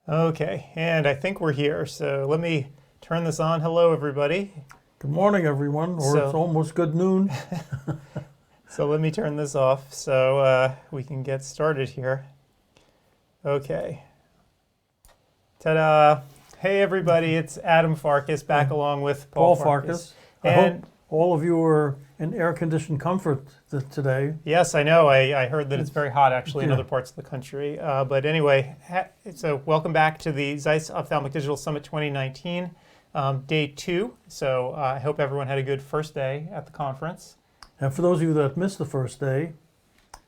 Okay, and I think we're here, so let me turn this on. Hello, everybody. Good morning, everyone, or it's almost good noon. So let me turn this off so we can get started here. Okay. Ta-da! Hey, everybody, it's Adam Farkas back along with Paul Farkas. I hope all of you are in air-conditioned comfort today. Yes, I know. I heard that it's very hot, actually, in other parts of the country. But anyway, so welcome back to the ZEISS Ophthalmic Digital Summit 2019, day 2. So I hope everyone had a good first day at the conference. And for those of you that missed the first day,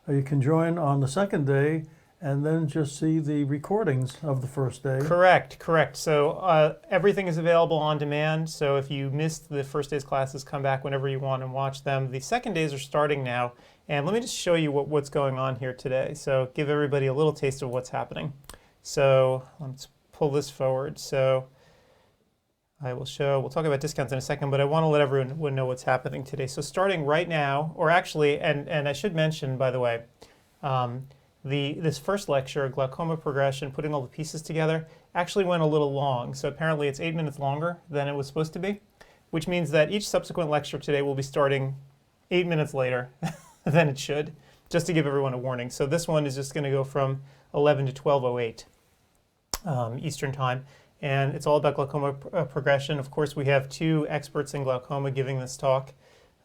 you can join on the second day and then just see the recordings of the first day. Correct. So everything is available on demand. So if you missed the first day's classes, come back whenever you want and watch them. The second days are starting now. And let me just show you what's going on here today. So give everybody a little taste of what's happening. So let's pull this forward. So we'll talk about discounts in a second, but I want to let everyone know what's happening today. So starting right now, or actually, and I should mention, by the way, this first lecture, glaucoma progression, putting all the pieces together, actually went a little long. So apparently it's 8 minutes longer than it was supposed to be, which means that each subsequent lecture today will be starting 8 minutes later than it should, just to give everyone a warning. So this one is just going to go from 11 to 12:08 Eastern Time. And it's all about glaucoma progression. Of course, we have 2 experts in glaucoma giving this talk.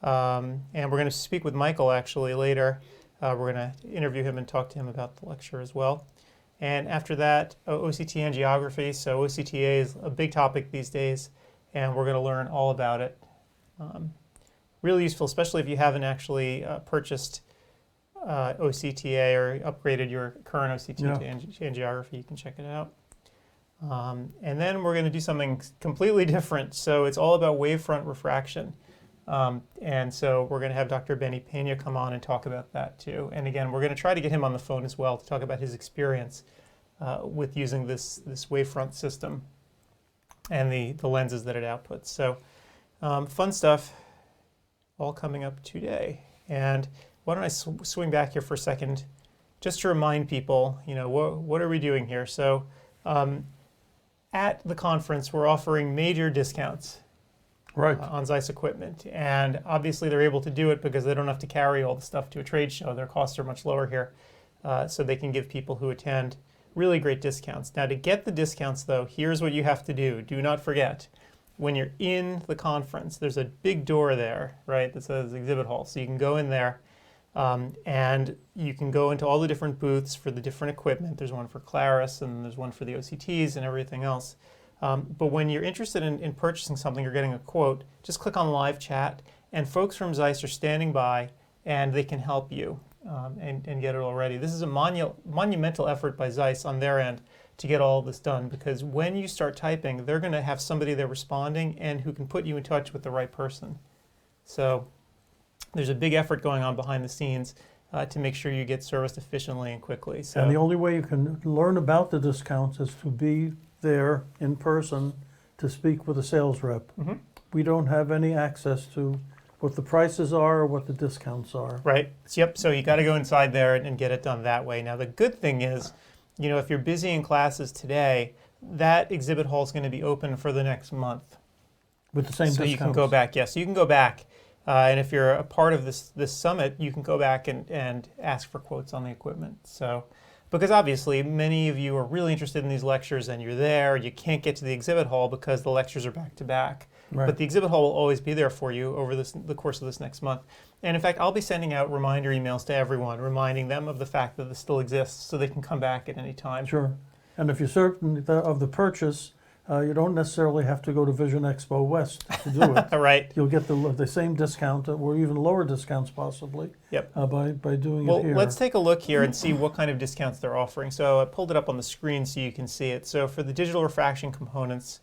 And we're going to speak with Michael, actually, later. We're going to interview him and talk to him about the lecture as well. And after that, OCT angiography. So OCTA is a big topic these days, and we're going to learn all about it. Really useful, especially if you haven't actually purchased OCTA or upgraded your current OCT to angiography. You can check it out. And then we're going to do something completely different. So it's all about wavefront refraction. And so we're going to have Dr. Benny Pena come on and talk about that too. And again, we're going to try to get him on the phone as well to talk about his experience with using this wavefront system and the lenses that it outputs. So fun stuff all coming up today. And why don't I swing back here for a second just to remind people, what are we doing here? So at the conference, we're offering major discounts on ZEISS equipment. And obviously they're able to do it because they don't have to carry all the stuff to a trade show. Their costs are much lower here. So they can give people who attend really great discounts. Now to get the discounts though, here's what you have to do. Do not forget, when you're in the conference, there's a big door there, right, that says exhibit hall. So you can go in there and you can go into all the different booths for the different equipment. There's one for Claris and there's one for the OCTs and everything else. But when you're interested in purchasing something or getting a quote, just click on live chat and folks from ZEISS are standing by and they can help you and get it already. This is a monumental effort by ZEISS on their end to get all of this done, because when you start typing, they're going to have somebody there responding and who can put you in touch with the right person. So there's a big effort going on behind the scenes to make sure you get serviced efficiently and quickly. So, and the only way you can learn about the discounts is to be there in person to speak with a sales rep. Mm-hmm. We don't have any access to what the prices are or what the discounts are. Right. Yep. So you got to go inside there and get it done that way. Now the good thing is, if you're busy in classes today, that exhibit hall is going to be open for the next month. With the same discounts. So you can go back. Yes, you can go back. And if you're a part of this summit, you can go back and ask for quotes on the equipment. So, because obviously many of you are really interested in these lectures and you're there, you can't get to the exhibit hall because the lectures are back to back. Right. But the exhibit hall will always be there for you over the course of this next month. And in fact, I'll be sending out reminder emails to everyone, reminding them of the fact that this still exists so they can come back at any time. Sure. And if you're certain of the purchase, you don't necessarily have to go to Vision Expo West to do it. Right. You'll get the same discount or even lower discounts possibly. Yep. By doing it here. Well, let's take a look here and see what kind of discounts they're offering. So I pulled it up on the screen so you can see it. So for the digital refraction components,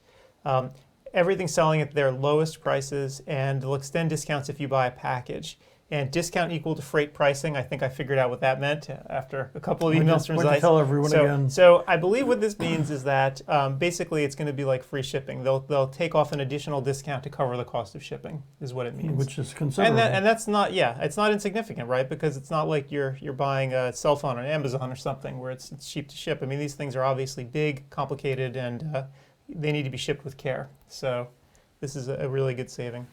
everything's selling at their lowest prices, and they'll extend discounts if you buy a package. and discount equal to freight pricing. I think I figured out what that meant after a couple of Why emails from don't you ZEISS. tell everyone again? So I believe what this means is that basically it's going to be like free shipping. They'll take off an additional discount to cover the cost of shipping, is what it means. Which is considerable. And that's not, it's not insignificant, right? Because it's not like you're buying a cell phone on Amazon or something where it's cheap to ship. I mean, these things are obviously big, complicated, and they need to be shipped with care. So this is a really good saving.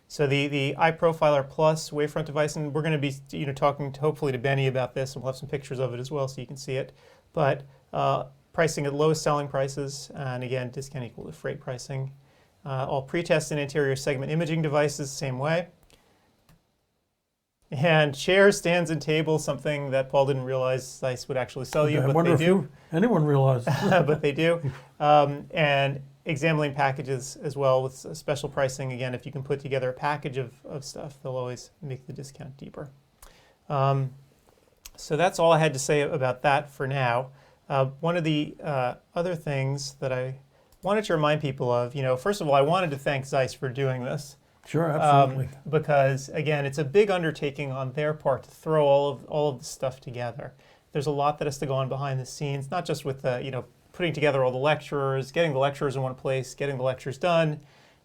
So the iProfiler Plus wavefront device, and we're going to be talking hopefully to Benny about this, and we'll have some pictures of it as well so you can see it. But pricing at lowest selling prices, and again, discount equal to freight pricing. All pretest and anterior segment imaging devices, same way. And chairs, stands, and tables, something that Paul didn't realize ZEISS would actually sell you, I but wonder they if do. anyone realized. But they do. And exam packages as well with special pricing. Again, if you can put together a package of stuff, they'll always make the discount deeper. So that's all I had to say about that for now. One of the other things that I wanted to remind people of, first of all, I wanted to thank ZEISS for doing this. Sure, absolutely. Because again, it's a big undertaking on their part to throw all of this stuff together. There's a lot that has to go on behind the scenes, not just with putting together all the lecturers, getting the lecturers in one place, getting the lectures done,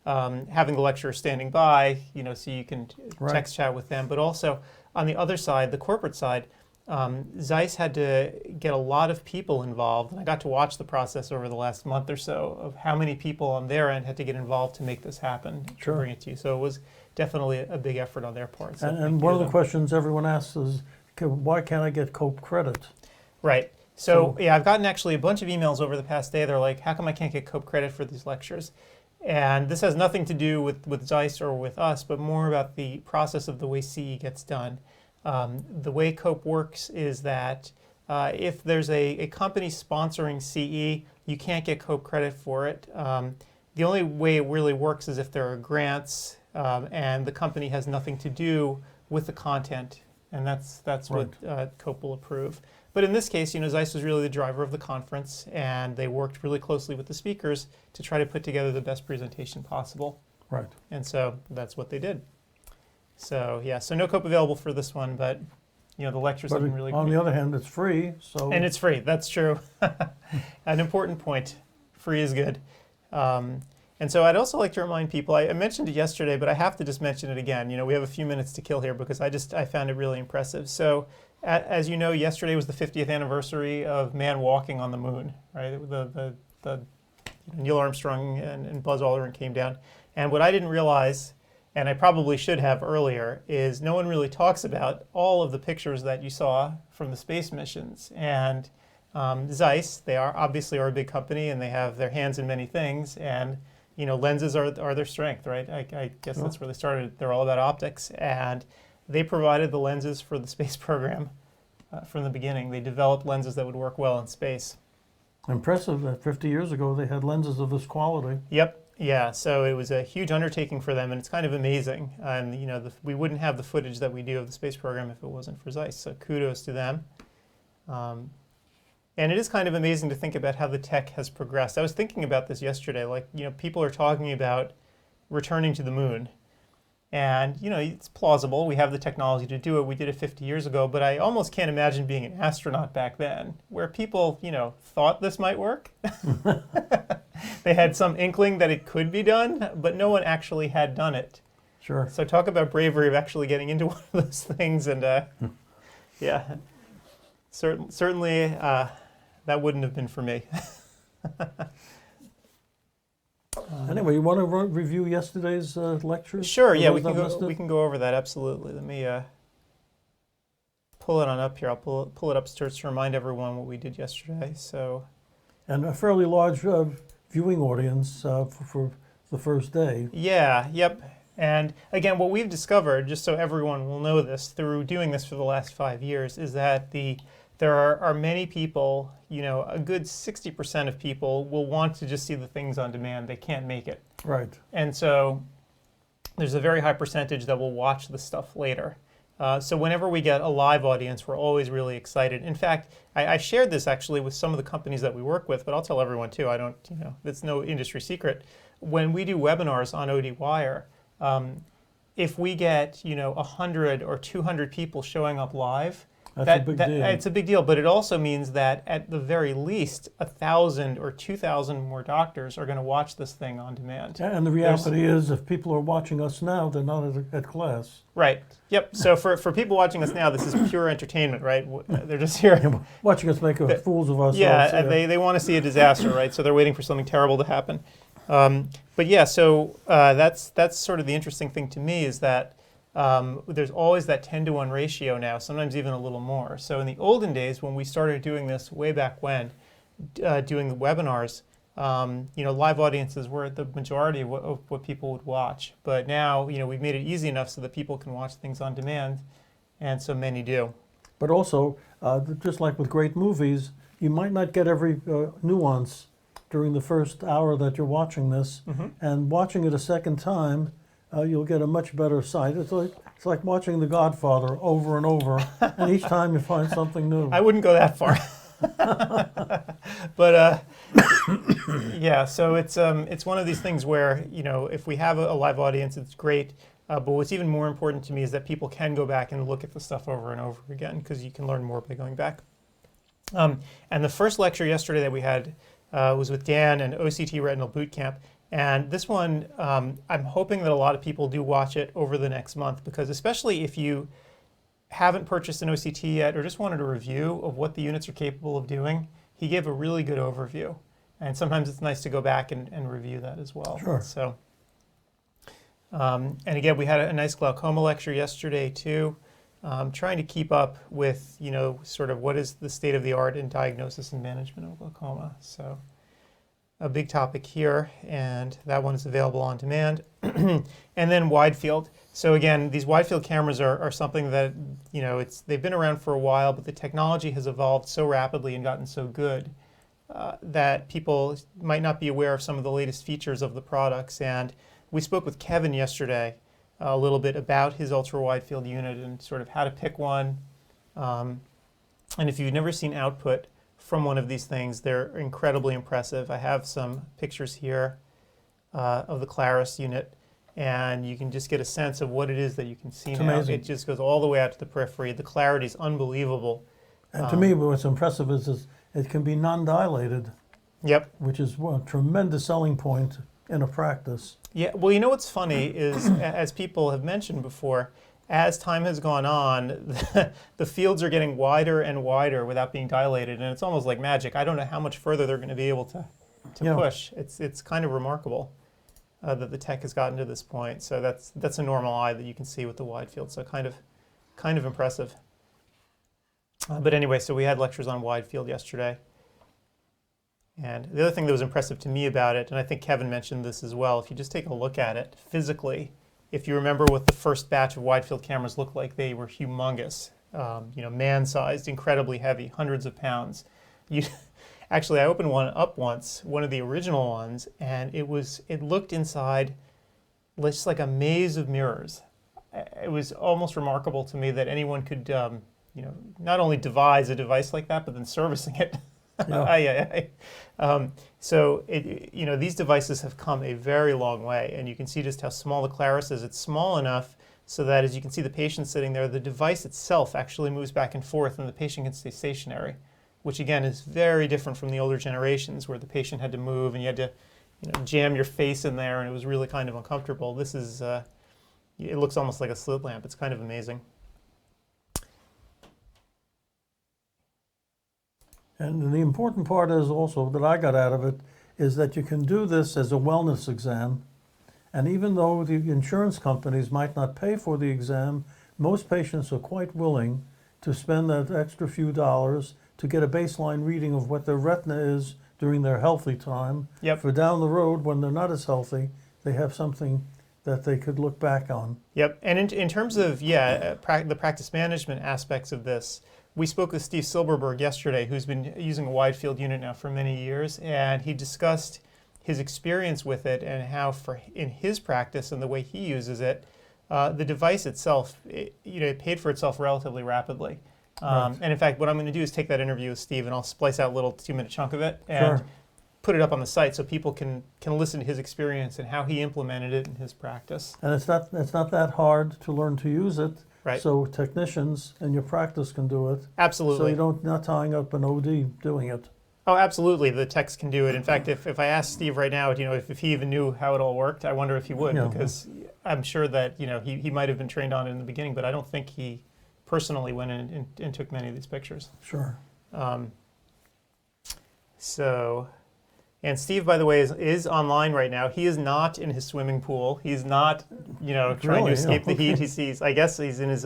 having the lecturers standing by, so you can text chat with them. But also on the other side, the corporate side, ZEISS had to get a lot of people involved. And I got to watch the process over the last month or so of how many people on their end had to get involved to make this happen, to bring it to you. So it was definitely a big effort on their part. So and one of the questions everyone asks is, why can't I get COPE credit? Right. So yeah, I've gotten actually a bunch of emails over the past day. They're like, how come I can't get COPE credit for these lectures? And this has nothing to do with ZEISS or with us, but more about the process of the way CE gets done. The way COPE works is that if there's a company sponsoring CE, you can't get COPE credit for it. The only way it really works is if there are grants and the company has nothing to do with the content, and that's what COPE will approve. But in this case, ZEISS was really the driver of the conference, and they worked really closely with the speakers to try to put together the best presentation possible. Right. And so that's what they did. So yeah, so no COPE available for this one, but the lectures have been really on great. the other hand, it's free, so... And it's free, that's true. An important point. Free is good. And so I'd also like to remind people, I mentioned it yesterday, but I have to just mention it again. We have a few minutes to kill here because I found it really impressive. So as you know, yesterday was the 50th anniversary of man walking on the moon, right? The Neil Armstrong and Buzz Aldrin came down. And what I didn't realize, and I probably should have earlier, is no one really talks about all of the pictures that you saw from the space missions. And ZEISS, they are a big company, and they have their hands in many things. And lenses are their strength, right? I guess that's where they started. They're all about optics, and they provided the lenses for the space program from the beginning. They developed lenses that would work well in space. Impressive that 50 years ago they had lenses of this quality. Yep. Yeah, so it was a huge undertaking for them, and it's kind of amazing. And we wouldn't have the footage that we do of the space program if it wasn't for ZEISS. So kudos to them. And it is kind of amazing to think about how the tech has progressed. I was thinking about this yesterday. People are talking about returning to the moon, and it's plausible. We have the technology to do it. We did it 50 years ago, but I almost can't imagine being an astronaut back then, where people thought this might work. They had some inkling that it could be done, but no one actually had done it. Sure. So talk about bravery of actually getting into one of those things, and yeah, certainly that wouldn't have been for me. Anyway, you want to review yesterday's lectures? Sure. Yeah, we can go over that. Absolutely. Let me pull it on up here. I'll pull it up to remind everyone what we did yesterday. So. And a fairly large viewing audience for the first day. Yeah. Yep. And again, what we've discovered, just so everyone will know this, through doing this for the last 5 years, is that there are many people, a good 60% of people will want to just see the things on demand. They can't make it. Right. And so there's a very high percentage that will watch the stuff later. So whenever we get a live audience, we're always really excited. In fact, I shared this actually with some of the companies that we work with, but I'll tell everyone too. I don't, it's no industry secret. When we do webinars on ODwire, if we get 100 or 200 people showing up live, That's a big deal. It's a big deal, but it also means that at the very least, 1,000 or 2,000 more doctors are going to watch this thing on demand. Yeah, and the reality is, if people are watching us now, they're not at class. Right. Yep. So for people watching us now, this is pure entertainment, right? They're just here. Watching us make fools of ourselves. Yeah, they want to see a disaster, right? So they're waiting for something terrible to happen. But yeah, so that's sort of the interesting thing to me is that there's always that 10-to-1 ratio now, sometimes even a little more. So in the olden days, when we started doing this way back when, doing the webinars, live audiences were the majority of what people would watch. But now, we've made it easy enough so that people can watch things on demand, and so many do. But also, just like with great movies, you might not get every nuance during the first hour that you're watching this, and watching it a second time, you'll get a much better sight. It's like watching The Godfather over and over, and each time you find something new. I wouldn't go that far. But yeah, so it's one of these things where, if we have a live audience, it's great. But what's even more important to me is that people can go back and look at the stuff over and over again, because you can learn more by going back. And the first lecture yesterday that we had was with Dan and OCT Retinal Bootcamp. And this one, I'm hoping that a lot of people do watch it over the next month, because especially if you haven't purchased an OCT yet or just wanted a review of what the units are capable of doing, he gave a really good overview. And sometimes it's nice to go back and review that as well. Sure. So, and again, we had a nice glaucoma lecture yesterday too, trying to keep up with, sort of what is the state of the art in diagnosis and management of glaucoma. So, a big topic here, and that one is available on demand. And then wide field. So again, these wide field cameras are something that, they've been around for a while, but the technology has evolved so rapidly and gotten so good that people might not be aware of some of the latest features of the products. And we spoke with Kevin yesterday a little bit about his ultra wide field unit and sort of how to pick one. And if you've never seen output from one of these things, they're incredibly impressive. I have some pictures here of the Claris unit, and you can just get a sense of what it is that you can see now. Amazing. It just goes all the way out to the periphery. The clarity is unbelievable. And to me, what's impressive is it can be non-dilated. Yep. Which is a tremendous selling point in a practice. Yeah, well, what's funny is, as people have mentioned before, as time has gone on, the fields are getting wider and wider without being dilated, and it's almost like magic. I don't know how much further they're going to be able to push. It's kind of remarkable that the tech has gotten to this point. So that's a normal eye that you can see with the wide field. So kind of impressive. But anyway, so we had lectures on wide field yesterday. And the other thing that was impressive to me about it, and I think Kevin mentioned this as well, if you just take a look at it physically, if you remember what the first batch of wide field cameras looked like, they were humongous, man-sized, incredibly heavy, hundreds of pounds. Actually, I opened one up once, one of the original ones, and it looked inside just like a maze of mirrors. It was almost remarkable to me that anyone could, not only devise a device like that, but then servicing it. So these devices have come a very long way, and you can see just how small the Claris is. It's small enough so that, as you can see the patient sitting there, the device itself actually moves back and forth, and the patient can stay stationary, which again is very different from the older generations where the patient had to move and you had to jam your face in there, and it was really kind of uncomfortable. This is, it looks almost like a slit lamp. It's kind of amazing. And the important part is also that I got out of it is that you can do this as a wellness exam. And even though the insurance companies might not pay for the exam, most patients are quite willing to spend that extra few dollars to get a baseline reading of what their retina is during their healthy time. Yep. For down the road, when they're not as healthy, they have something that they could look back on. Yep. And in terms of, the practice management aspects of this, we spoke with Steve Silberberg yesterday, who's been using a wide field unit now for many years, and he discussed his experience with it and how, in his practice and the way he uses it, the device itself, it paid for itself relatively rapidly. Right. And in fact, what I'm going to do is take that interview with Steve, and I'll splice out a little 2-minute chunk of it. And Sure. put it up on the site so people can listen to his experience and how he implemented it in his practice. And it's not that hard to learn to use it. Right. So technicians in your practice can do it. Absolutely. So not tying up an OD doing it. Oh, absolutely. The techs can do it. In fact, if I asked Steve right now, if he even knew how it all worked, I wonder if he would, because I'm sure that he might have been trained on it in the beginning, but I don't think he personally went in and took many of these pictures. Sure. And Steve, by the way, is online right now. He is not in his swimming pool. He's not, trying to escape the heat. I guess he's in his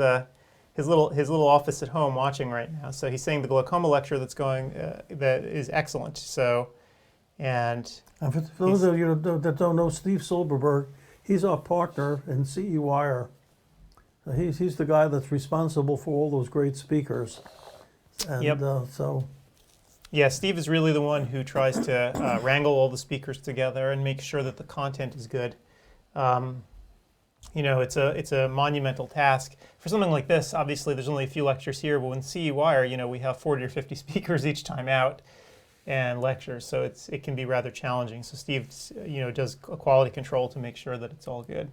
little office at home watching right now. So he's saying the glaucoma lecture that's going that is excellent. So, and for those of you that don't know, Steve Silberberg, he's our partner in CE Wire. He's the guy that's responsible for all those great speakers. And yeah, Steve is really the one who tries to wrangle all the speakers together and make sure that the content is good. It's a monumental task. For something like this, obviously there's only a few lectures here, but when CE Wire, we have 40 or 50 speakers each time out and lectures, so it can be rather challenging. So Steve, does a quality control to make sure that it's all good.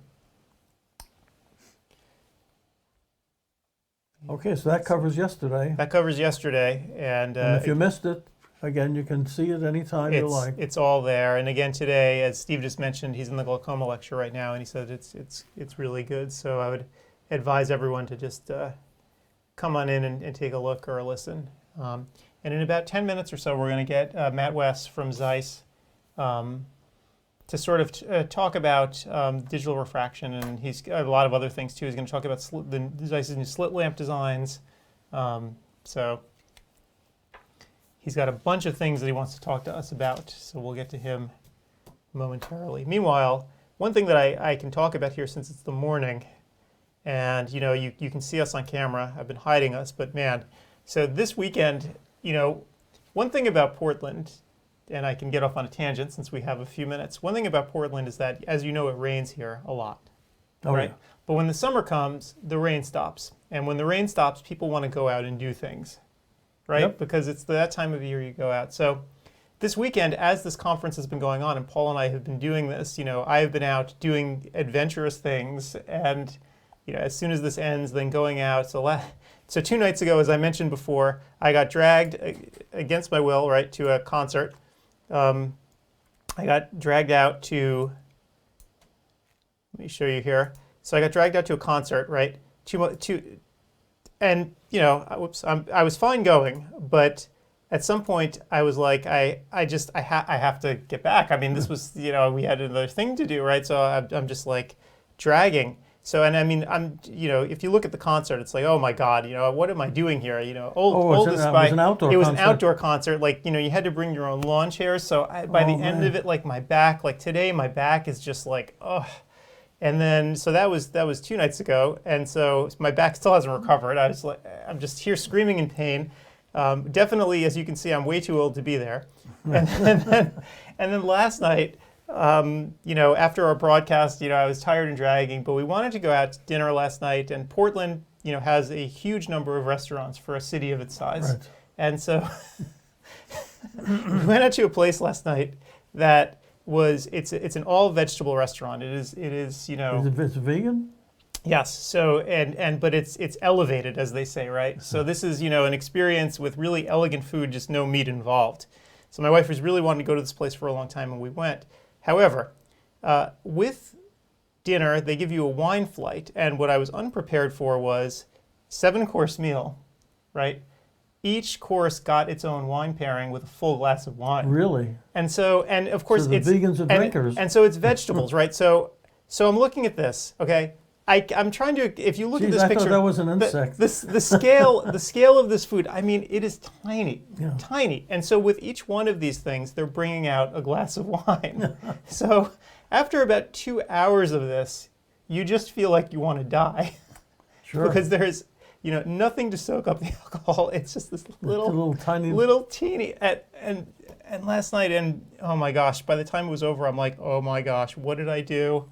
Okay, so that covers yesterday. That covers yesterday, and if you missed it, again, you can see it anytime you like. It's all there. And again today, as Steve just mentioned, he's in the glaucoma lecture right now, and he said it's really good. So I would advise everyone to just come on in and take a look or a listen. And in about 10 minutes or so, we're going to get Matt West from ZEISS to sort of talk about digital refraction, and he's got a lot of other things too. He's going to talk about the ZEISS's new slit lamp designs. So he's got a bunch of things that he wants to talk to us about, so we'll get to him momentarily. Meanwhile, one thing that I can talk about here, since it's the morning, and you can see us on camera. I've been hiding us, but man, so this weekend, one thing about Portland, and I can get off on a tangent since we have a few minutes. One thing about Portland is that, as you know, it rains here a lot, right? Yeah. But when the summer comes, the rain stops. And when the rain stops, people want to go out and do things, right? Yep. Because it's that time of year you go out. So this weekend, as this conference has been going on, and Paul and I have been doing this, I have been out doing adventurous things. And as soon as this ends, then going out. So 2 nights ago, as I mentioned before, I got dragged against my will, right, to a concert. I got dragged out to, let me show you here. So I got dragged out to a concert, right? And I was fine going, but at some point I was like, I have to get back. I mean, this was, we had another thing to do, right? So I'm just like dragging. So, and I mean, if you look at the concert, it's like, oh my God, what am I doing here? It was an outdoor concert. Like, you had to bring your own lawn chairs. So by the end of it, like my back is just like, ugh. And then, so that was 2 nights ago. And so my back still hasn't recovered. I'm just here screaming in pain. Definitely, as you can see, I'm way too old to be there. And then last night, after our broadcast, I was tired and dragging, but we wanted to go out to dinner last night, and Portland, has a huge number of restaurants for a city of its size. Right. And so we went out to a place last night that it's an all vegetable restaurant. It is. Is it vegan? Yes. So but it's elevated, as they say, right? So this is an experience with really elegant food, just no meat involved. So my wife was really wanting to go to this place for a long time, and we went. However, with dinner, they give you a wine flight, and what I was unprepared for was 7-course meal, right? Each course got its own wine pairing with a full glass of wine. Really? And of course, it's vegans are drinkers. And so it's vegetables, right? So I'm looking at this, okay? I'm trying to. If you look at this picture, I thought that was an insect. The scale of this food. I mean, it is tiny, tiny. And so with each one of these things, they're bringing out a glass of wine. So after about 2 hours of this, you just feel like you want to die. Sure. Because there's nothing to soak up the alcohol. It's just this little teeny. And last night, and oh my gosh, by the time it was over, I'm like, oh my gosh, what did I do?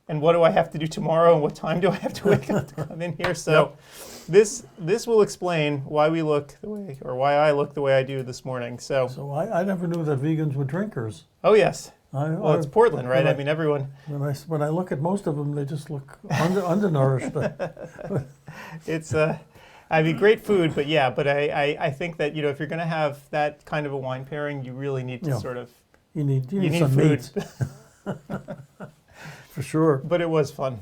and what do I have to do tomorrow, and what time do I have to wake up to come in here? So this will explain why we look the way, or why I look the way I do this morning. So I never knew that vegans were drinkers. oh yes. Well, It's Portland, right? I mean, everyone. When I look at most of them, they just look undernourished. It's I mean, great food, but yeah, but I think that, you know, if you're going to have that kind of a wine pairing, you really need to sort of you need some food. meat. For sure. But it was fun.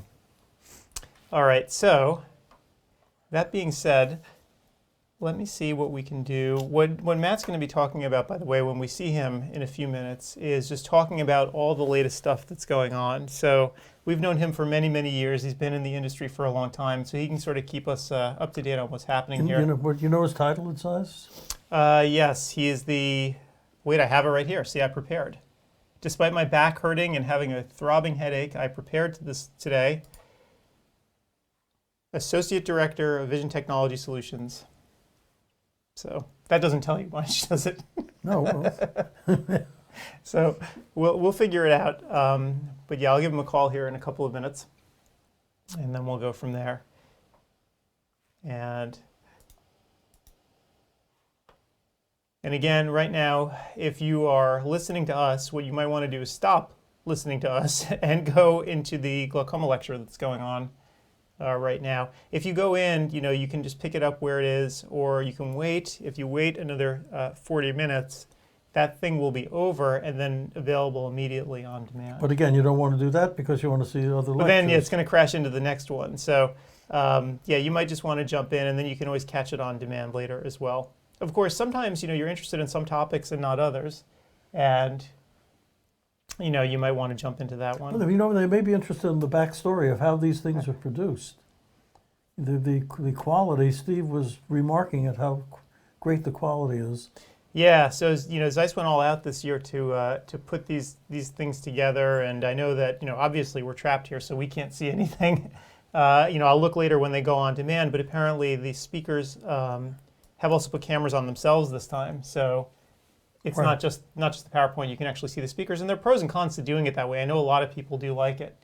All right, so that being said, let me see what we can do. What Matt's going to be talking about, by the way, when we see him in a few minutes, is just talking about all the latest stuff that's going on. So we've known him for many, many years. He's been in the industry for a long time, so he can sort of keep us up to date on what's happening here. You know his title at ZEISS? Yes, he is the, wait, I have it right here. See, I prepared. Despite my back hurting and having a throbbing headache, I prepared to this today. Associate Director of Vision Technology Solutions. So that doesn't tell you much, does it? No. Well. So we'll figure it out. But yeah, I'll give him a call here in a couple of minutes, and then we'll go from there. And again, right now, if you are listening to us, what you might want to do is stop listening to us and go into the glaucoma lecture that's going on right now. If you go in, you know, you can just pick it up where it is, or you can wait. If you wait another 40 minutes, that thing will be over and then available immediately on demand. But again, you don't want to do that because you want to see the other lectures. But then it's going to crash into the next one. So yeah, you might just want to jump in, and then you can always catch it on demand later as well. Of course, sometimes, you know, you're interested in some topics and not others, and you know, you might want to jump into that one. Well, you know, they may be interested in the backstory of how these things are produced. The quality, Steve was remarking at how great the quality is. Yeah, so you know, ZEISS went all out this year to put these things together, and I know that, you know, obviously we're trapped here, so we can't see anything. You know, I'll look later when they go on demand, but apparently the speakers have also put cameras on themselves this time, so it's not just the PowerPoint. You can actually see the speakers, and there are pros and cons to doing it that way. I know a lot of people do like it.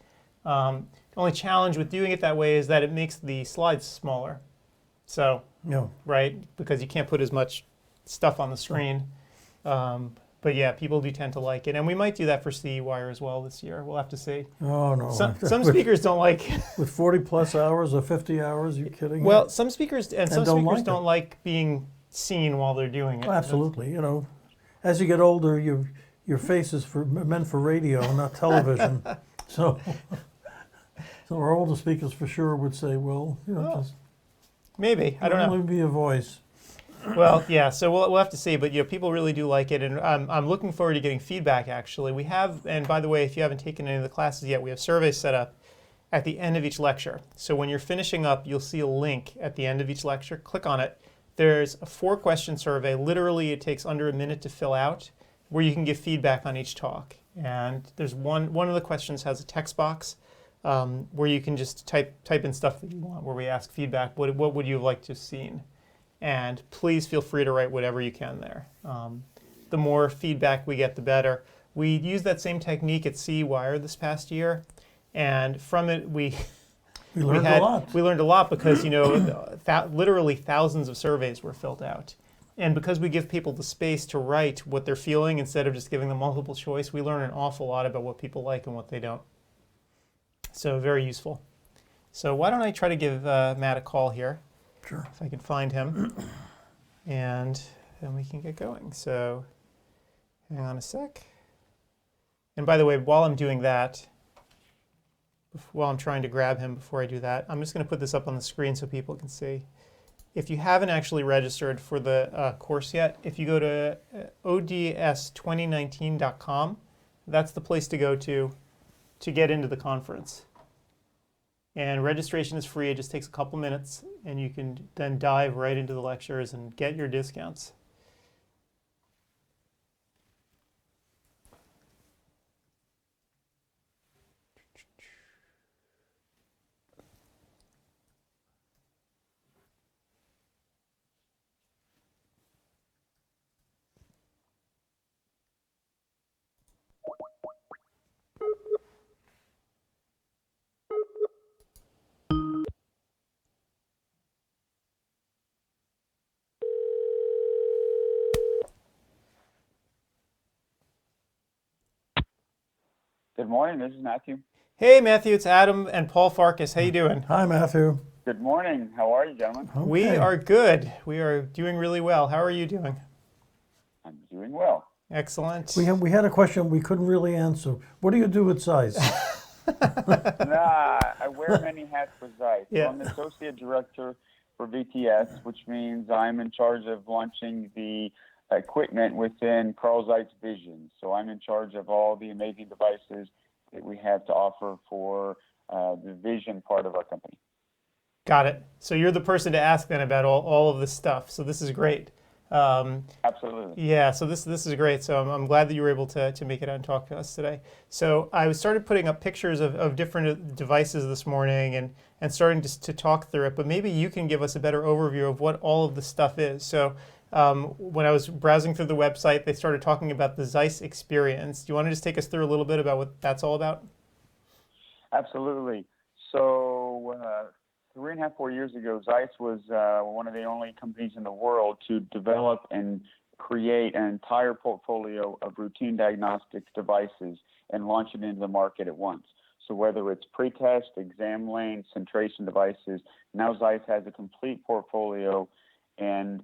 The only challenge with doing it that way is that it makes the slides smaller. So, right, because you can't put as much stuff on the screen. But yeah, people do tend to like it, and we might do that for CEWire as well this year. We'll have to see. Oh no! Some speakers don't like with 40 plus hours or 50 hours. You kidding? Well, some speakers don't like being seen while they're doing it. Oh, absolutely, you know. As you get older, your face is meant for radio, not television. So our older speakers for sure would say, well, you know, just maybe I don't know. Only be a voice. Well, yeah. So we'll have to see, but you know, people really do like it, and I'm looking forward to getting feedback. Actually, we have, and by the way, if you haven't taken any of the classes yet, we have surveys set up at the end of each lecture. So when you're finishing up, you'll see a link at the end of each lecture. Click on it. There's a 4-question survey. Literally, it takes under a minute to fill out, where you can give feedback on each talk. And there's one of the questions has a text box where you can just type in stuff that you want, where we ask feedback. What would you have liked to have seen? And please feel free to write whatever you can there. The more feedback we get, the better. We used that same technique at CEWire this past year, and from it we learned a lot. We learned a lot because, you know, literally thousands of surveys were filled out. And because we give people the space to write what they're feeling instead of just giving them multiple choice, we learn an awful lot about what people like and what they don't. So very useful. So why don't I try to give Matt a call here. Sure. If I can find him. And then we can get going. So hang on a sec. And by the way, while I'm doing that, while I'm trying to grab him before I do that, I'm just going to put this up on the screen so people can see. If you haven't actually registered for the course yet, if you go to ods2019.com, that's the place to go to get into the conference. And registration is free. It just takes a couple minutes, and you can then dive right into the lectures and get your discounts. Good morning. This is Matthew. Hey, Matthew, it's Adam and Paul Farkas. How you doing? Hi, Matthew. Good morning. How are you, gentlemen? We Okay. are good. We are doing really well. How are you doing? I'm doing well. Excellent. We had a question we couldn't really answer. What do you do with ZEISS? I wear many hats for ZEISS. Yeah. So I'm the associate director for VTS, which means I'm in charge of launching the equipment within Carl Zeiss Vision. So I'm in charge of all the amazing devices that we have to offer for the vision part of our company. Got it. So you're the person to ask then about all of this stuff. So this is great. Absolutely. Yeah, so this is great. So I'm glad that you were able to make it out and talk to us today. So I started putting up pictures of different devices this morning and starting to talk through it. But maybe you can give us a better overview of what all of this stuff is. So when I was browsing through the website, they started talking about the ZEISS experience. Do you want to just take us through a little bit about what that's all about? Absolutely. So 3.5, 4 years ago, ZEISS was one of the only companies in the world to develop and create an entire portfolio of routine diagnostic devices and launch it into the market at once. So whether it's pretest, exam lane, centration devices, now ZEISS has a complete portfolio, and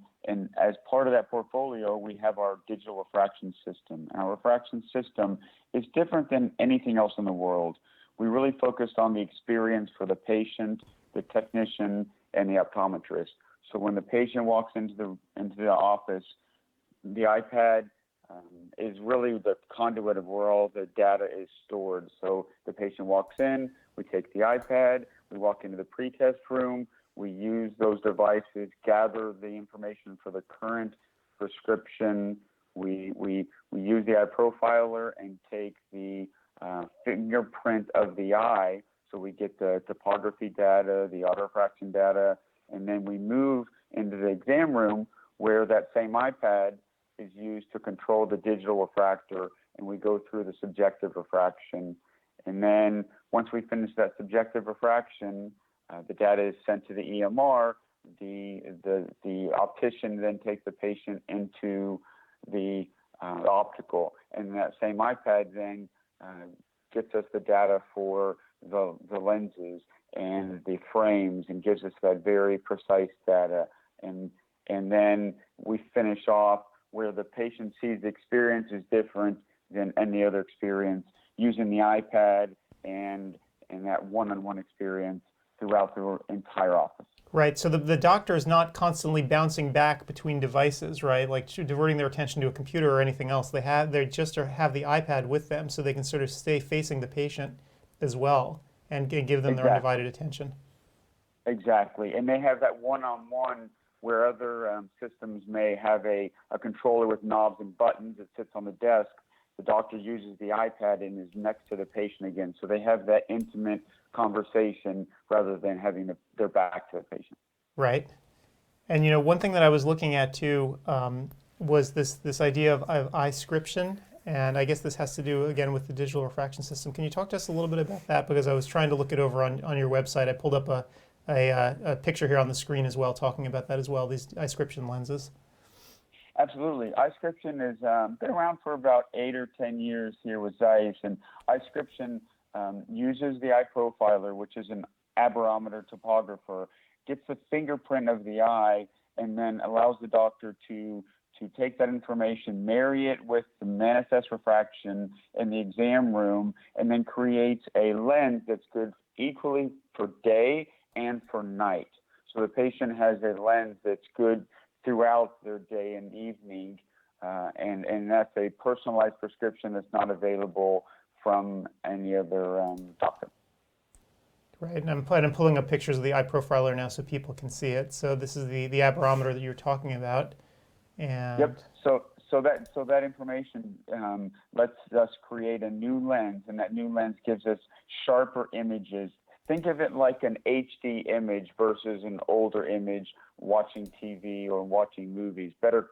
as part of that portfolio, we have our digital refraction system. And our refraction system is different than anything else in the world. We really focused on the experience for the patient, the technician, and the optometrist. So when the patient walks into the office, the iPad is really the conduit of where all the data is stored. So the patient walks in, we take the iPad, we walk into the pretest room, we use those devices, gather the information for the current prescription. We use the eye profiler and take the fingerprint of the eye, so we get the topography data, the autorefraction data, and then we move into the exam room where that same iPad is used to control the digital refractor, and we go through the subjective refraction. And then once we finish that subjective refraction, the data is sent to the EMR. The optician then takes the patient into the optical, and that same iPad then gets us the data for the lenses and the frames and gives us that very precise data. And then we finish off where the patient sees the experience is different than any other experience using the iPad and that one-on-one experience throughout the entire office. Right, so the doctor is not constantly bouncing back between devices, right? Like diverting their attention to a computer or anything else. They just have the iPad with them, so they can sort of stay facing the patient as well and give them their undivided attention. Exactly, and they have that one-on-one where other systems may have a controller with knobs and buttons that sits on the desk. The doctor uses the iPad and is next to the patient again, so they have that intimate conversation rather than having their back to the patient. Right. And one thing that I was looking at too was this idea of eye scription, and I guess this has to do again with the digital refraction system. Can you talk to us a little bit about that? Because I was trying to look it over on your website. I pulled up a picture here on the screen as well, talking about that as well, these eye scription lenses. Absolutely. iScription has been around for about 8 or 10 years here with ZEISS, and iScription uses the eye profiler, which is an aberrometer topographer, gets the fingerprint of the eye, and then allows the doctor to take that information, marry it with the manifest refraction in the exam room, and then creates a lens that's good equally for day and for night. So the patient has a lens that's good throughout their day and evening, and that's a personalized prescription that's not available from any other doctor. Right, and I'm pulling up pictures of the eye profiler now so people can see it. So this is the aberrometer that you were talking about. And yep. So that information lets us create a new lens, and that new lens gives us sharper images. Think of it like an HD image versus an older image watching TV or watching movies. Better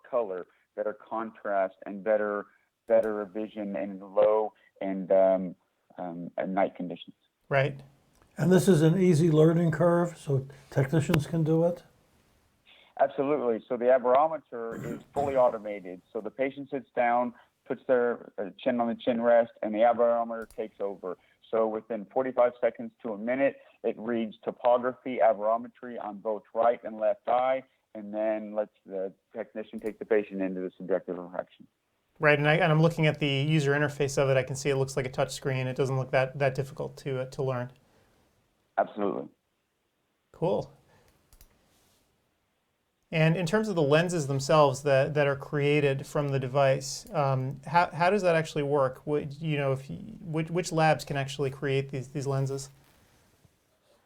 color, better contrast, and better vision in low and night conditions. Right. And this is an easy learning curve, so technicians can do it? Absolutely. So the aberrometer is fully automated. So the patient sits down, puts their chin on the chin rest, and the aberrometer takes over. So within 45 seconds to a minute, it reads topography, aberrometry on both right and left eye, and then lets the technician take the patient into the subjective refraction. Right, and I'm looking at the user interface of it. I can see it looks like a touch screen. It doesn't look that difficult to learn. Absolutely. Cool. And in terms of the lenses themselves that are created from the device, how does that actually work? Which labs can actually create these lenses?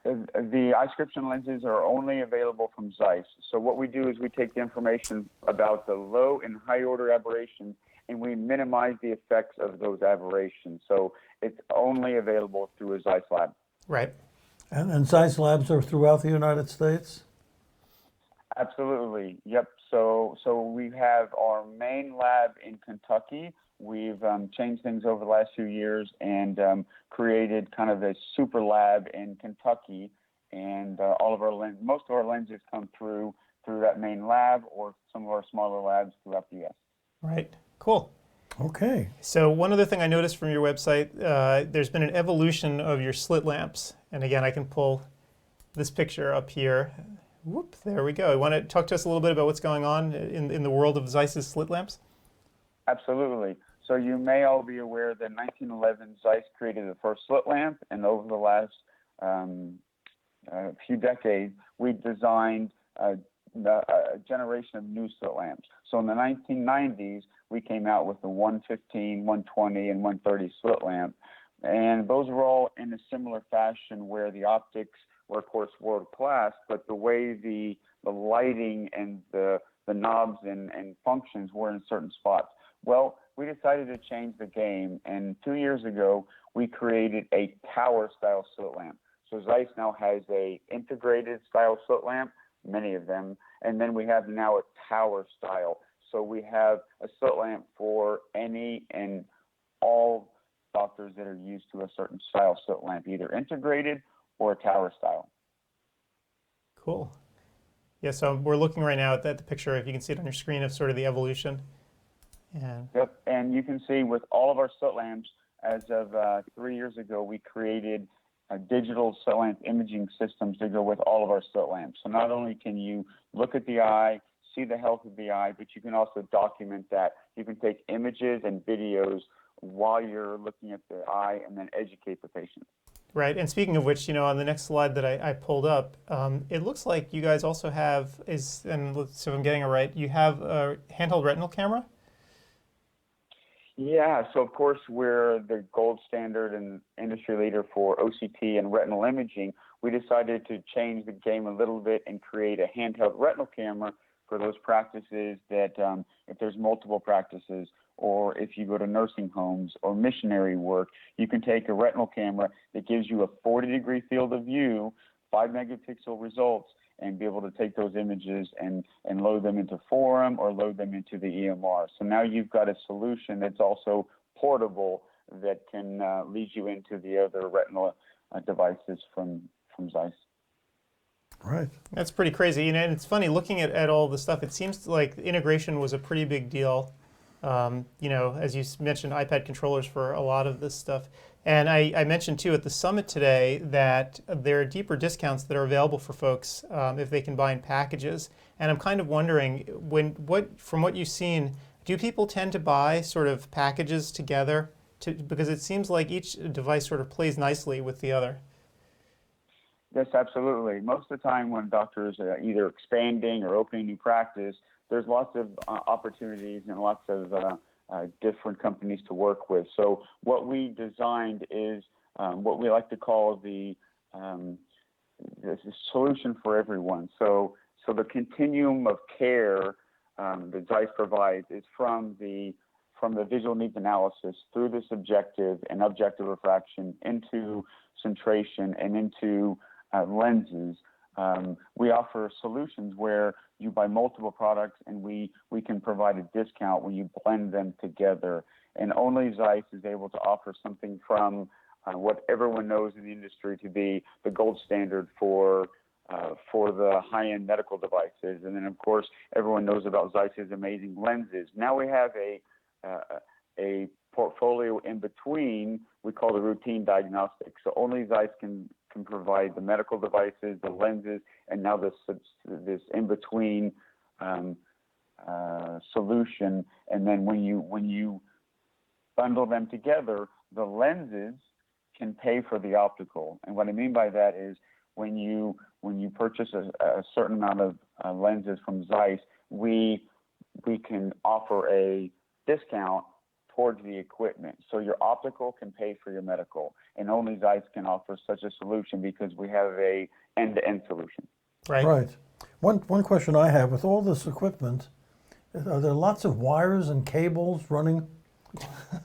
The iScription lenses are only available from ZEISS. So what we do is we take the information about the low and high order aberrations and we minimize the effects of those aberrations. So it's only available through a ZEISS lab. Right. And ZEISS labs are throughout the United States? Absolutely. Yep. So we have our main lab in Kentucky. We've changed things over the last few years and created kind of a super lab in Kentucky. And most of our lenses come through that main lab or some of our smaller labs throughout the U.S. Right. Cool. Okay. So one other thing I noticed from your website, there's been an evolution of your slit lamps. And again, I can pull this picture up here. Whoop, there we go. You want to talk to us a little bit about what's going on in the world of ZEISS's slit lamps? Absolutely. So you may all be aware that in 1911, ZEISS created the first slit lamp, and over the last few decades, we designed a generation of new slit lamps. So in the 1990s, we came out with the 115, 120, and 130 slit lamp, and those were all in a similar fashion where the optics were, of course, world class, but the way the lighting and the knobs and functions were in certain spots. Well, we decided to change the game, and 2 years ago, we created a tower-style slit lamp. So ZEISS now has a integrated style slit lamp, many of them, and then we have now a tower style. So we have a slit lamp for any and all doctors that are used to a certain style slit lamp, either integrated or a tower style. Cool. Yeah, so we're looking right now at the picture, if you can see it on your screen, of sort of the evolution. And Yep, and you can see with all of our slit lamps, as of 3 years ago, we created digital slit lamp imaging systems to go with all of our slit lamps. So not only can you look at the eye, see the health of the eye, but you can also document that. You can take images and videos while you're looking at the eye and then educate the patient. right, and speaking of which, on the next slide that I pulled up, it looks like you guys also have, so if I'm getting it right, you have a handheld retinal camera? Yeah, so of course we're the gold standard and industry leader for OCT and retinal imaging. We decided to change the game a little bit and create a handheld retinal camera for those practices that if there's multiple practices or if you go to nursing homes or missionary work, you can take a retinal camera that gives you a 40-degree field of view, 5-megapixel results, and be able to take those images and load them into Forum or load them into the EMR. So now you've got a solution that's also portable that can lead you into the other retinal devices from ZEISS. Right. That's pretty crazy. And it's funny, looking at all the stuff, it seems like integration was a pretty big deal. As you mentioned, iPad controllers for a lot of this stuff. And I mentioned, too, at the summit today that there are deeper discounts that are available for folks if they can buy in packages. And I'm kind of wondering, from what you've seen, do people tend to buy sort of packages together? Because it seems like each device sort of plays nicely with the other. Yes, absolutely. Most of the time when doctors are either expanding or opening new practice, there's lots of opportunities and lots of different companies to work with. So what we designed is what we like to call the solution for everyone. So the continuum of care that ZEISS provides is from the visual needs analysis through the subjective and objective refraction into centration and into lenses. We offer solutions where you buy multiple products and we can provide a discount when you blend them together. And only ZEISS is able to offer something from what everyone knows in the industry to be the gold standard for the high-end medical devices. And then, of course, everyone knows about ZEISS's amazing lenses. Now we have a portfolio in between we call the routine diagnostics. So only ZEISS can provide the medical devices, the lenses, and now this in between solution. And then when you bundle them together, the lenses can pay for the optical. And what I mean by that is when you purchase a certain amount of lenses from ZEISS, we can offer a discount towards the equipment. So your optical can pay for your medical, and only ZEISS can offer such a solution because we have a end-to-end solution. Right. Right. One question I have, with all this equipment, are there lots of wires and cables running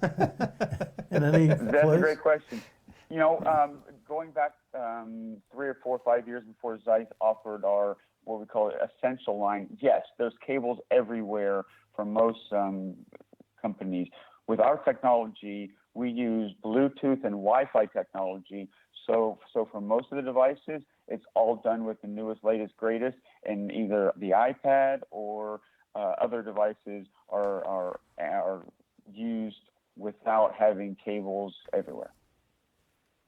in any That's place? a great question. You know, going back 3 or 4 or 5 years before ZEISS offered our what we call essential line, yes, there's cables everywhere for most companies. With our technology, we use Bluetooth and Wi-Fi technology. So for most of the devices, it's all done with the newest, latest, greatest, and either the iPad or other devices are used without having cables everywhere.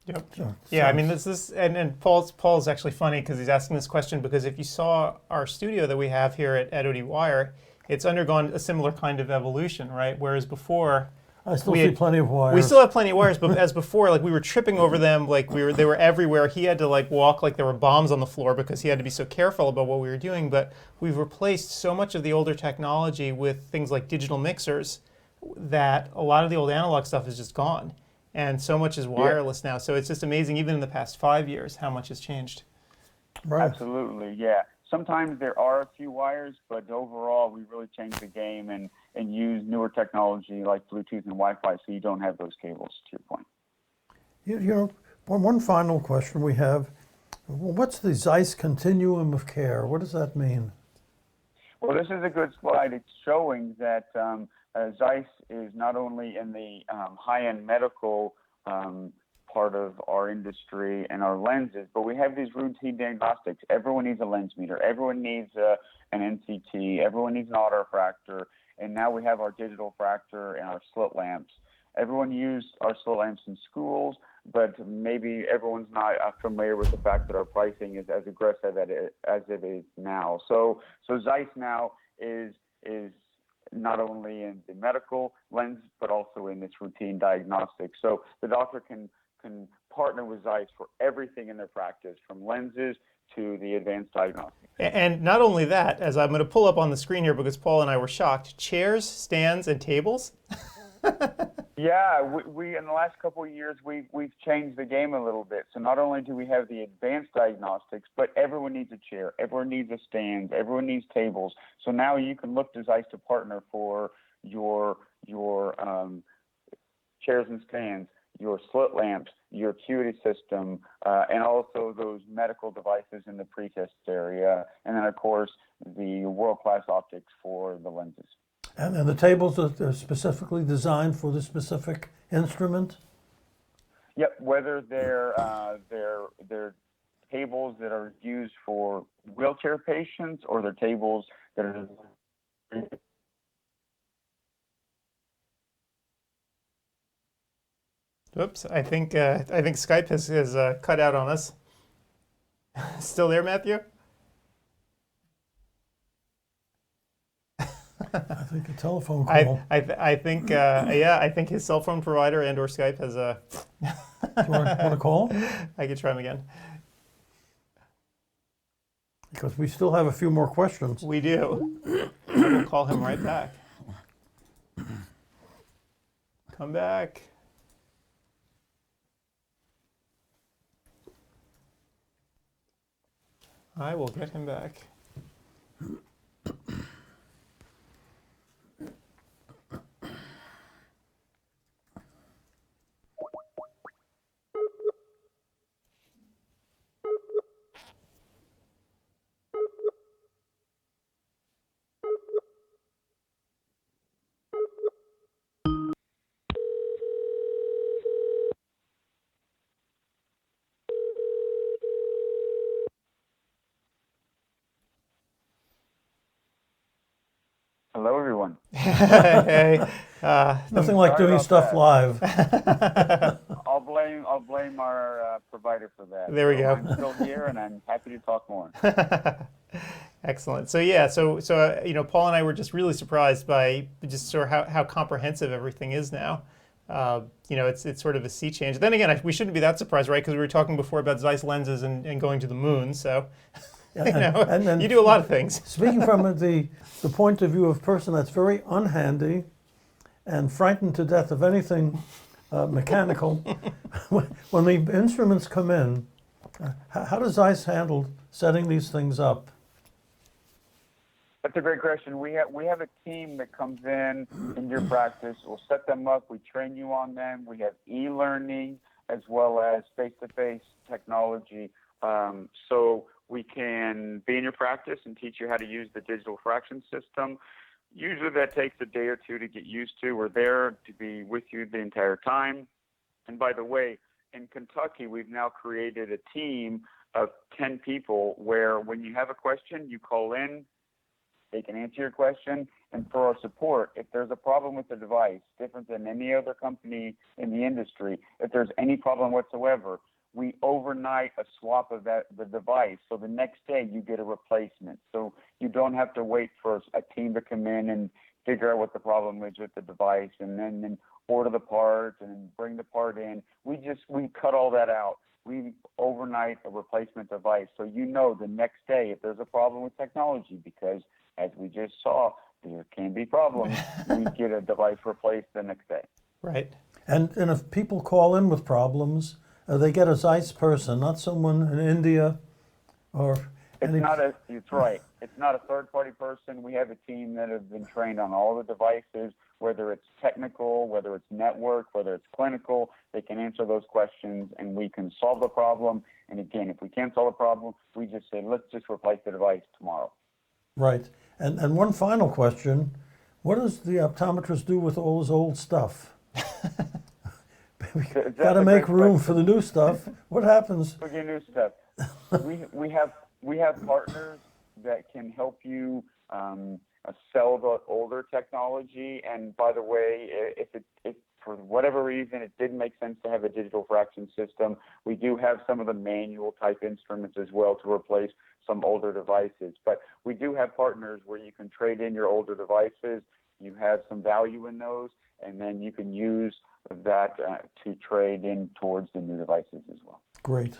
Yep. Sure. Yeah, I mean, and Paul's actually funny because he's asking this question because if you saw our studio that we have here at ODwire, it's undergone a similar kind of evolution, right? Whereas before, I still see plenty of wires. we still have plenty of wires, but as before, like we were tripping over them, like they were everywhere. He had to like walk like there were bombs on the floor because he had to be so careful about what we were doing. But we've replaced so much of the older technology with things like digital mixers that a lot of the old analog stuff is just gone. And so much is wireless now. So it's just amazing, even in the past 5 years, how much has changed. Right. Absolutely, yeah. Sometimes there are a few wires, but overall, we really changed the game and use newer technology like Bluetooth and Wi-Fi, so you don't have those cables, to your point. You know, one final question we have. What's the ZEISS continuum of care? What does that mean? Well, this is a good slide. It's showing that ZEISS is not only in the high-end medical part of our industry and our lenses, but we have these routine diagnostics. Everyone needs a lens meter. Everyone needs an NCT. Everyone needs an autorefractor. And now we have our digital fractor and our slit lamps. Everyone used our slit lamps in schools, but maybe everyone's not familiar with the fact that our pricing is as aggressive as it is now. So ZEISS now is not only in the medical lens, but also in this routine diagnostic. So the doctor can partner with ZEISS for everything in their practice, from lenses to the advanced diagnostics. And not only that, as I'm going to pull up on the screen here because Paul and I were shocked, chairs, stands, and tables. Yeah, we in the last couple of years, we've changed the game a little bit. So not only do we have the advanced diagnostics, but everyone needs a chair, everyone needs a stand, everyone needs tables. So now you can look to ZEISS to partner for your chairs and stands, your slit lamps, your acuity system, and also those medical devices in the pretest area, and then of course the world-class optics for the lenses. And the tables are specifically designed for the specific instrument? Yep, whether they're tables that are used for wheelchair patients or they're tables that are. Oops, I think Skype has cut out on us. Still there, Matthew? I think a telephone call. I think I think his cell phone provider and/or Skype has a. Do you want to call? I could try him again. Because we still have a few more questions. We do. We'll call him right back. Come back. I will get him back. Hello, everyone. Hey, Nothing like Sorry doing about stuff that. live. I'll blame our provider for that. There we So go. I'm still here, and I'm happy to talk more. Excellent. So yeah, Paul and I were just really surprised by just sort of how comprehensive everything is now. It's sort of a sea change. Then again, we shouldn't be that surprised, right? Because we were talking before about ZEISS lenses and going to the moon. So And you do a lot of things. Speaking from the point of view of a person that's very unhandy and frightened to death of anything mechanical, when the instruments come in, how does ZEISS handle setting these things up? That's a great question. We have a team that comes in your practice. We'll set them up. We train you on them. We have e-learning as well as face-to-face technology. So we can be in your practice and teach you how to use the digital fraction system. Usually that takes a day or two to get used to. We're there to be with you the entire time. And by the way, in Kentucky, we've now created a team of 10 people where when you have a question, you call in, they can answer your question. And for our support, if there's a problem with the device, different than any other company in the industry, if there's any problem whatsoever, we overnight a swap of the device. So the next day you get a replacement. So you don't have to wait for a team to come in and figure out what the problem is with the device and then order the part and bring the part in. We cut all that out. We overnight a replacement device. So the next day if there's a problem with technology, because as we just saw, there can be problems, we get a device replaced the next day. Right. And if people call in with problems, they get a ZEISS person, not someone in India or It's right. It's not a third-party person. We have a team that have been trained on all the devices, whether it's technical, whether it's network, whether it's clinical. They can answer those questions, and we can solve the problem. And again, if we can't solve the problem, we just say, let's just replace the device tomorrow. Right. And one final question. What does the optometrist do with all his old stuff? Got to make room for the new stuff. What happens? For your new stuff, we have partners that can help you sell the older technology. And by the way, if for whatever reason it didn't make sense to have a digital fraction system, we do have some of the manual type instruments as well to replace some older devices. But we do have partners where you can trade in your older devices. You have some value in those, and then you can use that to trade in towards the new devices as well. Great.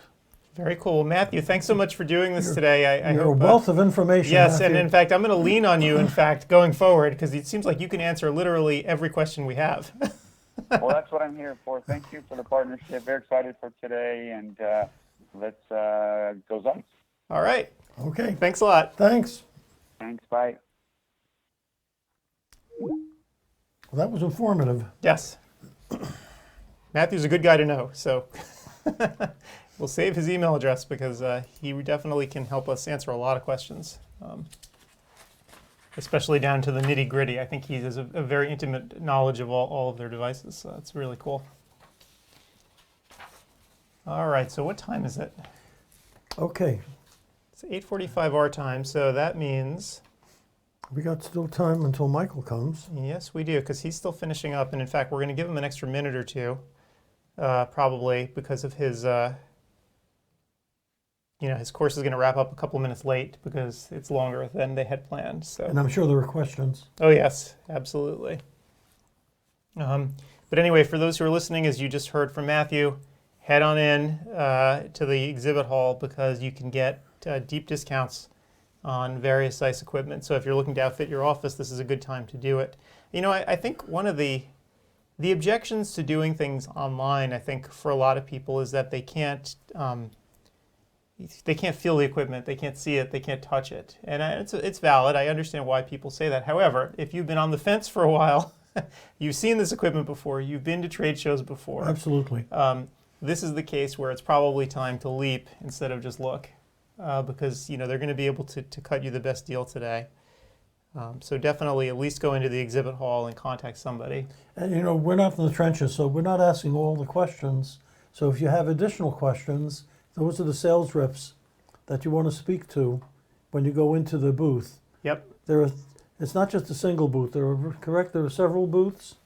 Very cool. Matthew, thanks so much for doing this today. I You're hope, a wealth of information. Yes, Matthew. and in fact, I'm going to lean on you, in fact, going forward, because it seems like you can answer literally every question we have. Well, that's what I'm here for. Thank you for the partnership. Very excited for today, and let's go ZEISS. All right. Okay. Thanks a lot. Thanks. Thanks. Bye. Well, that was informative. Yes. Matthew's a good guy to know, so we'll save his email address because he definitely can help us answer a lot of questions, especially down to the nitty-gritty. I think he has a very intimate knowledge of all of their devices, so that's really cool. All right, so what time is it? Okay. It's 8:45 our time, so that means... We got still time until Michael comes. Yes, we do, because he's still finishing up, and in fact, we're going to give him an extra minute or two, probably because of his, his course is going to wrap up a couple minutes late because it's longer than they had planned. So. And I'm sure there were questions. Oh yes, absolutely. But anyway, for those who are listening, as you just heard from Matthew, head on in to the exhibit hall because you can get deep discounts on various ZEISS equipment. So if you're looking to outfit your office, this is a good time to do it. I think one of the objections to doing things online, I think for a lot of people, is that they can't feel the equipment, they can't see it, they can't touch it. And it's valid. I understand why people say that. However, if you've been on the fence for a while, you've seen this equipment before, you've been to trade shows before. Absolutely. This is the case where it's probably time to leap instead of just look. Because they're going to be able to cut you the best deal today. So definitely at least go into the exhibit hall and contact somebody. And we're not in the trenches, so we're not asking all the questions. So if you have additional questions, those are the sales reps that you want to speak to when you go into the booth. Yep. It's not just a single booth. There are several booths?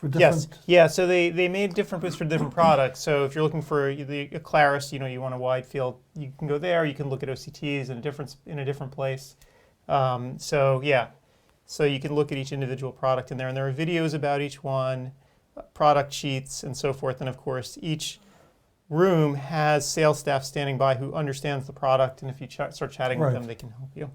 for different? Yes. Yeah. So they made different booths for different products. So if you're looking for a Claris, you want a wide field, you can go there. You can look at OCTs in a different place. So yeah. So you can look at each individual product in there, and there are videos about each one, product sheets, and so forth. And of course, each room has sales staff standing by who understands the product, and if you start chatting with them, they can help you.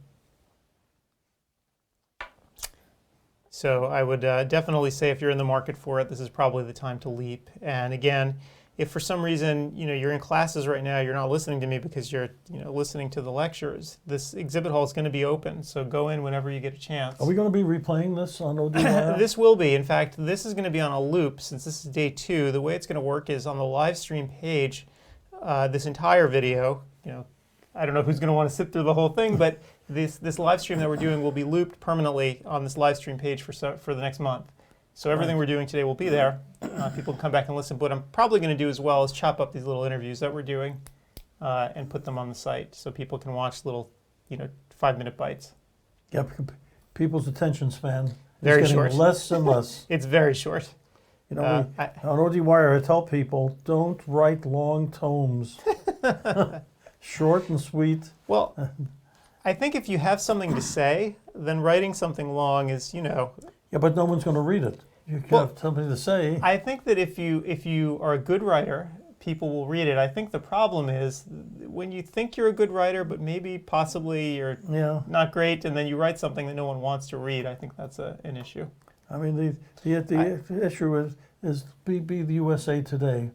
So I would definitely say if you're in the market for it, this is probably the time to leap. And again, if for some reason you're in classes right now, you're not listening to me because you're listening to the lectures, this exhibit hall is going to be open. So go in whenever you get a chance. Are we going to be replaying this on ODwire? This will be. In fact, this is going to be on a loop since this is day 2. The way it's going to work is on the live stream page, this entire video, I don't know who's going to want to sit through the whole thing, but this live stream that we're doing will be looped permanently on this live stream page for the next month. So everything we're doing today will be there. People can come back and listen. But what I'm probably going to do as well is chop up these little interviews that we're doing and put them on the site so people can watch little, 5-minute bites. Yep. People's attention span is Very getting short. less and less. It's very short. On ODwire, I tell people, don't write long tomes. Short and sweet. Well, I think if you have something to say, then writing something long is, Yeah, but no one's going to read it. You have something to say. I think that if you are a good writer, people will read it. I think the problem is when you think you're a good writer, but maybe possibly you're not great, and then you write something that no one wants to read. I think that's an issue. I mean, the issue is be the USA Today.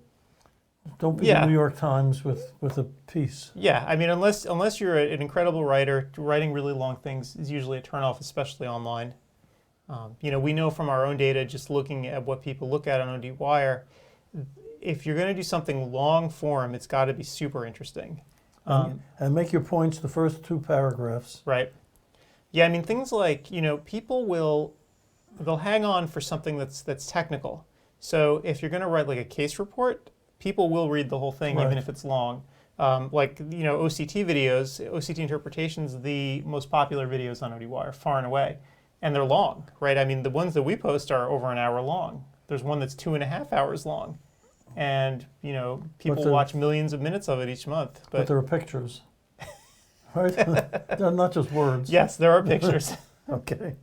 Don't be the New York Times with a piece. Yeah, I mean, unless you're an incredible writer, writing really long things is usually a turnoff, especially online. We know from our own data, just looking at what people look at on ODwire, if you're going to do something long form, it's got to be super interesting. And make your points the first 2 paragraphs. Right. Yeah, I mean, things like, people they'll hang on for something that's technical. So if you're going to write like a case report, people will read the whole thing, even if it's long. OCT videos, OCT interpretations, the most popular videos on ODwire, far and away. And they're long, right? I mean, the ones that we post are over an hour long. There's one that's 2.5 hours long. And, people watch millions of minutes of it each month. But there are pictures, right? They're not just words. Yes, there are pictures. Okay.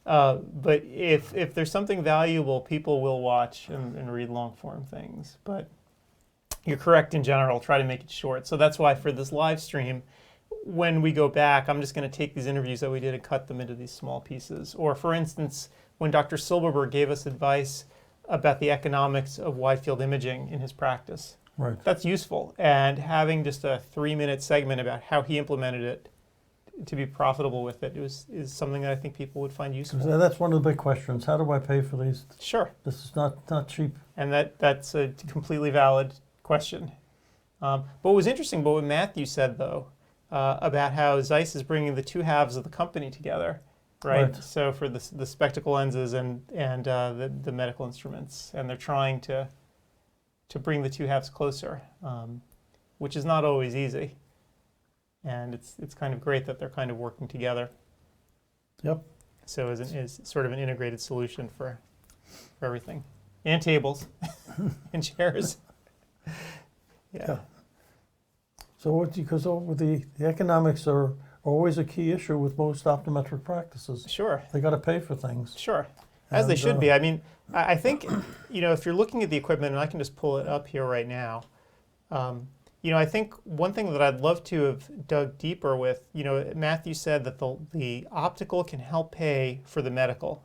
But if there's something valuable, people will watch and read long-form things. But you're correct in general. Try to make it short. So that's why for this live stream, when we go back, I'm just going to take these interviews that we did and cut them into these small pieces. Or for instance, when Dr. Silberberg gave us advice about the economics of wide field imaging in his practice. Right. That's useful. And having just a 3-minute segment about how he implemented it to be profitable with it is something that I think people would find useful. So that's one of the big questions. How do I pay for these? Sure. This is not cheap. And that's a completely valid question. But what was interesting about what Matthew said, though, about how ZEISS is bringing the 2 halves of the company together, right? So for the spectacle lenses and the medical instruments, and they're trying to bring the 2 halves closer, which is not always easy. And it's kind of great that they're kind of working together. Yep. So is sort of an integrated solution for everything, and tables, and chairs. Yeah. So because the economics are always a key issue with most optometric practices. Sure. They got to pay for things. Sure. As they should be. I mean, I think, if you're looking at the equipment, and I can just pull it up here right now, I think one thing that I'd love to have dug deeper with, Matthew said that the optical can help pay for the medical,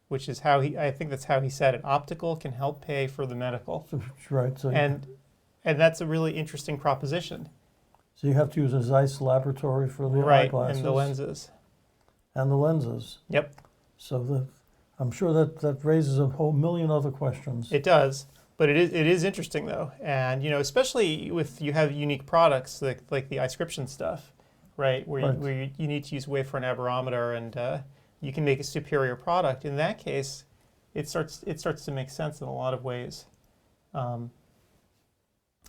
which is I think that's how he said it. Optical can help pay for the medical. Right. So and that's a really interesting proposition. So you have to use a ZEISS laboratory for the eyeglasses. And the lenses. And the lenses. Yep. So I'm sure that raises a whole million other questions. It does. But it is interesting, though. And, especially if you have unique products like the iScription stuff, right? Where you need to use wafer and aberrometer, and you can make a superior product. In that case, it starts to make sense in a lot of ways.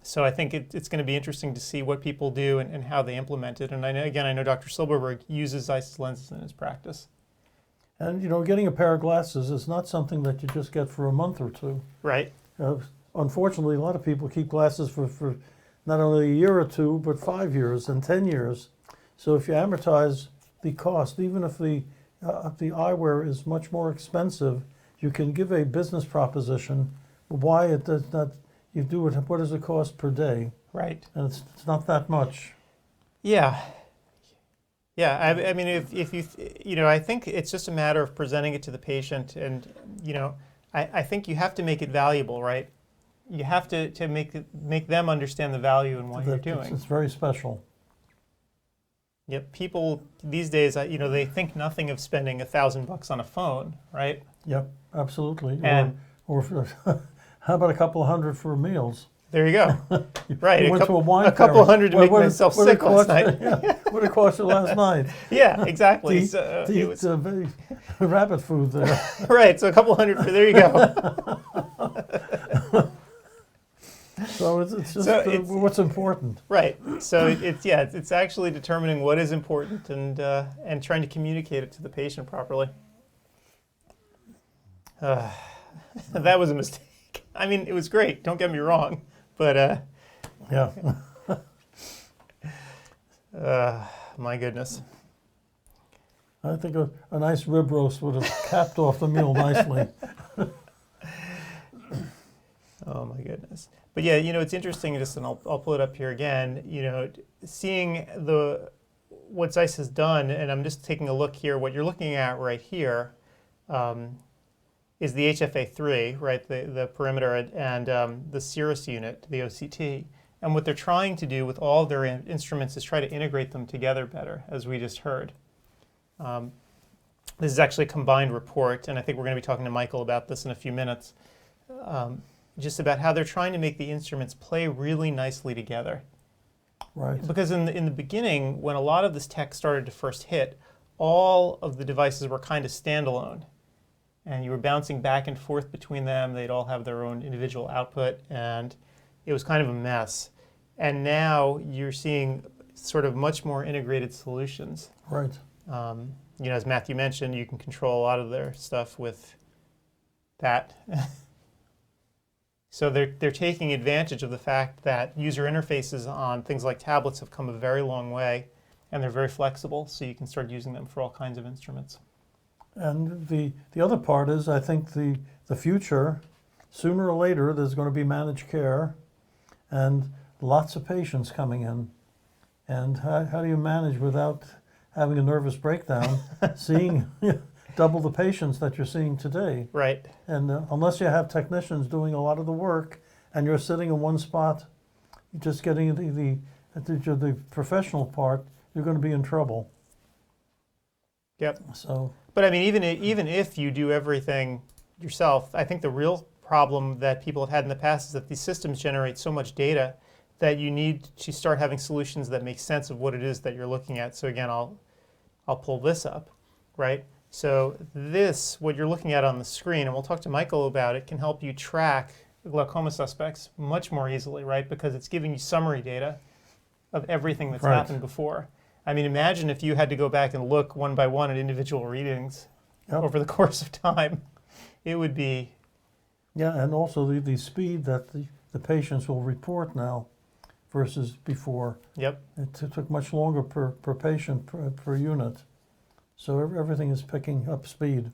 So I think it's going to be interesting to see what people do and how they implement it. And I know Dr. Silberberg uses ZEISS lenses in his practice. And, getting a pair of glasses is not something that you just get for a month or two. Right. Unfortunately, a lot of people keep glasses for not only a year or two, but 5 years and 10 years. So if you amortize the cost, even if the eyewear is much more expensive, you can give a business proposition why it does not. You do it. What does it cost per day? Right. And it's not that much. Yeah. Yeah. I mean, if you, I think it's just a matter of presenting it to the patient, and I think you have to make it valuable, right? You have to make them understand the value in what you're doing. It's very special. Yep. People these days, they think nothing of spending $1,000 on a phone, right? Yep, absolutely. And or how about a couple of hundred for meals? there you go. Right. You went to a wine a couple fair. hundred to make myself sick last night. Yeah, what did it cost you last night? Yeah, exactly. To eat rabbit food there. Right. So a couple hundred for there you go. So it's just what's important. Right. So it's actually determining what is important and trying to communicate it to the patient properly. That was a mistake. I mean, it was great. Don't get me wrong, but Yeah. my goodness. I think a nice rib roast would have capped off the meal nicely. Oh my goodness. But yeah, it's interesting. Just, and I'll pull it up here again. Seeing what ZEISS has done, and I'm just taking a look here. What you're looking at right here is the HFA3, right? The perimeter and the Cirrus unit, the OCT. And what they're trying to do with all of their instruments is try to integrate them together better, as we just heard. This is actually a combined report, and I think we're going to be talking to Michael about this in a few minutes. Just about how they're trying to make the instruments play really nicely together. Right. Because in the beginning, when a lot of this tech started to first hit, all of the devices were kind of standalone. And you were bouncing back and forth between them. They'd all have their own individual output, and it was kind of a mess. And now you're seeing sort of much more integrated solutions. Right. As Matthew mentioned, you can control a lot of their stuff with that. So they're taking advantage of the fact that user interfaces on things like tablets have come a very long way, and they're very flexible, so you can start using them for all kinds of instruments. And the other part is, I think the future, sooner or later, there's going to be managed care and lots of patients coming in. And how do you manage without having a nervous breakdown, seeing double the patients that you're seeing today? Right. And unless you have technicians doing a lot of the work and you're sitting in one spot, just getting the professional part, you're going to be in trouble. Yep. So. But I mean, even if you do everything yourself, I think the real problem that people have had in the past is that these systems generate so much data that you need to start having solutions that make sense of what it is that you're looking at. So again, I'll pull this up, right? So what you're looking at on the screen, and we'll talk to Michael about it, can help you track glaucoma suspects much more easily, right? Because it's giving you summary data of everything that's happened before. I mean, imagine if you had to go back and look one by one at individual readings over the course of time. It would be... Yeah, and also the speed that the patients will report now versus before. Yep. It took much longer per patient per unit. So everything is picking up speed.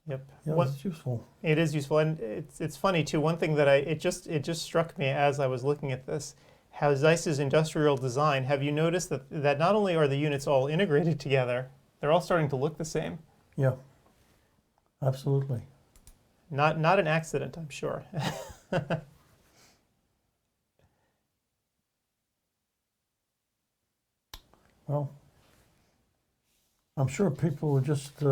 Yep. Yeah, it's useful. It is useful, and it's funny too. One thing that it just struck me as I was looking at this, how ZEISS's industrial design. Have you noticed that not only are the units all integrated together, they're all starting to look the same? Yeah. Absolutely. Not an accident, I'm sure. Well, I'm sure people are just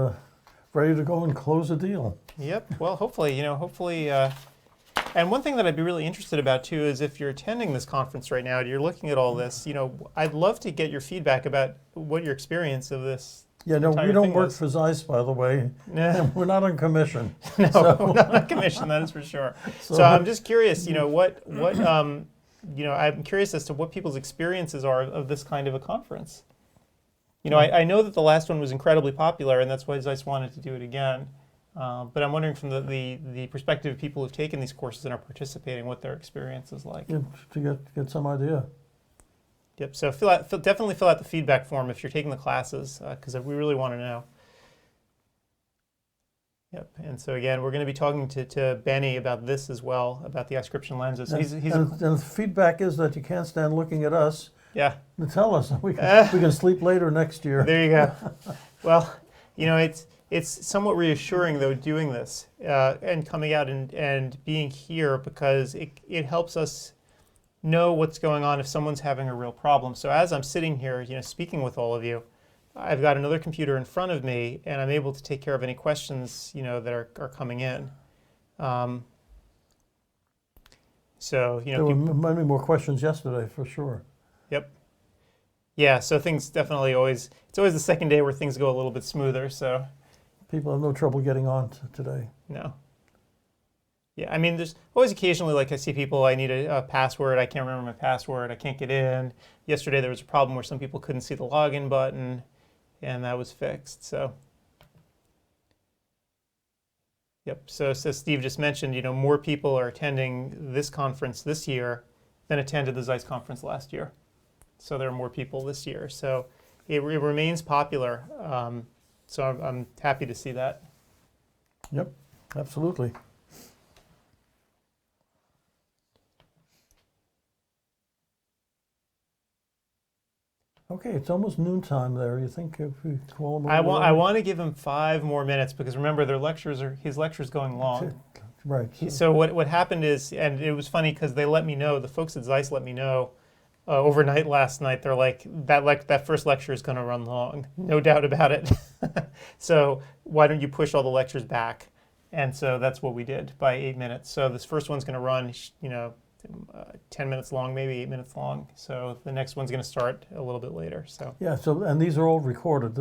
ready to go and close a deal. Yep. Well, hopefully, and one thing that I'd be really interested about too is if you're attending this conference right now and you're looking at all this, I'd love to get your feedback about what your experience of this. Yeah, no, we don't work for ZEISS, by the way. Nah. We're not on commission. No, we're not on commission, that is for sure. So I'm just curious, what I'm curious as to what people's experiences are of this kind of a conference. I know that the last one was incredibly popular, and that's why ZEISS wanted to do it again. But I'm wondering from the perspective of people who've taken these courses and are participating, what their experience is like. Yeah, to get some idea. Yep. So definitely fill out the feedback form if you're taking the classes, because we really want to know. Yep. And so again, we're going to be talking to Benny about this as well, about the ascription lenses. And the feedback is that you can't stand looking at us. Yeah. To tell us we can sleep later next year. There you go. Well, it's somewhat reassuring though doing this and coming out and being here, because it helps us know what's going on if someone's having a real problem. So as I'm sitting here, speaking with all of you, I've got another computer in front of me, and I'm able to take care of any questions, that are coming in. So, there were many more questions yesterday, for sure. Yep. Yeah, so things definitely it's always the second day where things go a little bit smoother, so. People have no trouble getting on today. No. Yeah, I mean, there's always occasionally, like I see people, I need a password, I can't remember my password, I can't get in. Yesterday there was a problem where some people couldn't see the login button, and that was fixed, so. Yep, so Steve just mentioned, more people are attending this conference this year than attended the ZEISS conference last year. So there are more people this year. So it remains popular. So I'm happy to see that. Yep, absolutely. Okay, it's almost noontime there. You think if we call him? I want to give him 5 more minutes, because remember, his lecture's going long. Right. So what happened is, and it was funny because they let me know, the folks at ZEISS let me know overnight last night. They're like, that first lecture is going to run long, no doubt about it. So why don't you push all the lectures back? And so that's what we did by 8 minutes. So this first one's going to run, 10 minutes long, maybe 8 minutes long. So the next one's going to start a little bit later. So yeah. So and these are all recorded,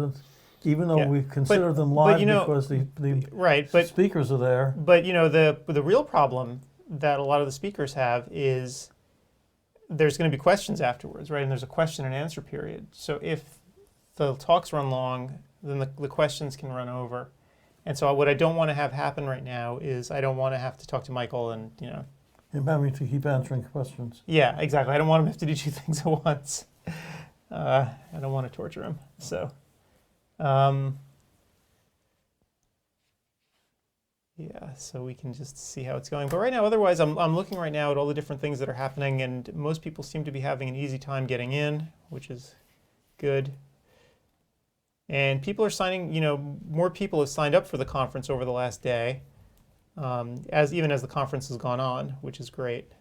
even though we consider them live because the speakers are there. But the real problem that a lot of the speakers have is there's going to be questions afterwards, right? And there's a question and answer period. So if the talks run long, then the questions can run over. And so what I don't want to have happen right now is I don't want to have to talk to Michael and him having to keep answering questions. Yeah, exactly. I don't want him to have to do 2 things at once. I don't want to torture him. So, yeah, so we can just see how it's going. But right now, otherwise, I'm looking right now at all the different things that are happening, and most people seem to be having an easy time getting in, which is good. And people are signing, more people have signed up for the conference over the last day. Even as the conference has gone on, which is great.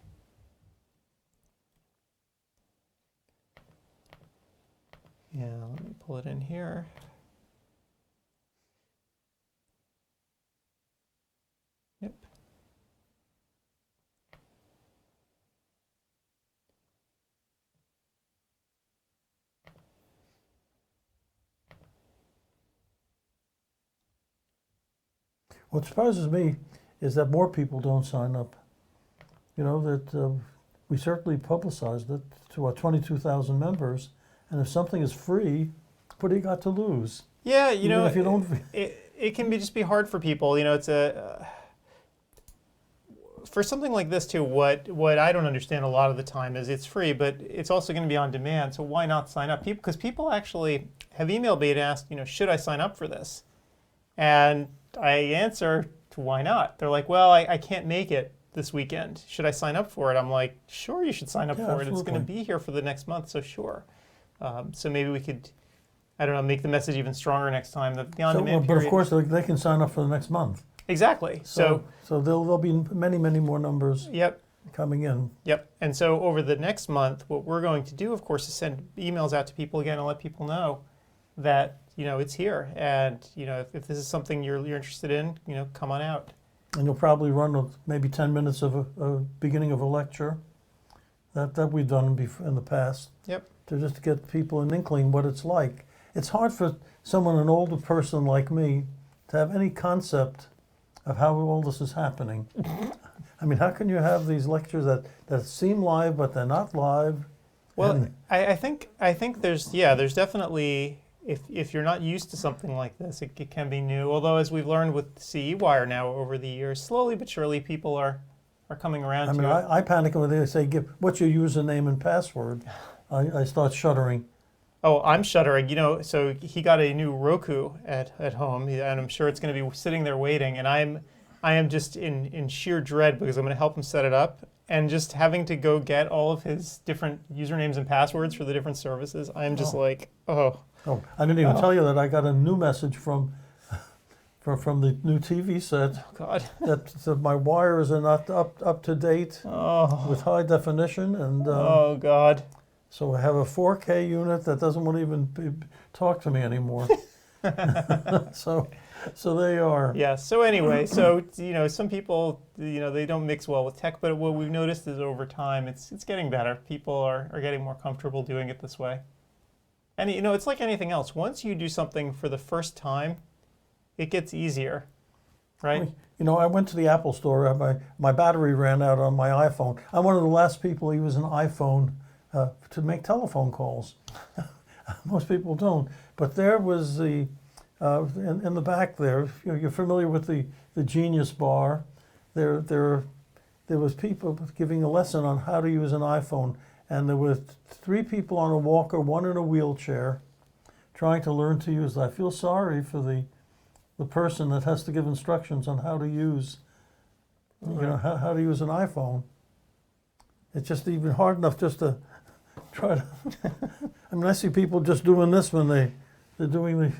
Yeah, let me pull it in here. Yep. What surprises me is that more people don't sign up. We certainly publicized it to our 22,000 members, and if something is free, what do you got to lose? Yeah, if you don't, it can just be hard for people. It's for something like this too. What I don't understand a lot of the time is it's free, but it's also going to be on demand. So why not sign up? Because people actually have emailed me and asked, should I sign up for this? And I answer, why not? They're like, well, I can't make it this weekend. Should I sign up for it? I'm like, sure, you should sign up for absolutely. it. It's going to be here for the next month, so sure. So maybe we could, I don't know, make the message even stronger next time. The on-demand period. But of course, they can sign up for the next month. Exactly. So there'll be many, many more numbers. Yep. Coming in. Yep. And so over the next month, what we're going to do, of course, is send emails out to people again and let people know that it's here, and if this is something you're interested in, come on out. And you'll probably run maybe 10 minutes of a beginning of a lecture that we've done in the past. Yep. To just get people an inkling what it's like. It's hard for an older person like me, to have any concept of how all this is happening. I mean, how can you have these lectures that seem live, but they're not live? Well, And- I think there's definitely, if you're not used to something like this, it can be new. Although, as we've learned with CE Wire now over the years, slowly but surely people are coming around I to mean, it. I panic when they say, what's your username and password? I start shuddering. Oh, I'm shuddering. So he got a new Roku at home, and I'm sure it's going to be sitting there waiting. And I am just in sheer dread because I'm going to help him set it up, and just having to go get all of his different usernames and passwords for the different services. I'm just like, oh. Oh, I didn't even tell you that I got a new message from the new TV set Oh God. that my wires are not up to date Oh. with high definition, and Oh God. so I have a 4K unit that doesn't want to even talk to me anymore. So they are. Yeah. So anyway, some people, they don't mix well with tech, but what we've noticed is over time, it's getting better. People are getting more comfortable doing it this way. And it's like anything else. Once you do something for the first time, it gets easier, right? I went to the Apple store. My battery ran out on my iPhone. I'm one of the last people who use an iPhone to make telephone calls. Most people don't. But there was in the back there. You're familiar with the Genius Bar. There was people giving a lesson on how to use an iPhone, and there were 3 people on a walker, 1 in a wheelchair, trying to learn to use it. I feel sorry for the person that has to give instructions on how to use, how to use an iPhone. It's just even hard enough just to try to. I mean, I see people just doing this when they're doing the.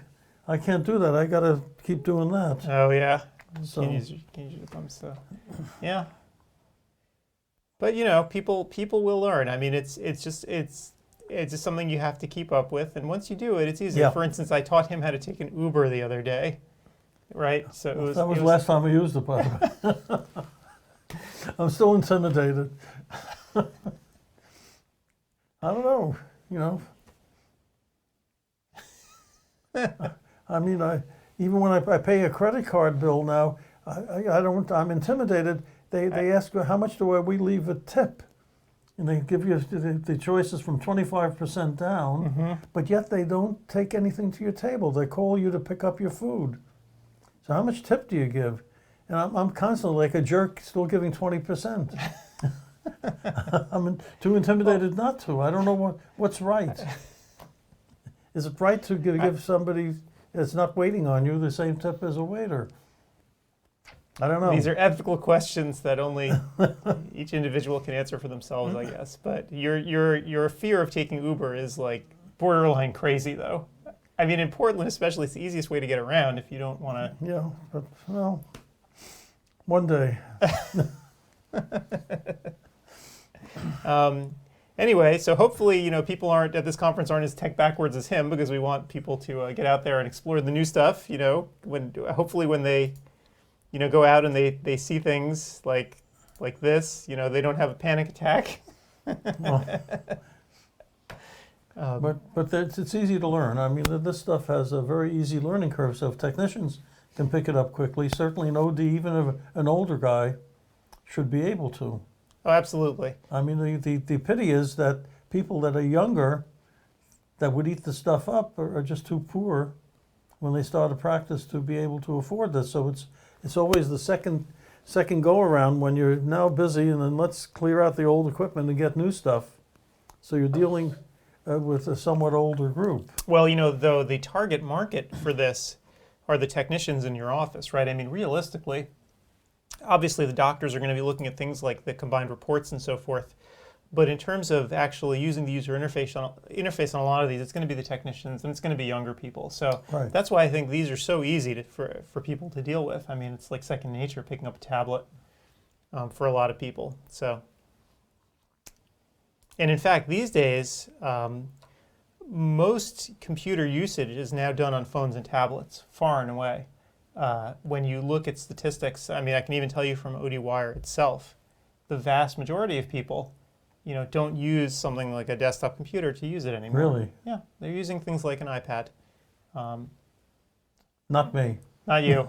I can't do that. I got to keep doing that. Oh yeah. So Can't use your thumbs, so yeah. But people will learn. I mean, it's just something you have to keep up with, and once you do it, it's easy. Yeah. For instance, I taught him how to take an Uber the other day, right? So that was the last time I used it, by the way. I'm still intimidated. I don't know, I mean, even when I pay a credit card bill now, I'm intimidated. They ask, how much do we leave a tip? And they give you the choices from 25% down, but yet they don't take anything to your table. They call you to pick up your food. So how much tip do you give? And I'm constantly like a jerk, still giving 20%. I'm too intimidated not to. I don't know what's right. Is it right to give somebody that's not waiting on you the same tip as a waiter? I don't know. These are ethical questions that only each individual can answer for themselves, I guess. But your fear of taking Uber is like borderline crazy, though. I mean, in Portland especially, it's the easiest way to get around if you don't want to. Yeah, but well, one day. Anyway, so hopefully, people at this conference aren't as tech backwards as him, because we want people to get out there and explore the new stuff. Hopefully when they, go out and they see things like this, they don't have a panic attack. But it's easy to learn. I mean, this stuff has a very easy learning curve. So if technicians can pick it up quickly, certainly an OD, even if an older guy, should be able to. Oh, absolutely. I mean, the pity is that people that are younger that would eat the stuff up are just too poor when they start a practice to be able to afford this. So it's always the second go around when you're now busy, and then let's clear out the old equipment and get new stuff. So you're dealing with a somewhat older group. Well, though the target market for this are the technicians in your office, right? I mean, realistically, obviously the doctors are going to be looking at things like the combined reports and so forth. But in terms of actually using the user interface on a lot of these, it's going to be the technicians, and it's going to be younger people. So Right. That's why I think these are so easy for people to deal with. I mean, it's like second nature picking up a tablet for a lot of people. So, and in fact, these days, most computer usage is now done on phones and tablets, far and away. When you look at statistics, I mean, I can even tell you from ODwire itself, the vast majority of people, don't use something like a desktop computer to use it anymore. Really? Yeah, they're using things like an iPad. Not me. Not you.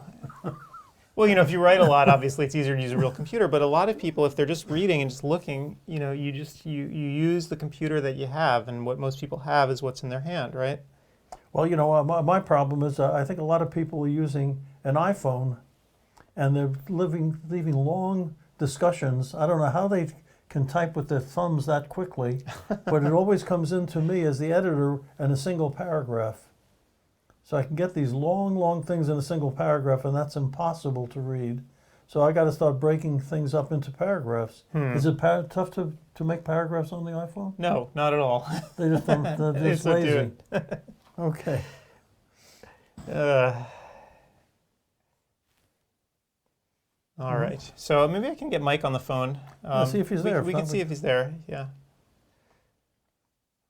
Well, if you write a lot, obviously it's easier to use a real computer. But a lot of people, if they're just reading and just looking, you use the computer that you have, and what most people have is what's in their hand, right? Well, my problem is I think a lot of people are using an iPhone, and they're leaving long discussions. I don't know how they can type with their thumbs that quickly, but it always comes into me as the editor in a single paragraph. So I can get these long things in a single paragraph, and that's impossible to read. So I got to start breaking things up into paragraphs. Is it tough to make paragraphs on the iPhone? No, not at all. They just don't, they're just Don't do lazy. it. Okay. All right. So maybe I can get Mike on the phone. Let's see if he's there. We can see if he's there. Yeah.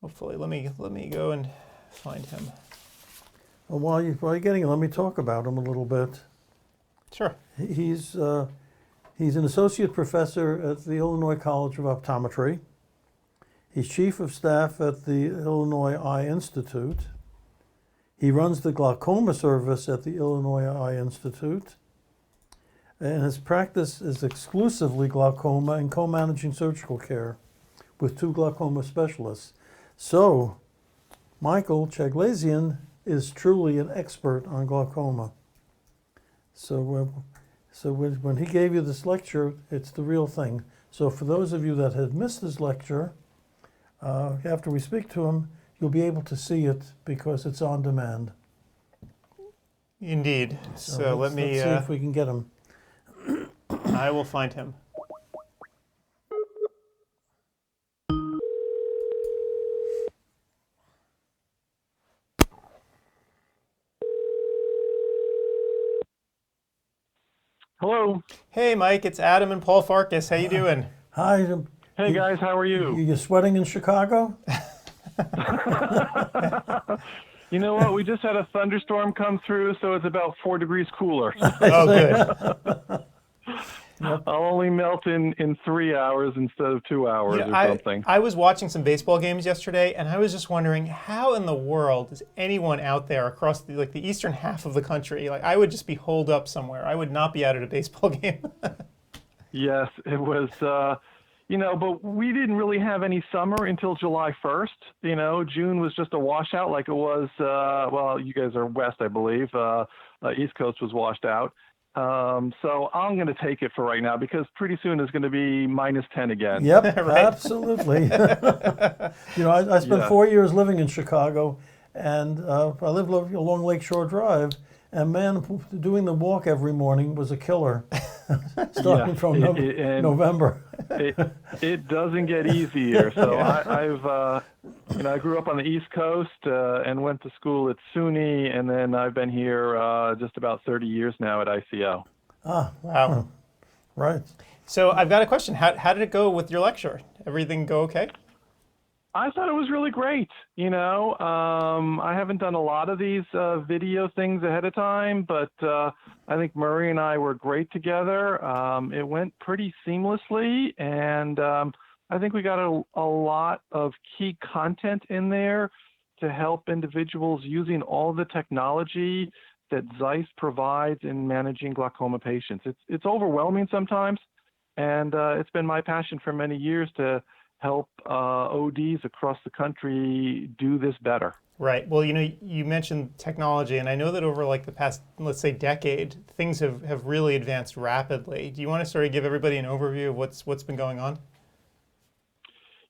Hopefully, let me go and find him. Well, while you're getting it, let me talk about him a little bit. Sure. He's an associate professor at the Illinois College of Optometry. He's chief of staff at the Illinois Eye Institute. He runs the glaucoma service at the Illinois Eye Institute. And his practice is exclusively glaucoma and co-managing surgical care with 2 glaucoma specialists. So, Michael Chaglazian is truly an expert on glaucoma. So when he gave you this lecture, it's the real thing. So for those of you that had missed his lecture, after we speak to him, you'll be able to see it because it's on demand. Indeed. So let's see if we can get him. I will find him. Hello. Hey, Mike, it's Adam and Paul Farkas. How you doing? Hi. Hey guys, how are you? You sweating in Chicago? You know what? We just had a thunderstorm come through, so it's about 4 degrees cooler. Oh, good. Yep. I'll only melt in 3 hours instead of 2 hours or something. I was watching some baseball games yesterday, and I was just wondering how in the world is anyone out there across the eastern half of the country? Like, I would just be holed up somewhere. I would not be out at a baseball game. Yes, it was. But we didn't really have any summer until July 1st. June was just a washout like it was. Well, you guys are west, I believe. East Coast was washed out. So I'm going to take it for right now because pretty soon it's going to be -10 again. Yep, Right. absolutely. I spent 4 years living in Chicago, and I lived along Lakeshore Drive, and man, doing the walk every morning was a killer, starting from November. It doesn't get easier. So I grew up on the East Coast and went to school at SUNY, and then I've been here just about 30 years now at ICO. Ah, Wow. right. So I've got a question. How did it go with your lecture? Everything go okay? I thought it was really great. I haven't done a lot of these video things ahead of time, but I think Murray and I were great together. It went pretty seamlessly, and I think we got a lot of key content in there to help individuals using all the technology that ZEISS provides in managing glaucoma patients. It's overwhelming sometimes, and it's been my passion for many years to help ODs across the country do this better. Right. Well, you mentioned technology, and I know that over the past, let's say, decade, things have really advanced rapidly. Do you want to sort of give everybody an overview of what's been going on?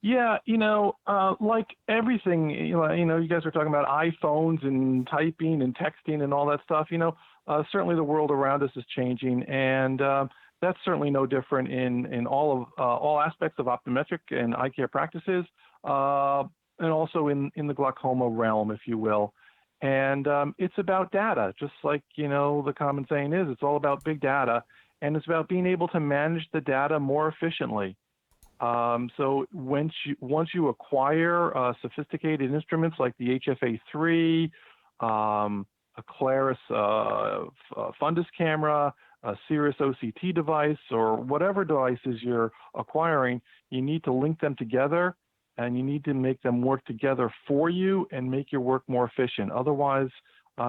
Yeah, like everything, you guys are talking about iPhones and typing and texting and all that stuff. Certainly the world around us is changing, and that's certainly no different in all aspects of optometric and eye care practices, and also in the glaucoma realm, if you will. And it's about data, just like the common saying is. It's all about big data, and it's about being able to manage the data more efficiently. So once you acquire sophisticated instruments like the HFA3, a Claris fundus camera, a Cirrus OCT device, or whatever devices you're acquiring, you need to link them together, and you need to make them work together for you and make your work more efficient. Otherwise,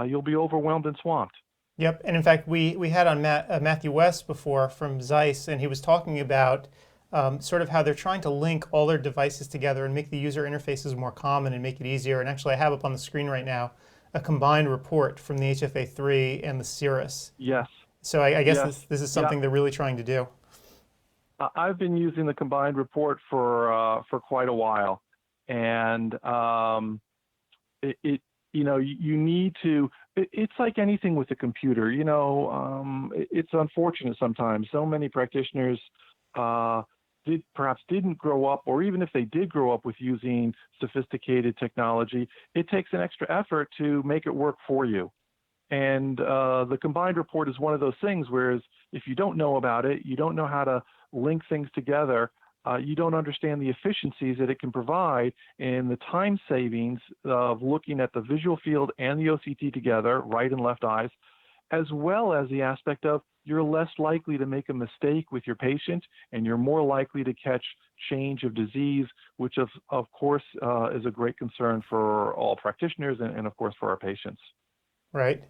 you'll be overwhelmed and swamped. Yep, and in fact, we had on Matthew West before from ZEISS, and he was talking about sort of how they're trying to link all their devices together and make the user interfaces more common and make it easier. And actually, I have up on the screen right now a combined report from the HFA3 and the ZEISS. Yes. So I guess Yes. this is Yeah. something they're really trying to do. I've been using the combined report for quite a while, and you need to. It's like anything with a computer. It's unfortunate sometimes. So many practitioners perhaps didn't grow up, or even if they did grow up with using sophisticated technology, it takes an extra effort to make it work for you. And the combined report is one of those things, whereas if you don't know about it, you don't know how to link things together, you don't understand the efficiencies that it can provide in the time savings of looking at the visual field and the OCT together, right and left eyes, as well as the aspect of you're less likely to make a mistake with your patient, and you're more likely to catch change of disease, which of course is a great concern for all practitioners and of course for our patients. Right.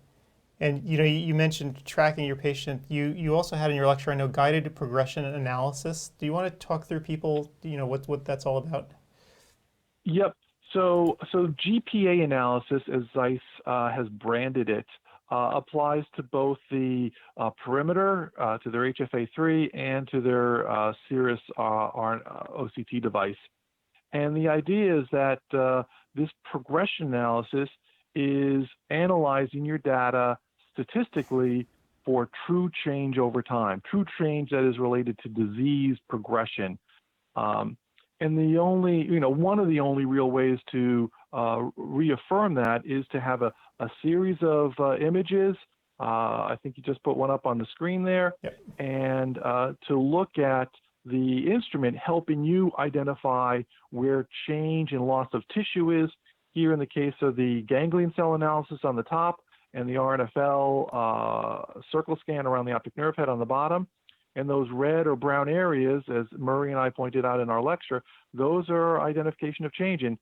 And you mentioned tracking your patient. You also had in your lecture, I know, guided progression analysis. Do you want to talk through people, what that's all about? Yep. So GPA analysis, as ZEISS has branded it, applies to both the perimeter, to their HFA3, and to their ZEISS OCT device. And the idea is that this progression analysis is analyzing your data statistically for true change over time, true change that is related to disease progression. And one of the only real ways to reaffirm that is to have a series of images. I think you just put one up on the screen there. Yep. And to look at the instrument helping you identify where change and loss of tissue is. Here in the case of the ganglion cell analysis on the top and the RNFL circle scan around the optic nerve head on the bottom. And those red or brown areas, as Murray and I pointed out in our lecture, those are identification of change. And,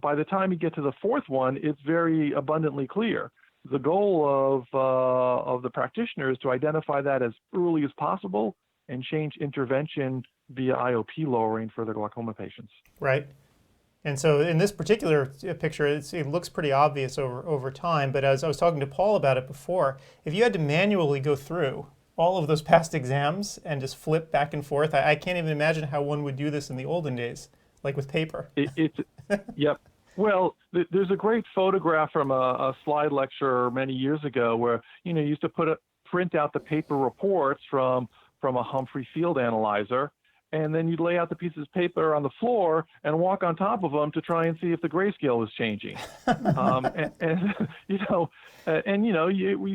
by the time you get to the fourth one, it's very abundantly clear. The goal of the practitioner is to identify that as early as possible and change intervention via IOP lowering for their glaucoma patients. Right. And so in this particular picture, it looks pretty obvious over time. But as I was talking to Paul about it before, if you had to manually go through all of those past exams and just flip back and forth, I can't even imagine how one would do this in the olden days, like with paper. Yep. Well, there's a great photograph from a slide lecture many years ago where, you used to print out the paper reports from a Humphrey field analyzer, and then you'd lay out the pieces of paper on the floor and walk on top of them to try and see if the grayscale was changing. You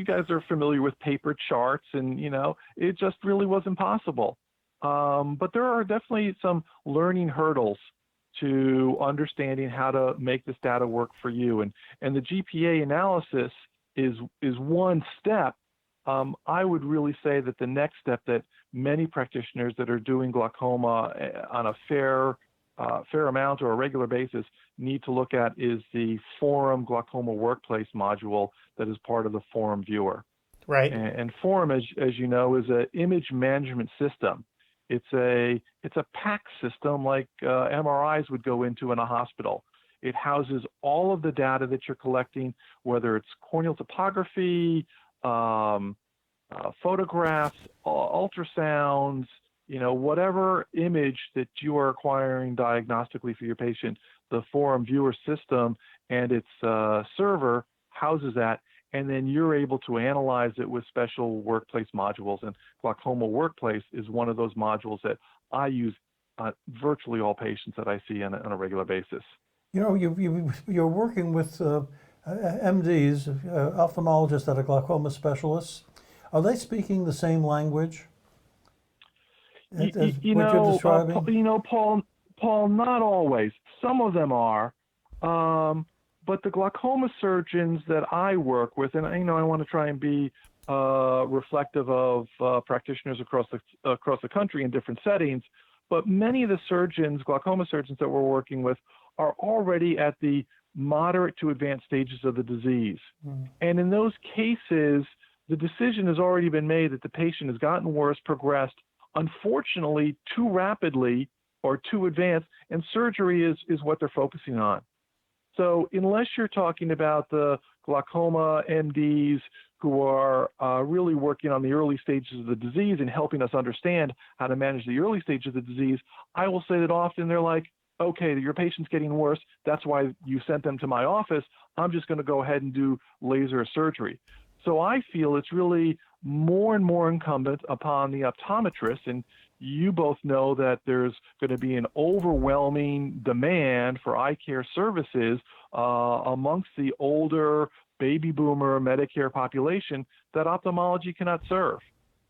guys are familiar with paper charts, and, it just really was impossible. But there are definitely some learning hurdles to understanding how to make this data work for you. And the GPA analysis is one step. I would really say that the next step that many practitioners that are doing glaucoma on a fair amount or a regular basis need to look at is the Forum Glaucoma Workplace module that is part of the Forum viewer. Right. And Forum, as you know, is an image management system. It's a PAC system like MRIs would go into in a hospital. It houses all of the data that you're collecting, whether it's corneal topography, photographs, ultrasounds, whatever image that you are acquiring diagnostically for your patient, the Forum viewer system and its server houses that, and then you're able to analyze it with special workplace modules. And Glaucoma Workplace is one of those modules that I use on virtually all patients that I see on a regular basis. You're working with MDs, ophthalmologists that are glaucoma specialists. Are they speaking the same language as what you're describing? Paul, not always. Some of them are. But the glaucoma surgeons that I work with, and I want to try and be reflective of practitioners across the country in different settings, but many of the glaucoma surgeons that we're working with are already at the moderate to advanced stages of the disease. And in those cases, the decision has already been made that the patient has gotten worse, progressed, unfortunately, too rapidly or too advanced, and surgery is what they're focusing on. So unless you're talking about the glaucoma MDs who are really working on the early stages of the disease and helping us understand how to manage the early stage of the disease, I will say that often they're like, okay, your patient's getting worse. That's why you sent them to my office. I'm just going to go ahead and do laser surgery. So I feel it's really more and more incumbent upon the optometrist, and you both know that there's going to be an overwhelming demand for eye care services amongst the older baby boomer Medicare population that ophthalmology cannot serve.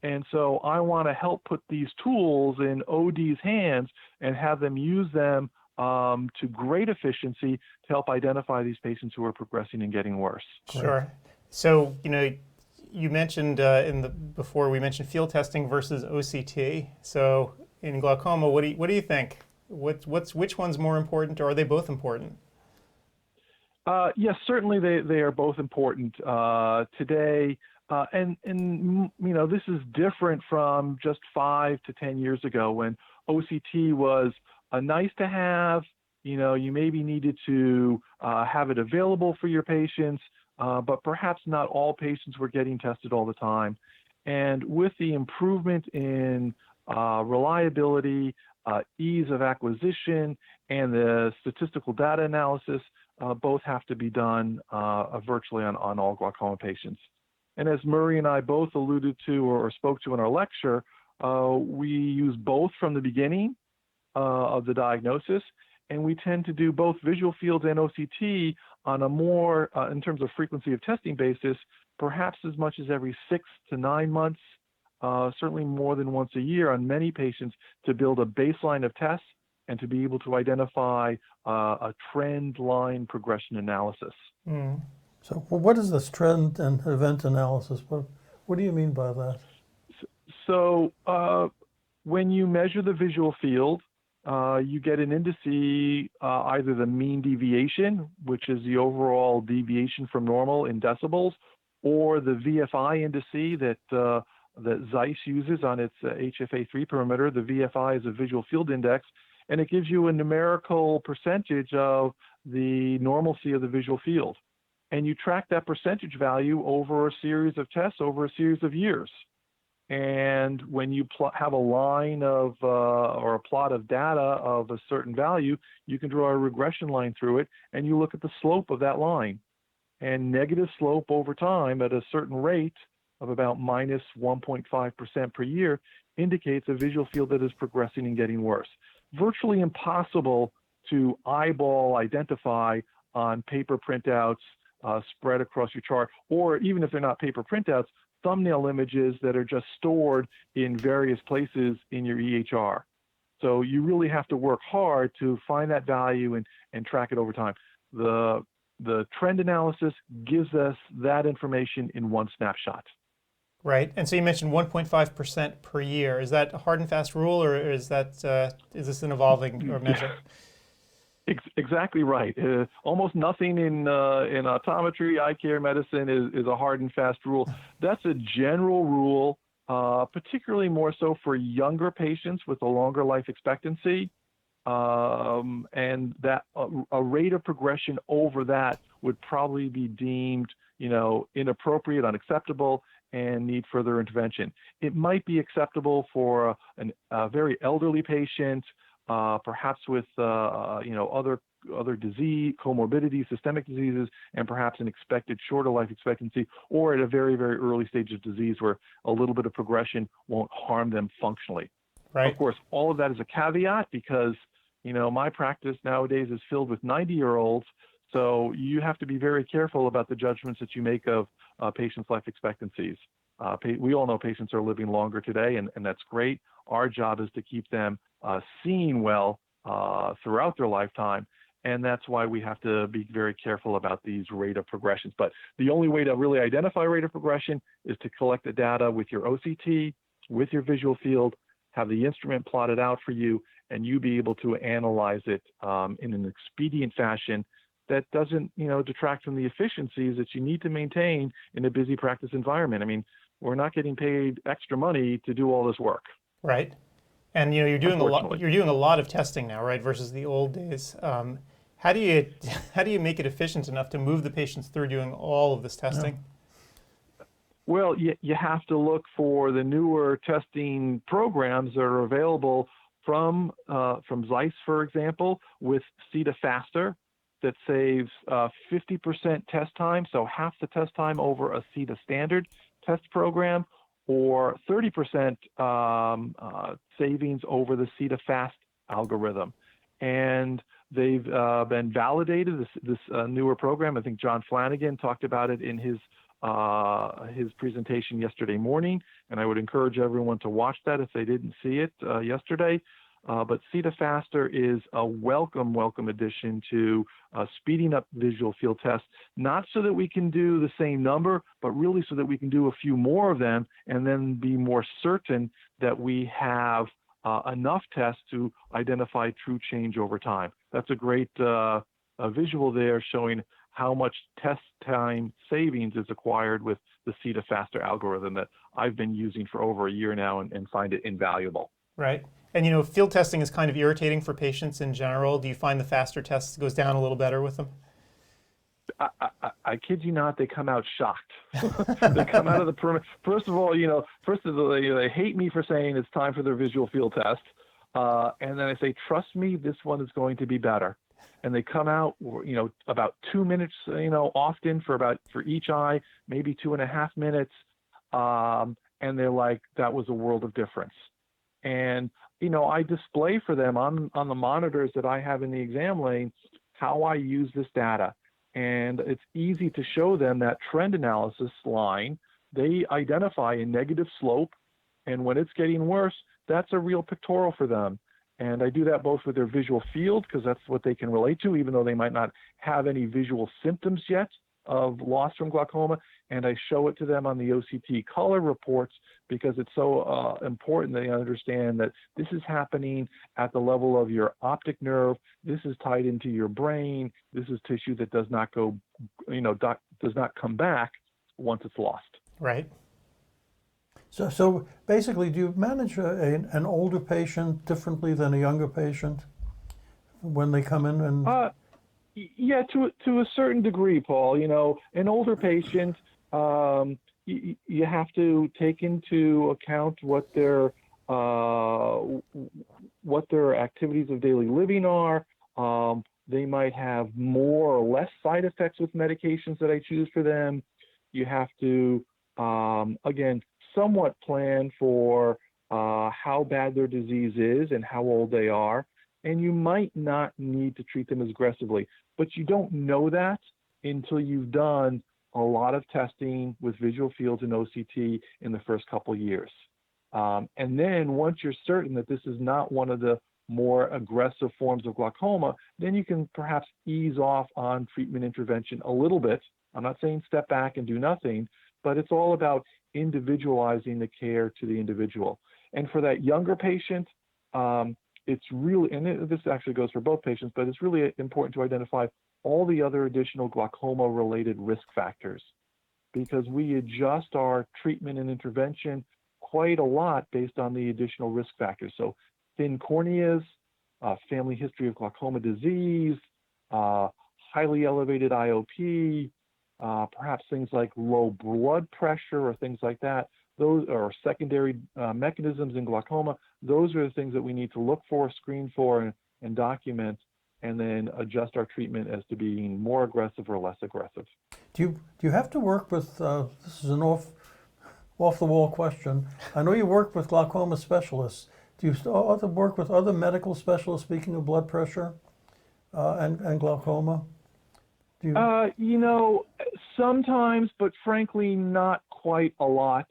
And so I want to help put these tools in OD's hands and have them use them to great efficiency to help identify these patients who are progressing and getting worse. Sure. So, you mentioned before we mentioned field testing versus OCT. So in glaucoma, what do you think? Which one's more important, or are they both important? Yes, certainly they are both important today. And this is different from just 5 to 10 years ago when OCT was a nice to have. You maybe needed to have it available for your patients, but perhaps not all patients were getting tested all the time. And with the improvement in reliability, ease of acquisition, and the statistical data analysis, both have to be done virtually on all glaucoma patients. And as Murray and I both alluded to or spoke to in our lecture, we use both from the beginning of the diagnosis, and we tend to do both visual fields and OCT on a more, in terms of frequency of testing basis, perhaps as much as every 6 to 9 months, certainly more than once a year on many patients to build a baseline of tests and to be able to identify a trend line progression analysis. Mm. So what is this trend and event analysis? What do you mean by that? So when you measure the visual field, you get an indice, either the mean deviation, which is the overall deviation from normal in decibels, or the VFI indice that ZEISS uses on its HFA3 perimeter. The VFI is a visual field index, and it gives you a numerical percentage of the normalcy of the visual field. And you track that percentage value over a series of tests over a series of years. And when you have a line of or a plot of data of a certain value, you can draw a regression line through it, and you look at the slope of that line. And negative slope over time at a certain rate of about minus 1.5% per year indicates a visual field that is progressing and getting worse. Virtually impossible to eyeball identify on paper printouts spread across your chart, or even if they're not paper printouts, thumbnail images that are just stored in various places in your EHR. So you really have to work hard to find that value and track it over time. The trend analysis gives us that information in one snapshot. Right. And so you mentioned 1.5% per year. Is that a hard and fast rule, or is this an evolving measure? Exactly right. Almost nothing in optometry, eye care medicine is a hard and fast rule. That's a general rule, particularly more so for younger patients with a longer life expectancy. And that a rate of progression over that would probably be deemed, inappropriate, unacceptable, and need further intervention. It might be acceptable for a very elderly patient, perhaps with other disease, comorbidities, systemic diseases, and perhaps an expected shorter life expectancy, or at a very, very early stage of disease where a little bit of progression won't harm them functionally. Right. Of course, all of that is a caveat because, my practice nowadays is filled with 90-year-olds, so you have to be very careful about the judgments that you make of patients' life expectancies. We all know patients are living longer today, and that's great. Our job is to keep them seeing well throughout their lifetime, and that's why we have to be very careful about these rate of progressions. But the only way to really identify rate of progression is to collect the data with your OCT, with your visual field, have the instrument plotted out for you, and you be able to analyze it in an expedient fashion that doesn't, detract from the efficiencies that you need to maintain in a busy practice environment. I mean, we're not getting paid extra money to do all this work. Right. And you're doing Unfortunately. you're doing a lot of testing now, right? Versus the old days. How do you make it efficient enough to move the patients through doing all of this testing? Well, you have to look for the newer testing programs that are available from ZEISS, for example, with CETA Faster, that saves 50% test time, so half the test time over a CETA standard test program, or 30% savings over the CETA Fast algorithm. And they've been validated, this newer program. I think John Flanagan talked about it in his presentation yesterday morning, and I would encourage everyone to watch that if they didn't see it yesterday. But CETA Faster is a welcome addition to speeding up visual field tests, not so that we can do the same number, but really so that we can do a few more of them and then be more certain that we have enough tests to identify true change over time. That's a great visual there showing how much test time savings is acquired with the CETA Faster algorithm that I've been using for over a year now and find it invaluable. Right. And field testing is kind of irritating for patients in general. Do you find the faster tests goes down a little better with them? I kid you not, they come out shocked. They come out of the perimeter. First of all, they hate me for saying it's time for their visual field test. And then I say, trust me, this one is going to be better. And they come out, about 2 minutes, often for each eye, maybe 2.5 minutes. And they're like, that was a world of difference. And, I display for them on the monitors that I have in the exam lane how I use this data. And it's easy to show them that trend analysis line. They identify a negative slope, and when it's getting worse, that's a real pictorial for them. And I do that both with their visual field, because that's what they can relate to, even though they might not have any visual symptoms yet of loss from glaucoma, and I show it to them on the OCT color reports because it's so important they understand that this is happening at the level of your optic nerve. This is tied into your brain. This is tissue that does not go, does not come back once it's lost. Right. So basically, do you manage an older patient differently than a younger patient when they come in? And yeah, to a certain degree, Paul. An older patient, you have to take into account what their activities of daily living are. They might have more or less side effects with medications that I choose for them. You have to, again, somewhat plan for how bad their disease is and how old they are. And you might not need to treat them as aggressively, but you don't know that until you've done a lot of testing with visual fields and OCT in the first couple of years. And then once you're certain that this is not one of the more aggressive forms of glaucoma, then you can perhaps ease off on treatment intervention a little bit. I'm not saying step back and do nothing, but it's all about individualizing the care to the individual. And for that younger patient, it's really, and this actually goes for both patients, but it's really important to identify all the other additional glaucoma-related risk factors, because we adjust our treatment and intervention quite a lot based on the additional risk factors. So thin corneas, family history of glaucoma disease, highly elevated IOP, perhaps things like low blood pressure or things like that. Those are secondary mechanisms in glaucoma. Those are the things that we need to look for, screen for, and document, and then adjust our treatment as to being more aggressive or less aggressive. Do you have to work with, this is an off-the-wall question. I know you work with glaucoma specialists. Do you still have to work with other medical specialists, speaking of blood pressure and glaucoma? Sometimes, but frankly, not quite a lot.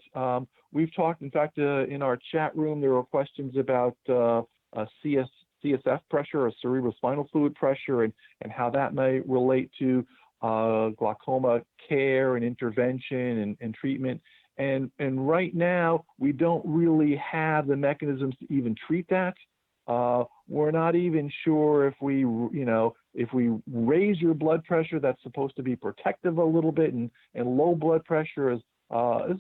We've talked, in fact, in our chat room, there were questions about CSF pressure or cerebrospinal fluid pressure and how that may relate to glaucoma care and intervention and treatment. And right now, we don't really have the mechanisms to even treat that. We're not even sure if we, if we raise your blood pressure, that's supposed to be protective a little bit, and low blood pressure is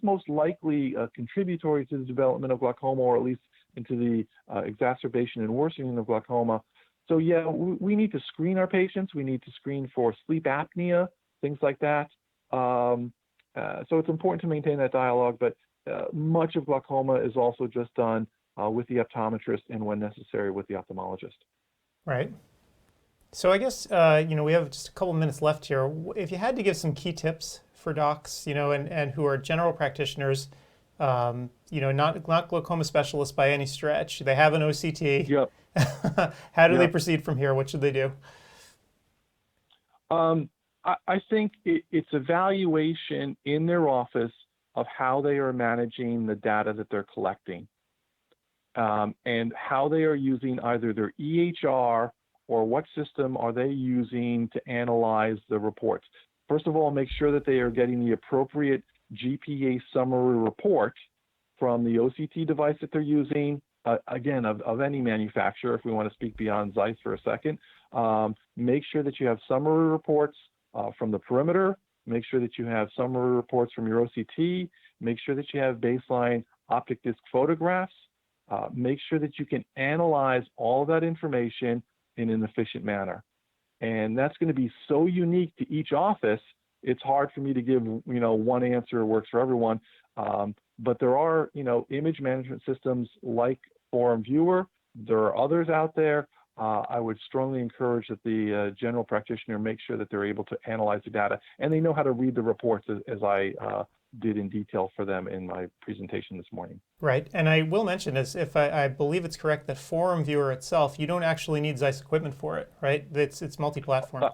most likely contributory to the development of glaucoma, or at least into the exacerbation and worsening of glaucoma. So yeah, we need to screen our patients. We need to screen for sleep apnea, things like that. So it's important to maintain that dialogue, but much of glaucoma is also just done with the optometrist and, when necessary, with the ophthalmologist. Right. So I guess, we have just a couple minutes left here. If you had to give some key tips for docs, and who are general practitioners, not glaucoma specialists by any stretch, they have an OCT. Yep. How do they proceed from here? What should they do? I think it's evaluation in their office of how they are managing the data that they're collecting, and how they are using either their EHR or what system are they using to analyze the reports. First of all, make sure that they are getting the appropriate GPA summary report from the OCT device that they're using, again, of any manufacturer, if we want to speak beyond ZEISS for a second. Make sure that you have summary reports from the perimeter. Make sure that you have summary reports from your OCT. Make sure that you have baseline optic disc photographs. Make sure that you can analyze all of that information in an efficient manner. And that's going to be so unique to each office, it's hard for me to give, one answer that works for everyone. But there are, image management systems like Forum Viewer. There are others out there. I would strongly encourage that the general practitioner make sure that they're able to analyze the data and they know how to read the reports, as I did in detail for them in my presentation this morning. Right, and I will mention, if I believe it's correct, that Forum Viewer itself, you don't actually need ZEISS equipment for it, right? It's multi-platform.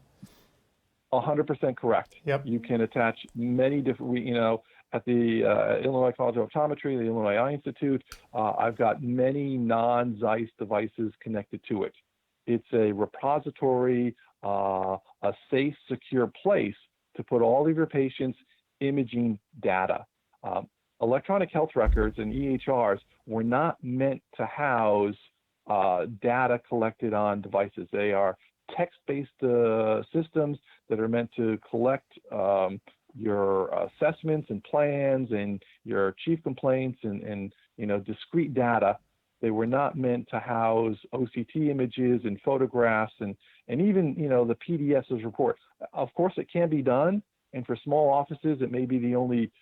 100% correct. Yep. You can attach many different, at the Illinois College of Optometry, the Illinois Eye Institute, I've got many non-ZEISS devices connected to it. It's a repository, a safe, secure place to put all of your patients' imaging data. Electronic health records and EHRs were not meant to house data collected on devices. They are text-based systems that are meant to collect your assessments and plans and your chief complaints and discrete data. They were not meant to house OCT images and photographs and even the PDFs as reports. Of course, it can be done, and for small offices, it may be the only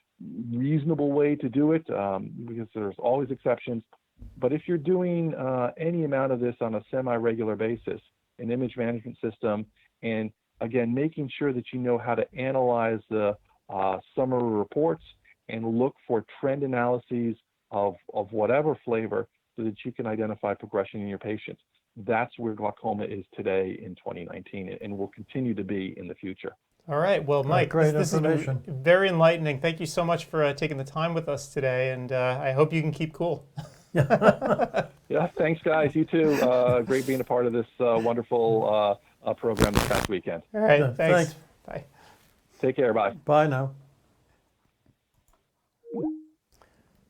reasonable way to do it because there's always exceptions. But if you're doing any amount of this on a semi-regular basis, an image management system, and again, making sure that you know how to analyze the summary reports and look for trend analyses of whatever flavor so that you can identify progression in your patients. That's where glaucoma is today in 2019 and will continue to be in the future. All right. Well, Mike, Great this has been very enlightening. Thank you so much for taking the time with us today, and I hope you can keep cool. Yeah, thanks, guys. You too. Great being a part of this wonderful program this past weekend. All right. Yeah, thanks. Bye. Take care. Bye. Bye now.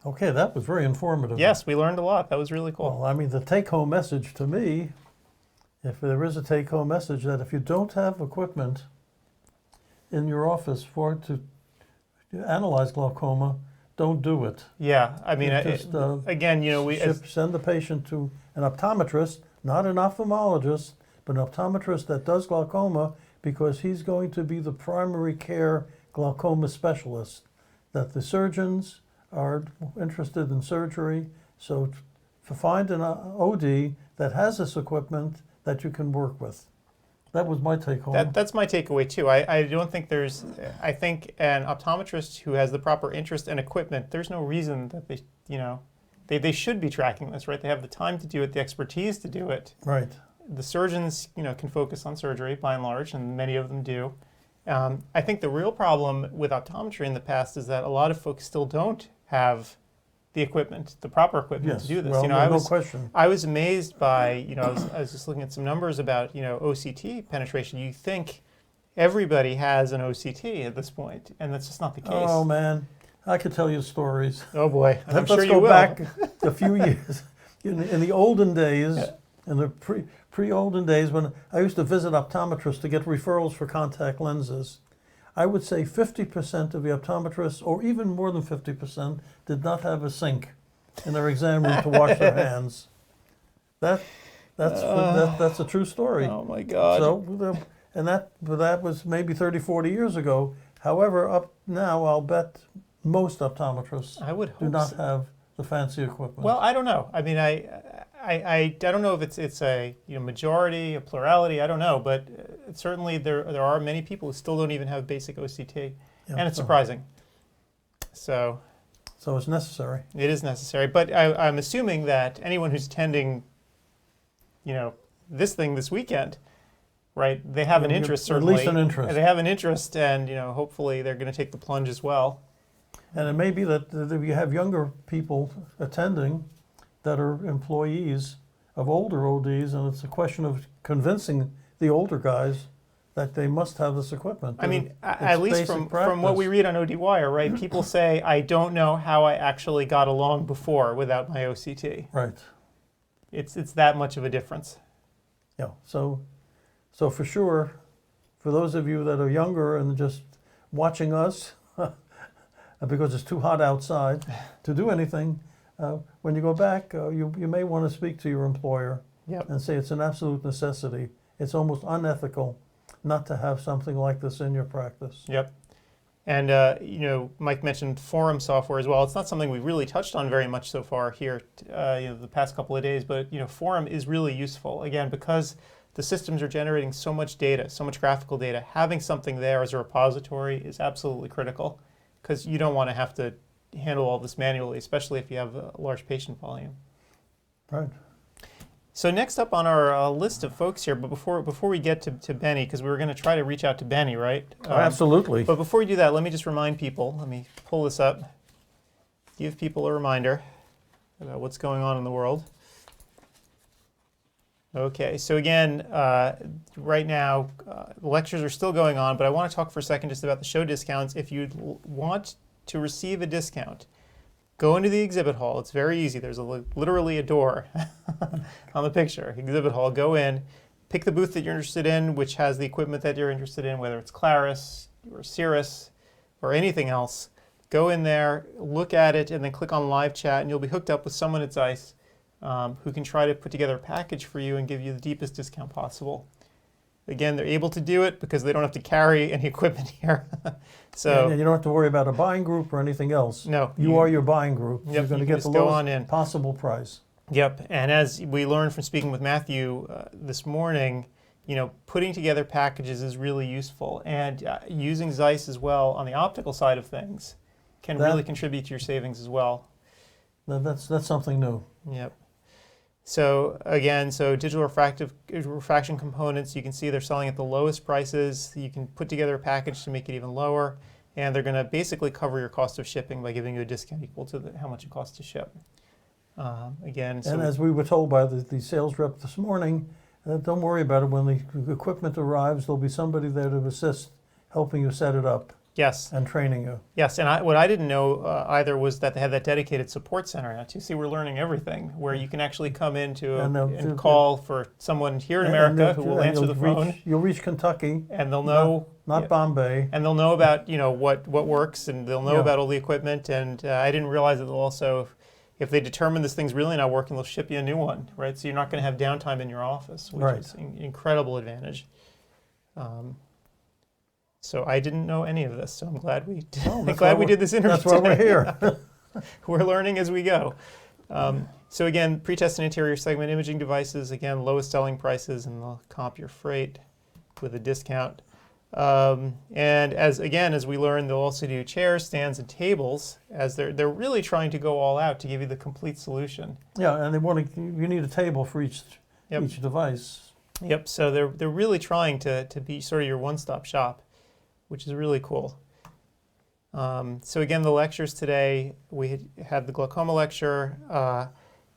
Okay, that was very informative. Yes, we learned a lot. That was really cool. Well, I mean, the take-home message to me, if there is a take-home message, that if you don't have equipment in your office to analyze glaucoma, don't do it. Yeah, I mean, again, send the patient to an optometrist, not an ophthalmologist, but an optometrist that does glaucoma, because he's going to be the primary care glaucoma specialist. That the surgeons are interested in surgery, so find an OD that has this equipment that you can work with. That was my take home. That's my takeaway too. I don't think I think an optometrist who has the proper interest and equipment, there's no reason that they should be tracking this, right? They have the time to do it, the expertise to do it. Right. The surgeons, can focus on surgery by and large, and many of them do. I think the real problem with optometry in the past is that a lot of folks still don't have the equipment, the proper equipment to do this. Well, no question. I was amazed by, I was just looking at some numbers about, OCT penetration. You think everybody has an OCT at this point, and that's just not the case. Oh man, I could tell you stories. Oh boy, I'm Let's sure you go will. back a few years. In the olden days, In the pre-olden days, when I used to visit optometrists to get referrals for contact lenses, I would say 50% of the optometrists, or even more than 50%, did not have a sink in their exam room to wash their hands. That's a true story. Oh my God. So, that was maybe 30, 40 years ago. However, up now, I'll bet most optometrists I would hope do not so. have the fancy equipment. Well, I don't know. I mean, I don't know if it's a majority, a plurality. I don't know, but certainly there are many people who still don't even have basic OCT, Yeah, and it's surprising. So it's necessary. it is necessary. But I'm assuming that anyone who's attending, this thing this weekend, right? They have an interest, certainly. At least an interest. They have an interest, and hopefully they're going to take the plunge as well. And it may be that you have younger people attending that are employees of older ODs, and it's a question of convincing the older guys that they must have this equipment. I mean, It's at least basic from what we read on ODwire, right? People say, I don't know how I actually got along before without my OCT. Right. It's that much of a difference. Yeah. So for sure, for those of you that are younger and just watching us, because it's too hot outside to do anything, when you go back, you may want to speak to your employer Yep. and say it's an absolute necessity. It's almost unethical not to have something like this in your practice. Yep. And, Mike mentioned forum software as well. It's not something we've really touched on very much so far here, the past couple of days, but, forum is really useful. Again, because the systems are generating so much data, so much graphical data, having something there as a repository is absolutely critical, because you don't want to have to handle all this manually, especially if you have a large patient volume. Right. So next up on our list of folks here, but before we get to Benny, because we were going to try to reach out to Benny, right? Absolutely. But before we do that, let me just remind people, let me pull this up, give people a reminder about what's going on in the world. Okay, so again, right now, the lectures are still going on, but I want to talk for a second just about the show discounts. If you want to receive a discount, go into the exhibit hall. It's very easy. There's literally a door on the picture. Exhibit hall, go in, pick the booth that you're interested in, which has the equipment that you're interested in, whether it's Claris or Cirrus or anything else. Go in there, look at it, and then click on live chat, and you'll be hooked up with someone at ZEISS who can try to put together a package for you and give you the deepest discount possible. Again, they're able to do it because they don't have to carry any equipment here. So and you don't have to worry about a buying group or anything else. No. You are your buying group. Yep, You're going to you get just the go on lowest in. possible price. Yep, and as we learned from speaking with Matthew this morning, putting together packages is really useful, and using ZEISS as well on the optical side of things can really contribute to your savings as well. That's something new. Yep. So again, digital refraction components, you can see they're selling at the lowest prices. You can put together a package to make it even lower, and they're going to basically cover your cost of shipping by giving you a discount equal to how much it costs to ship. And as we were told by the sales rep this morning, don't worry about it. When the equipment arrives, there'll be somebody there to assist, helping you set it up. Yes. And training you. Yes, and what I didn't know either was that they had that dedicated support center. Now, you see, we're learning everything, where you can actually come in and call for someone here in America who will answer the phone. You'll reach Kentucky. And they'll know. Not Bombay. And they'll know about, what works, and they'll know about all the equipment. And I didn't realize that they'll also, if they determine this thing's really not working, they'll ship you a new one, right? So you're not going to have downtime in your office, which is an incredible advantage. So I didn't know any of this, so I'm glad we did this interview. That's why we're here. We're learning as we go. So again, pretest and interior segment imaging devices, again, lowest selling prices, and they'll comp your freight with a discount. And as we learned, they'll also do chairs, stands, and tables, as they're really trying to go all out to give you the complete solution. Yeah, and you need a table for each device. Yep. So they're really trying to be sort of your one-stop shop, which is really cool. So again, the lectures today, we had the glaucoma lecture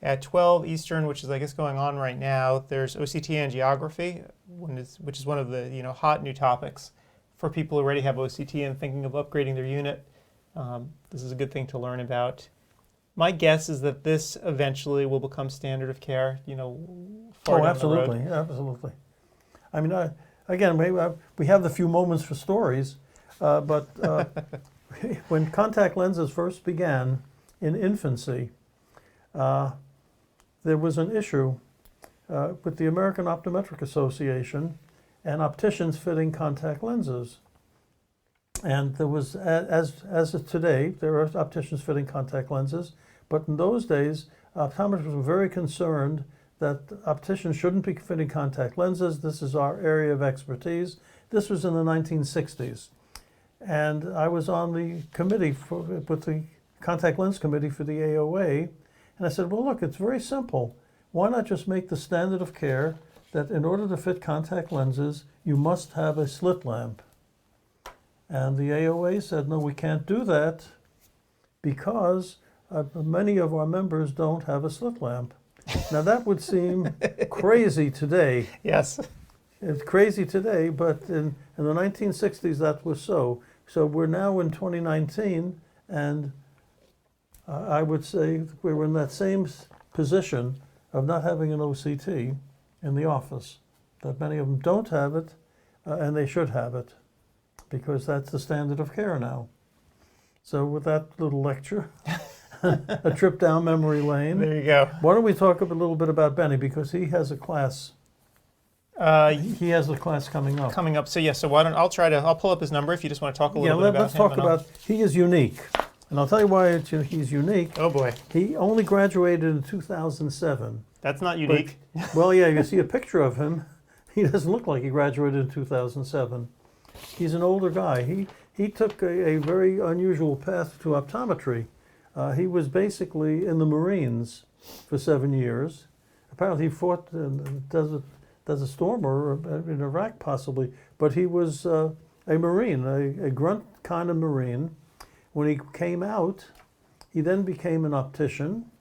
at 12 Eastern, which is, I guess, going on right now. There's OCT angiography, which is one of the hot new topics for people who already have OCT and thinking of upgrading their unit. This is a good thing to learn about. My guess is that this eventually will become standard of care, far Oh, down absolutely, the road. absolutely. I mean, again, we have the few moments for stories, but when contact lenses first began in infancy, there was an issue with the American Optometric Association and opticians fitting contact lenses. And there was, as of today, there are opticians fitting contact lenses, but in those days, optometrists were very concerned that opticians shouldn't be fitting contact lenses. This is our area of expertise. This was in the 1960s. And I was on the committee with the contact lens committee for the AOA. And I said, well, look, it's very simple. Why not just make the standard of care that in order to fit contact lenses, you must have a slit lamp? And the AOA said, no, we can't do that because many of our members don't have a slit lamp. Now that would seem crazy today. Yes. It's crazy today, but in the 1960s that was so. So we're now in 2019, and I would say we were in that same position of not having an OCT in the office. That many of them don't have it, and they should have it, because that's the standard of care now. So with that little lecture, a trip down memory lane. There you go. Why don't we talk a little bit about Benny, because he has a class. He has a class coming up. Coming up. So yeah. So I'll pull up his number if you just want to talk a little bit about let's him. talk about. He is unique, and I'll tell you why he's unique. Oh boy. He only graduated in 2007. That's not unique. Well, yeah, you see a picture of him. He doesn't look like he graduated in 2007. He's an older guy. He took a very unusual path to optometry. He was basically in the Marines for 7 years. Apparently he fought in the Desert Storm or in Iraq possibly, but he was a Marine, a grunt kind of Marine. When he came out, he then became an optician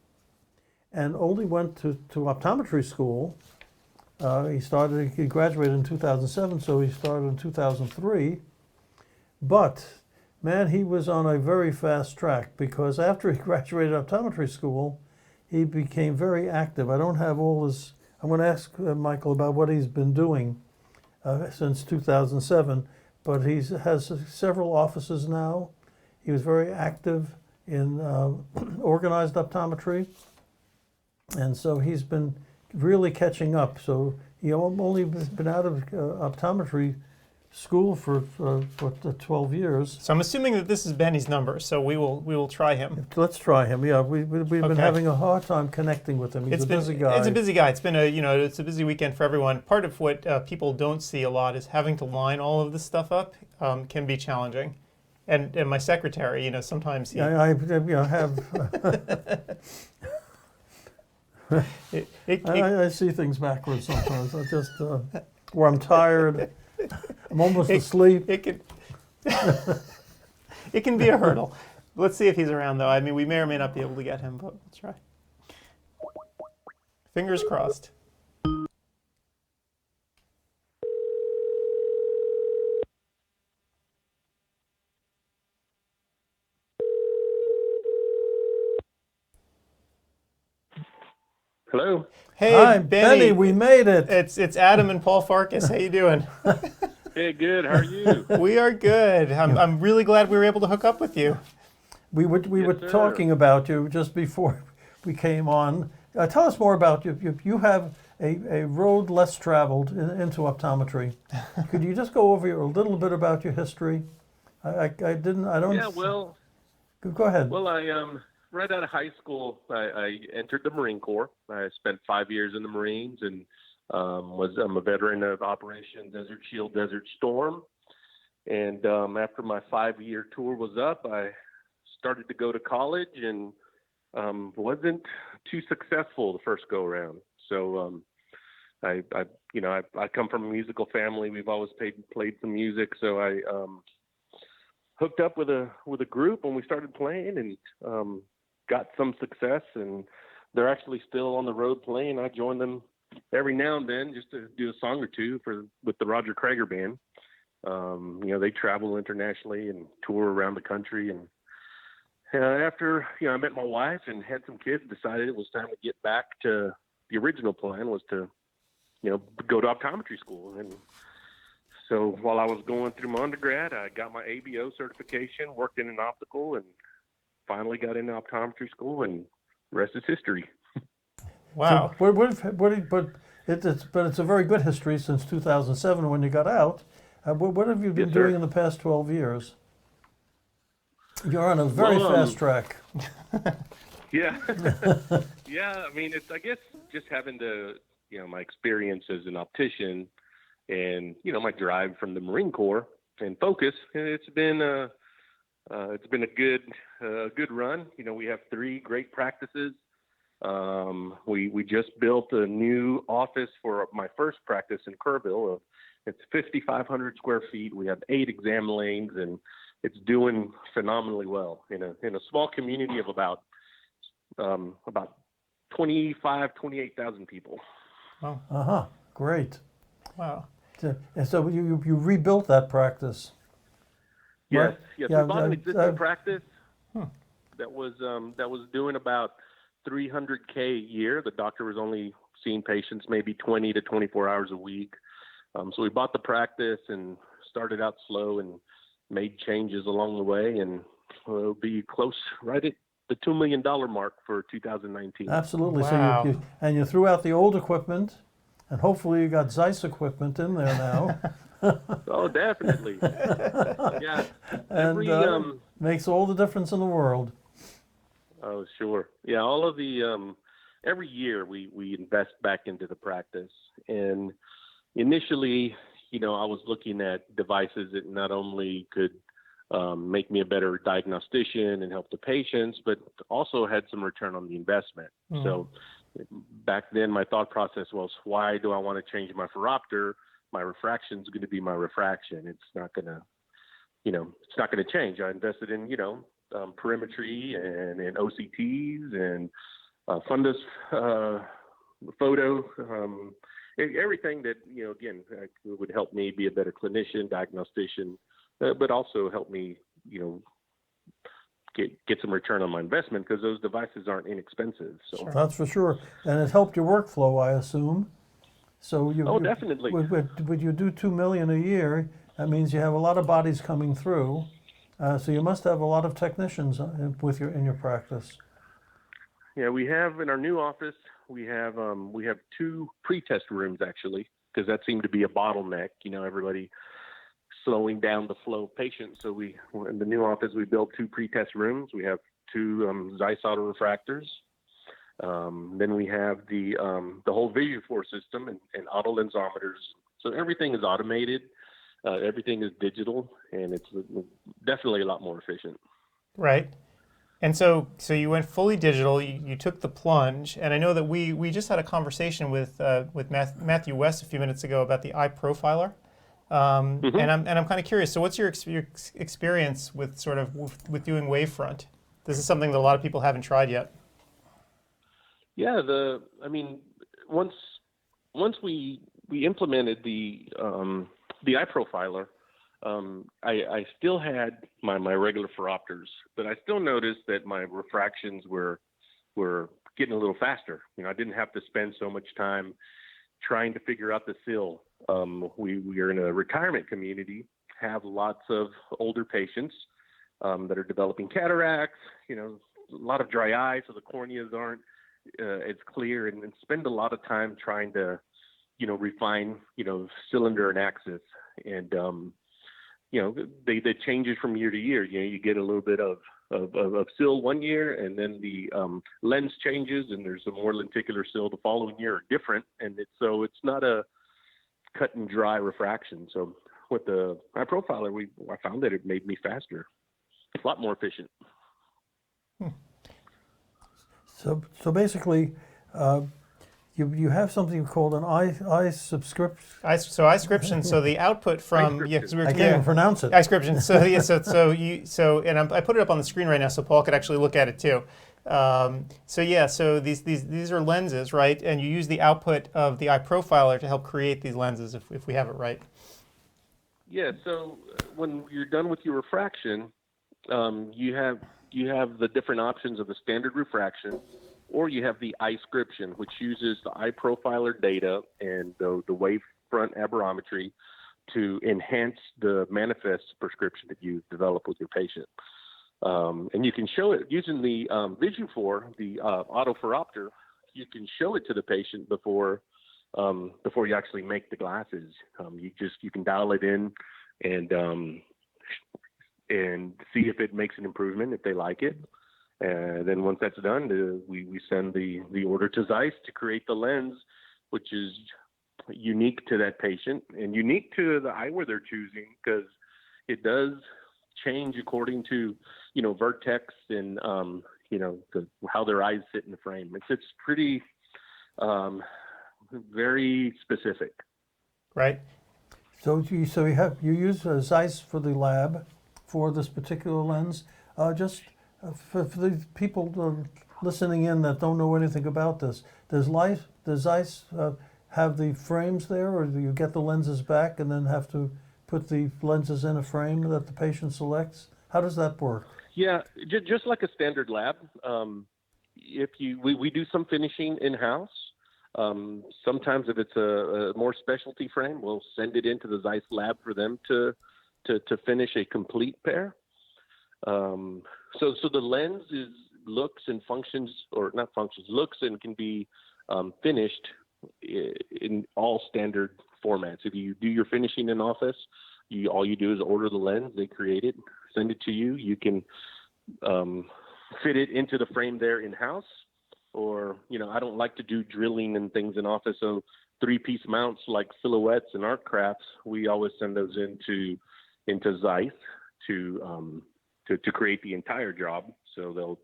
and only went to optometry school. He graduated in 2007, so he started in 2003. But, man, he was on a very fast track, because after he graduated optometry school, he became very active. I don't have all his... I'm going to ask Michael about what he's been doing since 2007, but he has several offices now. He was very active in organized optometry, and so he's been really catching up. So he only been out of optometry school for 12 years. So I'm assuming that this is Benny's number. So we will try him. Let's try him. Yeah, we've been having a hard time connecting with him. He's a busy guy. It's a busy guy. It's been it's a busy weekend for everyone. Part of what people don't see a lot is having to line all of this stuff up can be challenging. And my secretary, sometimes he... I have... I see things backwards sometimes. I just, or I'm tired, I'm almost asleep. It can be a hurdle. Let's see if he's around, though. I mean, we may or may not be able to get him, but we'll try. Fingers crossed. Hello. Hey, Hi, Benny, we made it. It's Adam and Paul Farkas. How you doing? Hey, good. How are you? We are good. I'm really glad we were able to hook up with you. We were talking about you just before we came on. Tell us more about you. You have a road less traveled into optometry. Could you just go over a little bit about your history? I don't. Yeah, well. Go ahead. Well, right out of high school, I entered the Marine Corps. I spent 5 years in the Marines, and I'm a veteran of Operation Desert Shield, Desert Storm. And after my 5-year tour was up, I started to go to college and wasn't too successful the first go around. So I come from a musical family. We've always played some music, so I hooked up with a group, and we started playing and got some success, and they're actually still on the road playing. I join them every now and then just to do a song or two with the Roger Krager Band. They travel internationally and tour around the country and after I met my wife and had some kids, decided it was time to get back to the original plan was to go to optometry school. And so while I was going through my undergrad, I got my ABO certification, worked in an optical, and finally got into optometry school, and the rest is history. Wow. So but it's a very good history since 2007 when you got out. What have you been Yes, sir. doing in the past 12 years? You're on a very fast track. Yeah. Yeah, I mean, it's, I guess, just having my experience as an optician and, my drive from the Marine Corps and focus, it's been a good run. We have 3 great practices. We just built a new office for my first practice in Kerrville. It's 5,500 square feet. We have 8 exam lanes, and it's doing phenomenally well in a small community of about 28,000 people. Wow. Great. Wow. And so you rebuilt that practice. Yes, Right. yes. Yeah, We bought an existing practice that was doing about $300K a year. The doctor was only seeing patients maybe 20 to 24 hours a week. So we bought the practice and started out slow and made changes along the way, and we'll be close right at the $2 million mark for 2019. Absolutely. Wow. So you threw out the old equipment, and hopefully you got ZEISS equipment in there now. Oh, definitely. Yeah. And makes all the difference in the world. Oh, sure. Yeah, all of the every year we invest back into the practice. And initially, I was looking at devices that not only could make me a better diagnostician and help the patients, but also had some return on the investment. So back then, my thought process was, why do I want to change my phoropter? My refraction is going to be my refraction. It's not going to, it's not going to change. I invested in, perimetry and in OCTs and fundus photo, everything that, again, would help me be a better clinician, diagnostician, but also help me, get some return on my investment, because those devices aren't inexpensive. So Sure. That's for sure. And it helped your workflow, I assume. So definitely. When you do $2 million a year, that means you have a lot of bodies coming through. So you must have a lot of technicians in your practice. Yeah, we have in our new office, we have 2 pre-test rooms, actually, because that seemed to be a bottleneck. Everybody slowing down the flow of patients. So in the new office, we built 2 pre-test rooms. We have 2 ZEISS autorefractors. Then we have the whole vision force system and auto lensometers. So everything is automated. Everything is digital, and it's definitely a lot more efficient. Right. And so you went fully digital. You took the plunge, and I know that we just had a conversation with Matthew West a few minutes ago about the eye profiler, and I'm kind of curious. So what's your experience with with doing wavefront? This is something that a lot of people haven't tried yet. Yeah, once we implemented the eye profiler, I still had my regular phoropters, but I still noticed that my refractions were getting a little faster. I didn't have to spend so much time trying to figure out the sill. We are in a retirement community, have lots of older patients that are developing cataracts, a lot of dry eye, so the corneas aren't as clear, and spend a lot of time trying to, refine, cylinder and axis. And, they changes from year to year. You get a little bit of sill one year, and then the lens changes, and there's a more lenticular sill the following year, different. And it's not a cut and dry refraction. So with the eye profiler, I found that it made me faster, a lot more efficient. So basically, you have something called an eye subscription. iScription. So the output from I can't even pronounce it. iScription. I put it up on the screen right now, so Paul could actually look at it too. So these are lenses, right? And you use the output of the eye profiler to help create these lenses, if we have it right. Yeah. So when you're done with your refraction, you you have the different options of the standard refraction, or you have the iScription, which uses the eye profiler data and the wavefront aberrometry to enhance the manifest prescription that you develop with your patient. And you can show it using the Vision4, the autophoropter. You can show it to the patient before you actually make the glasses. You can dial it in and see if it makes an improvement, if they like it. And then once that's done, we send the order to ZEISS to create the lens, which is unique to that patient and unique to the eyewear they're choosing, because it does change according to, vertex and, how their eyes sit in the frame. It's pretty, very specific. Right. So you use ZEISS for the lab for this particular lens. For the people listening in that don't know anything about this, does ZEISS have the frames there, or do you get the lenses back and then have to put the lenses in a frame that the patient selects? How does that work? Yeah, just like a standard lab. We do some finishing in-house. Sometimes if it's a more specialty frame, we'll send it into the ZEISS lab for them to finish a complete pair. So the lens looks and can be finished in all standard formats. If you do your finishing in office, all you do is order the lens, they create it, send it to you. You can fit it into the frame there in-house, or, I don't like to do drilling and things in office, so 3-piece mounts like silhouettes and art crafts, we always send those into ZEISS to create the entire job. So they'll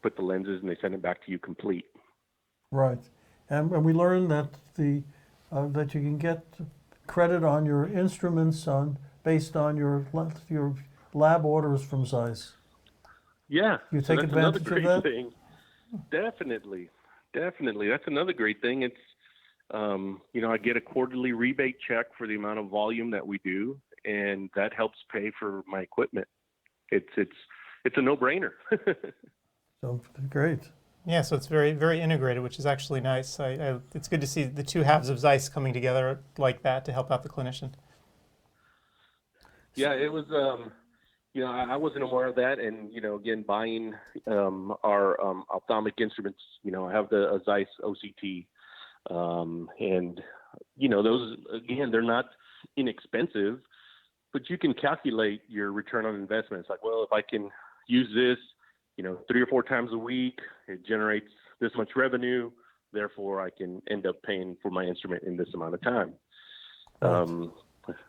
put the lenses and they send it back to you complete. Right. And we learned that that you can get credit on your instruments based on your lab orders from ZEISS. Yeah. You take advantage of that? Thing. Definitely. That's another great thing. It's, I get a quarterly rebate check for the amount of volume that we do, and that helps pay for my equipment. It's a no-brainer. So great. Yeah, so it's very, very integrated, which is actually nice. It's good to see the two halves of ZEISS coming together like that to help out the clinician. Yeah, it was, I wasn't aware of that. And, again, buying our ophthalmic instruments, I have the ZEISS OCT. And, those, again, they're not inexpensive, but you can calculate your return on investment. It's like, well, if I can use this, 3 or 4 times a week, it generates this much revenue, therefore I can end up paying for my instrument in this amount of time.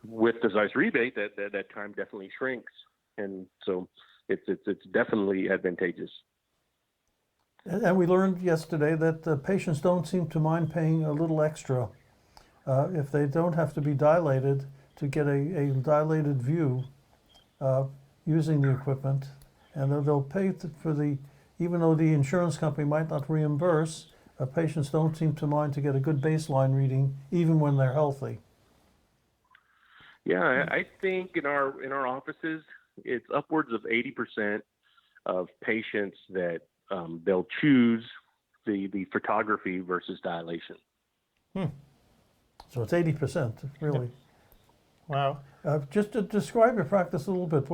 With the ZEISS rebate, that time definitely shrinks, and so it's definitely advantageous. And we learned yesterday that patients don't seem to mind paying a little extra if they don't have to be dilated to get a dilated view using the equipment. And they'll pay even though the insurance company might not reimburse, patients don't seem to mind to get a good baseline reading, even when they're healthy. Yeah, I think in our offices, it's upwards of 80% of patients that they'll choose the photography versus dilation. So it's 80%, really. Wow. Just to describe your practice a little bit,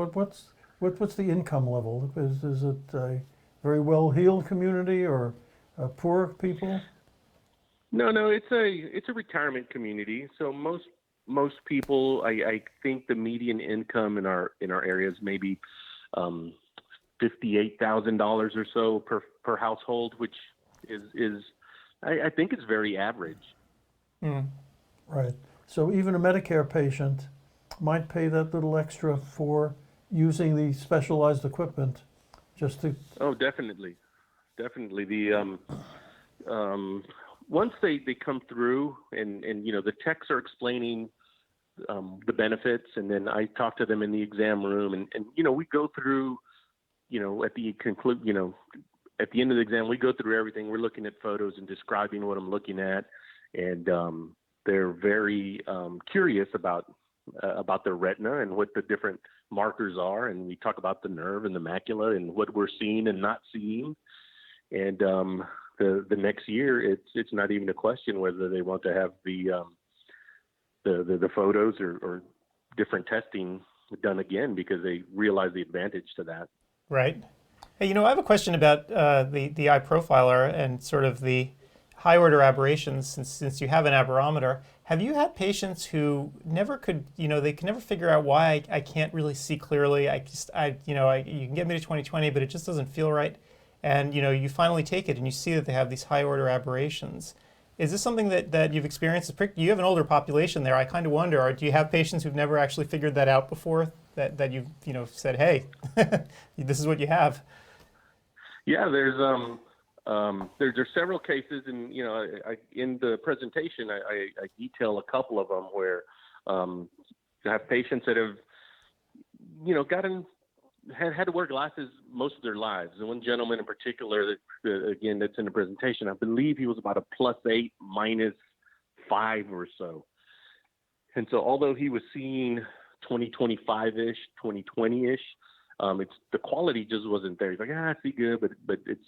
what's the income level? Is it a very well-heeled community or poor people? No, it's a retirement community. So most people, I think the median income in our areas maybe $58,000 or so per household, which is I think it's very average. Right. So even a Medicare patient might pay that little extra for using the specialized equipment, just to. Oh, definitely. The once they come through and the techs are explaining the benefits, and then I talk to them in the exam room, and we go through, at the end of the exam, we go through everything. We're looking at photos and describing what I'm looking at, and they're very curious about about the retina and what the different markers are, and we talk about the nerve and the macula and what we're seeing and not seeing. And the next year, it's not even a question whether they want to have the photos or different testing done again, because they realize the advantage to that. Right. Hey, I have a question about the eye profiler and sort of the high order aberrations. Since you have an aberrometer, have you had patients who never could, they can never figure out why I can't really see clearly? You can get me to 20/20, but it just doesn't feel right. And you finally take it and you see that they have these high order aberrations. Is this something that you've experienced? You have an older population there. I kind of wonder, do you have patients who've never actually figured that out before? That you've said, hey, this is what you have. Yeah, there's several cases, and in the presentation I detail a couple of them where I have patients that have had to wear glasses most of their lives. And one gentleman in particular that again that's in the presentation, I believe he was about a +8 -5 or so. And so although he was seeing 20/25-ish, 20/20-ish, it's the quality just wasn't there. He's like, I see good, but it's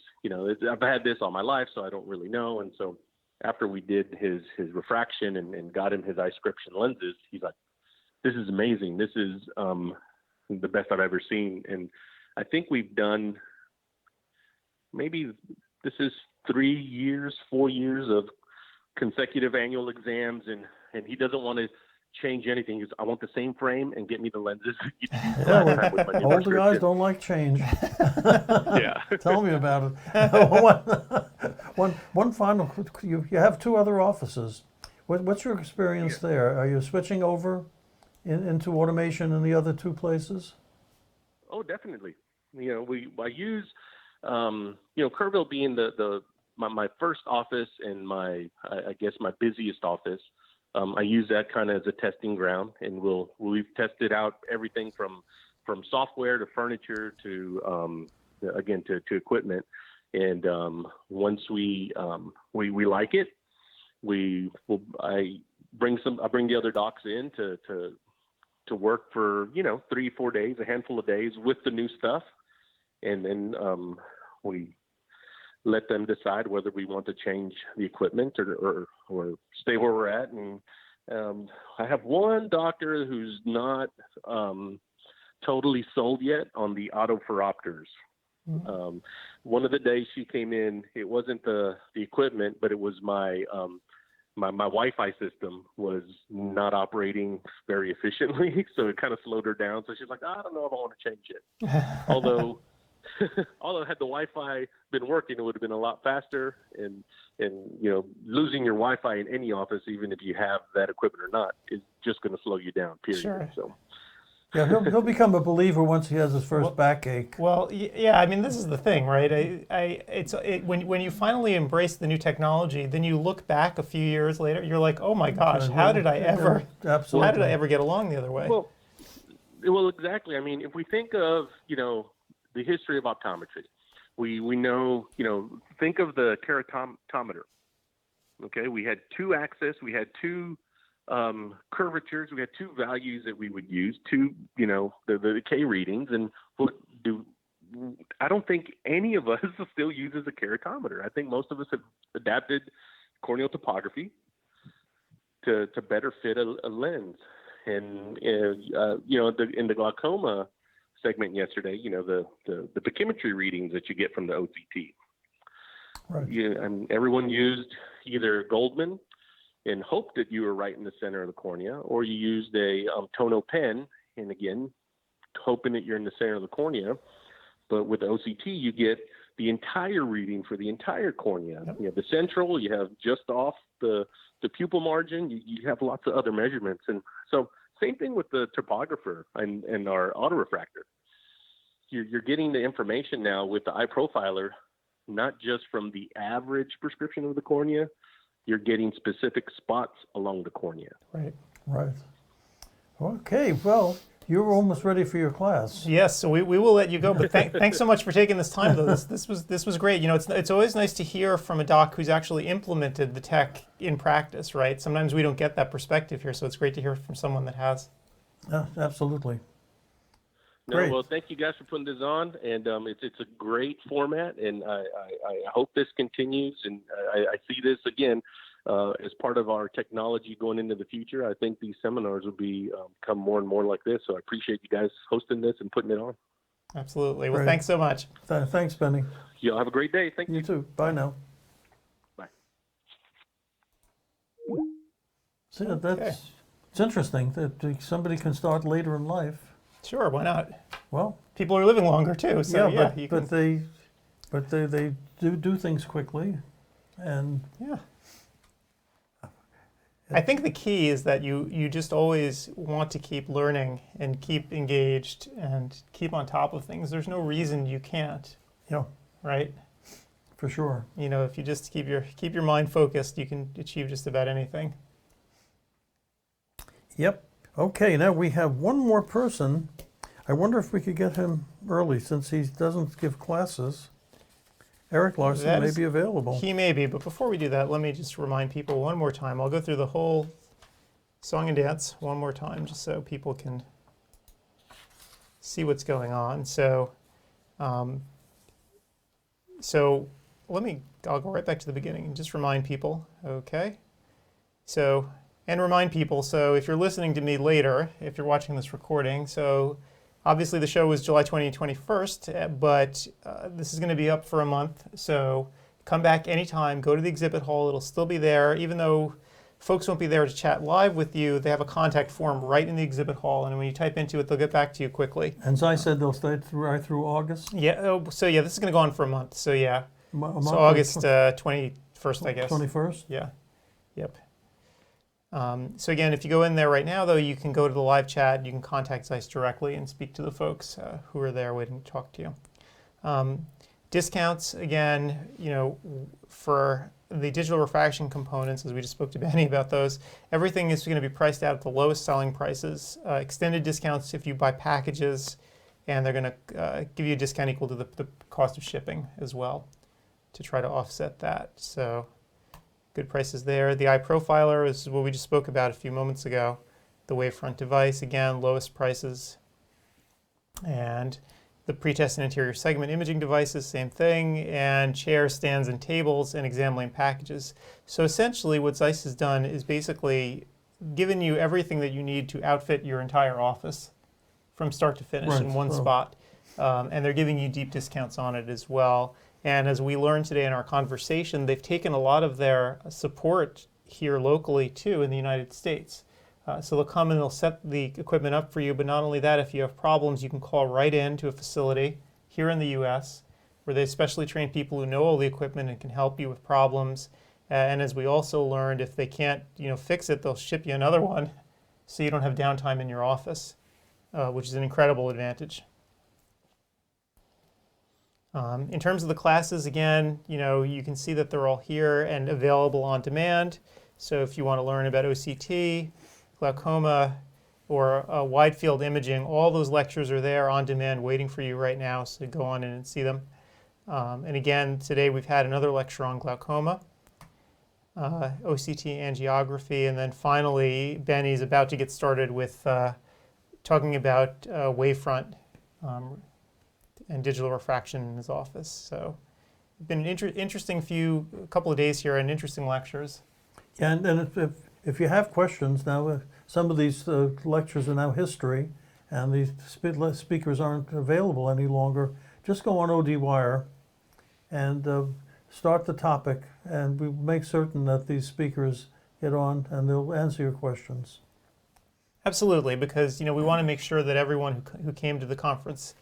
I've had this all my life, so I don't really know. And so after we did his refraction and got him his eye prescription lenses, he's like, this is amazing. This is the best I've ever seen. And I think we've done maybe this is 4 years of consecutive annual exams, and he doesn't want to change anything. I want the same frame and get me the lenses. Older guys don't like change. Yeah. Tell me about it. One final, you have 2 other offices. What's your experience there? Are you switching over into automation in the other 2 places? Oh, definitely. I use, Kerrville being my first office and my busiest office. I use that kind of as a testing ground, and we've tested out everything from software to furniture to equipment. And once we like it, I bring the other docs in to work for 3-4 days, a handful of days with the new stuff, and then we let them decide whether we want to change the equipment or stay where we're at. And I have one doctor who's not totally sold yet on the autophoropters. Mm-hmm. One of the days she came in, it wasn't the equipment, but it was my Wi-Fi system was not operating very efficiently, so it kind of slowed her down. So she's like, I don't know if I want to change it. Although had the Wi-Fi been working, it would have been a lot faster. And losing your Wi-Fi in any office, even if you have that equipment or not, is just going to slow you down. Period. Sure. So. Yeah, he'll become a believer once he has his first backache. Well, yeah, I mean, this is the thing, right? When you finally embrace the new technology, then you look back a few years later, you're like, oh my gosh, how did I ever get along the other way? Well, exactly. I mean, if we think of the history of optometry, we know think of the keratometer. Okay, we had 2 axes, we had 2 curvatures, we had 2 values that we would use, the K readings, and I don't think any of us still uses a keratometer. I think most of us have adapted corneal topography to better fit a lens. And in the glaucoma segment yesterday, the pachymetry readings that you get from the OCT. Right. And everyone used either Goldman and hoped that you were right in the center of the cornea, or you used a tono pen, and again, hoping that you're in the center of the cornea. But with the OCT, you get the entire reading for the entire cornea. Yep. You have the central, you have just off the pupil margin, you have lots of other measurements. And so same thing with the topographer and our autorefractor. You're getting the information now with the eye profiler, not just from the average prescription of the cornea, you're getting specific spots along the cornea. Right. Okay, well, you're almost ready for your class. Yes, so we will let you go, but thanks so much for taking this time, though. This was great. It's always nice to hear from a doc who's actually implemented the tech in practice, right? Sometimes we don't get that perspective here, so it's great to hear from someone that has. Absolutely. No, Great. well, thank you guys for putting this on, and it's a great format, and I hope this continues, and I see this again as part of our technology going into the future. I think these seminars will become more and more like this, so I appreciate you guys hosting this and putting it on. Absolutely. Well, Great. thanks so much. Thanks, Benny. Y'all have a great day. Thank you. You too. Bye now. Bye. See, Okay. it's interesting that somebody can start later in life. Sure, why not? Well, People are living longer too, so yeah, you can, but they do things quickly, and yeah. I think the key is that you just always want to keep learning and keep engaged and keep on top of things. There's no reason you can't, yeah, right? for sure. You know, if you just keep your mind focused, you can achieve just about anything. Yep. Okay, now we have one more person. I wonder if we could get him early since he doesn't give classes. Eric Larson That may is- be available. He may be, but before we do that, let me just remind people one more time. I'll go through the whole song and dance one more time just so people can see what's going on. So, I'll go right back to the beginning and just remind people, okay? So, and remind people, so if you're listening to me later, if you're watching this recording, so obviously the show was July 21st, but this is going to be up for a month, so come back anytime, go to the exhibit hall, it'll still be there, even though folks won't be there to chat live with you, they have a contact form right in the exhibit hall, and when you type into it, they'll get back to you quickly. And as I said, they'll stay right through August. Yeah, this is going to go on for a month, so yeah. A month So or August 21st, I guess. 21st. Yeah. Yep. So again, if you go in there right now, though, you can go to the live chat. You can contact ZEISS directly and speak to the folks who are there waiting to talk to you. Discounts, again, you know, for the digital refraction components, as we just spoke to Benny about those, everything is going to be priced out at the lowest selling prices. Extended discounts if you buy packages, and they're going to give you a discount equal to the cost of shipping as well to try to offset that. So good prices there. The eye profiler is what we just spoke about a few moments ago. The wavefront device, again, lowest prices. And the pretest and interior segment imaging devices, same thing. And chairs, stands, and tables, and exam lane packages. So essentially what ZEISS has done is basically given you everything that you need to outfit your entire office from start to finish in one spot. And they're giving you deep discounts on it as well. And as we learned today in our conversation, they've taken a lot of their support here locally too in the United States. So they'll come and they'll set the equipment up for you, but not only that, if you have problems, you can call right in to a facility here in the US where they specially train people who know all the equipment and can help you with problems. And as we also learned, if they can't fix it, they'll ship you another one so you don't have downtime in your office, which is an incredible advantage. In terms of the classes, again, you can see that they're all here and available on demand. So if you want to learn about OCT, glaucoma, or wide field imaging, all those lectures are there on demand waiting for you right now, so go on in and see them. And again, today we've had another lecture on glaucoma, OCT angiography, and then finally Benny's about to get started with talking about wavefront and digital refraction in his office. So it's been an interesting couple of days here and interesting lectures. Yeah, and if you have questions now, some of these lectures are now history, and these speakers aren't available any longer. Just go on ODwire and start the topic, and we make certain that these speakers get on and they'll answer your questions. Absolutely, because we want to make sure that everyone who came to the conference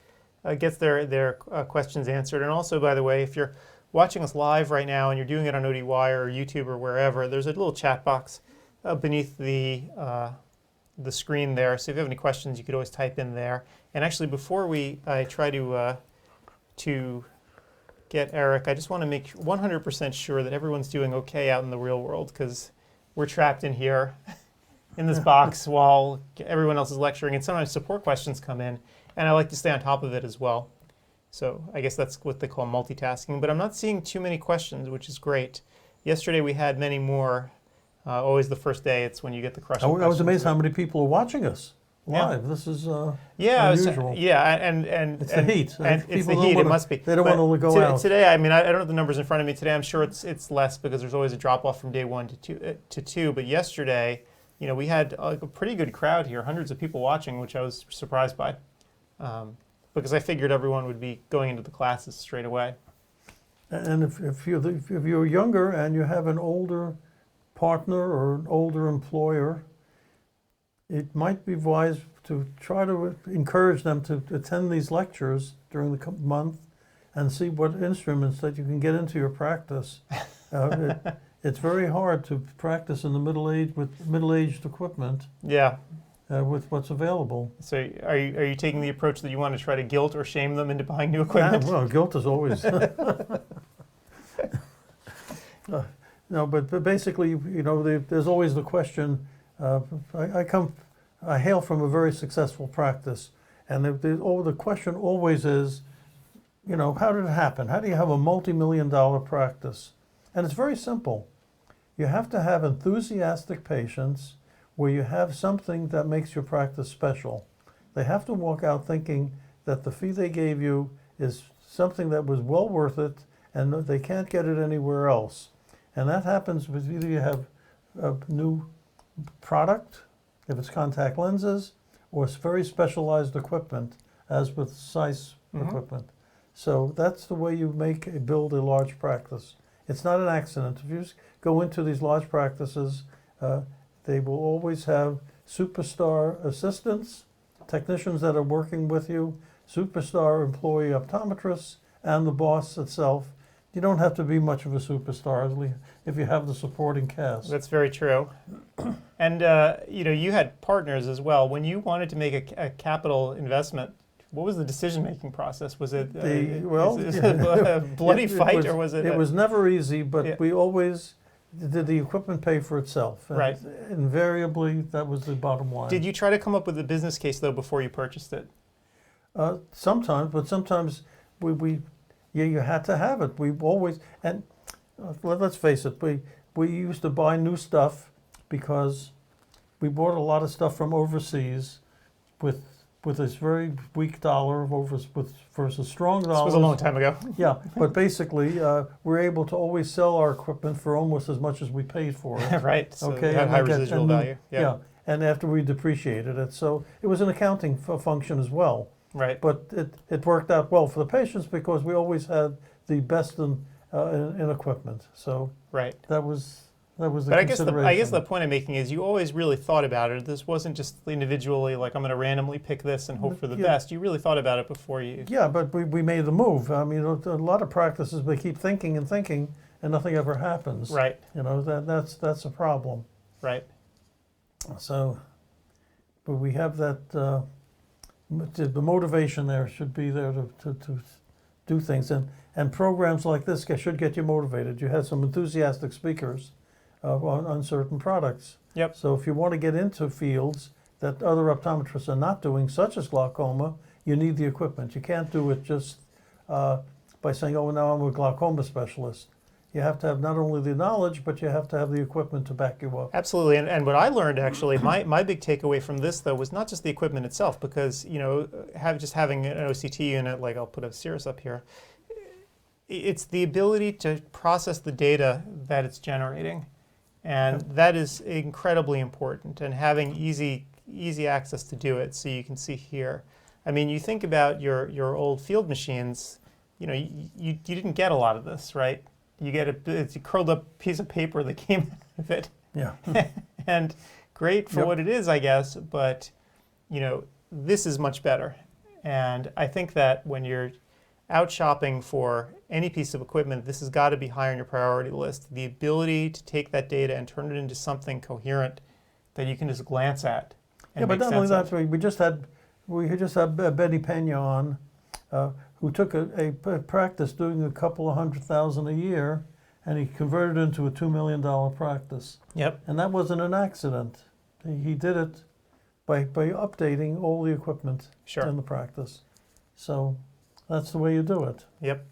gets their questions answered. And also, by the way, if you're watching us live right now and you're doing it on ODwire or YouTube or wherever, there's a little chat box beneath the screen there. So if you have any questions, you could always type in there. And actually, before I try to get Eric, I just want to make 100% sure that everyone's doing okay out in the real world, because we're trapped in here in this box while everyone else is lecturing, and sometimes support questions come in, and I like to stay on top of it as well. So I guess that's what they call multitasking, but I'm not seeing too many questions, which is great. Yesterday we had many more. Always the first day, it's when you get the crushing questions. I was amazed how many people are watching us. live. This is Yeah, unusual. and It's the heat. And it's People the don't heat. It wanna- must be. They don't But want to go out. Today, I mean, I don't have the numbers in front of me today. I'm sure it's less because there's always a drop off from day 1 to two. But yesterday, we had a pretty good crowd here, hundreds of people watching, which I was surprised by, because I figured everyone would be going into the classes straight away. And if you're younger and you have an older partner or an older employer, it might be wise to try to encourage them to attend these lectures during the month and see what instruments that you can get into your practice. It's very hard to practice in the middle-aged equipment. Yeah. With what's available. So are you taking the approach that you want to try to guilt or shame them into buying new equipment? Well, guilt is always. No, but basically, there's always the question. I hail from a very successful practice, and the question always is, how did it happen? How do you have a multi-million-dollar practice? And it's very simple. You have to have enthusiastic patients where you have something that makes your practice special. They have to walk out thinking that the fee they gave you is something that was well worth it, and they can't get it anywhere else. And that happens with either you have a new product, if it's contact lenses, or it's very specialized equipment, as with ZEISS equipment. So that's the way you build a large practice. It's not an accident. If you just go into these large practices, they will always have superstar assistants, technicians that are working with you, superstar employee optometrists, and the boss itself. You don't have to be much of a superstar if you have the supporting cast. That's very true. And you had partners as well. When you wanted to make a capital investment, what was the decision-making process? Was it a bloody fight, or was it? It was never easy, but Yeah. we always did the equipment pay for itself. And Right. Invariably, that was the bottom line. Did you try to come up with a business case though before you purchased it? Sometimes, but sometimes you had to have it. We always, and let's face it, we used to buy new stuff because we bought a lot of stuff from overseas with this very weak dollar versus strong dollar. This was a long time ago. Yeah, but basically, we're able to always sell our equipment for almost as much as we paid for it. Right. So Okay, it had and high they get- residual and then- value. Yeah, and after we depreciated it, so it was an accounting function as well. Right. But it worked out well for the patients because we always had the best in equipment. So Right. that was the But I guess consideration. the point I'm making is you always really thought about it. This wasn't just individually like I'm going to randomly pick this and hope for the Yeah. best. You really thought about it before you. Yeah, but we made the move. I mean, a lot of practices they keep thinking and thinking, and nothing ever happens. Right. That's a problem. Right. So, but we have that. The motivation there should be there to do things, and programs like this should get you motivated. You had some enthusiastic speakers on certain products. Yep. So if you want to get into fields that other optometrists are not doing, such as glaucoma, you need the equipment. You can't do it just by saying, "Oh, now I'm a glaucoma specialist." You have to have not only the knowledge, but you have to have the equipment to back you up. Absolutely, and what I learned actually, my big takeaway from this though was not just the equipment itself, because having an OCT unit, like I'll put a Cirrus up here, it's the ability to process the data that it's generating, and that is incredibly important. And having easy access to do it, so you can see here. I mean, you think about your old field machines, you didn't get a lot of this, right? You get it's a curled up piece of paper that came out of it. Yeah. And great for what it is, I guess, but this is much better. And I think that when you're out shopping for any piece of equipment, this has got to be high on your priority list. The ability to take that data and turn it into something coherent that you can just glance at. And But make not only sense that, of. we just had Betty Pena on, who took a practice doing a couple of $100,000 a year, and he converted it into a $2 million practice. Yep. And that wasn't an accident. He did it by updating all the equipment Sure. in the practice. So that's the way you do it. Yep.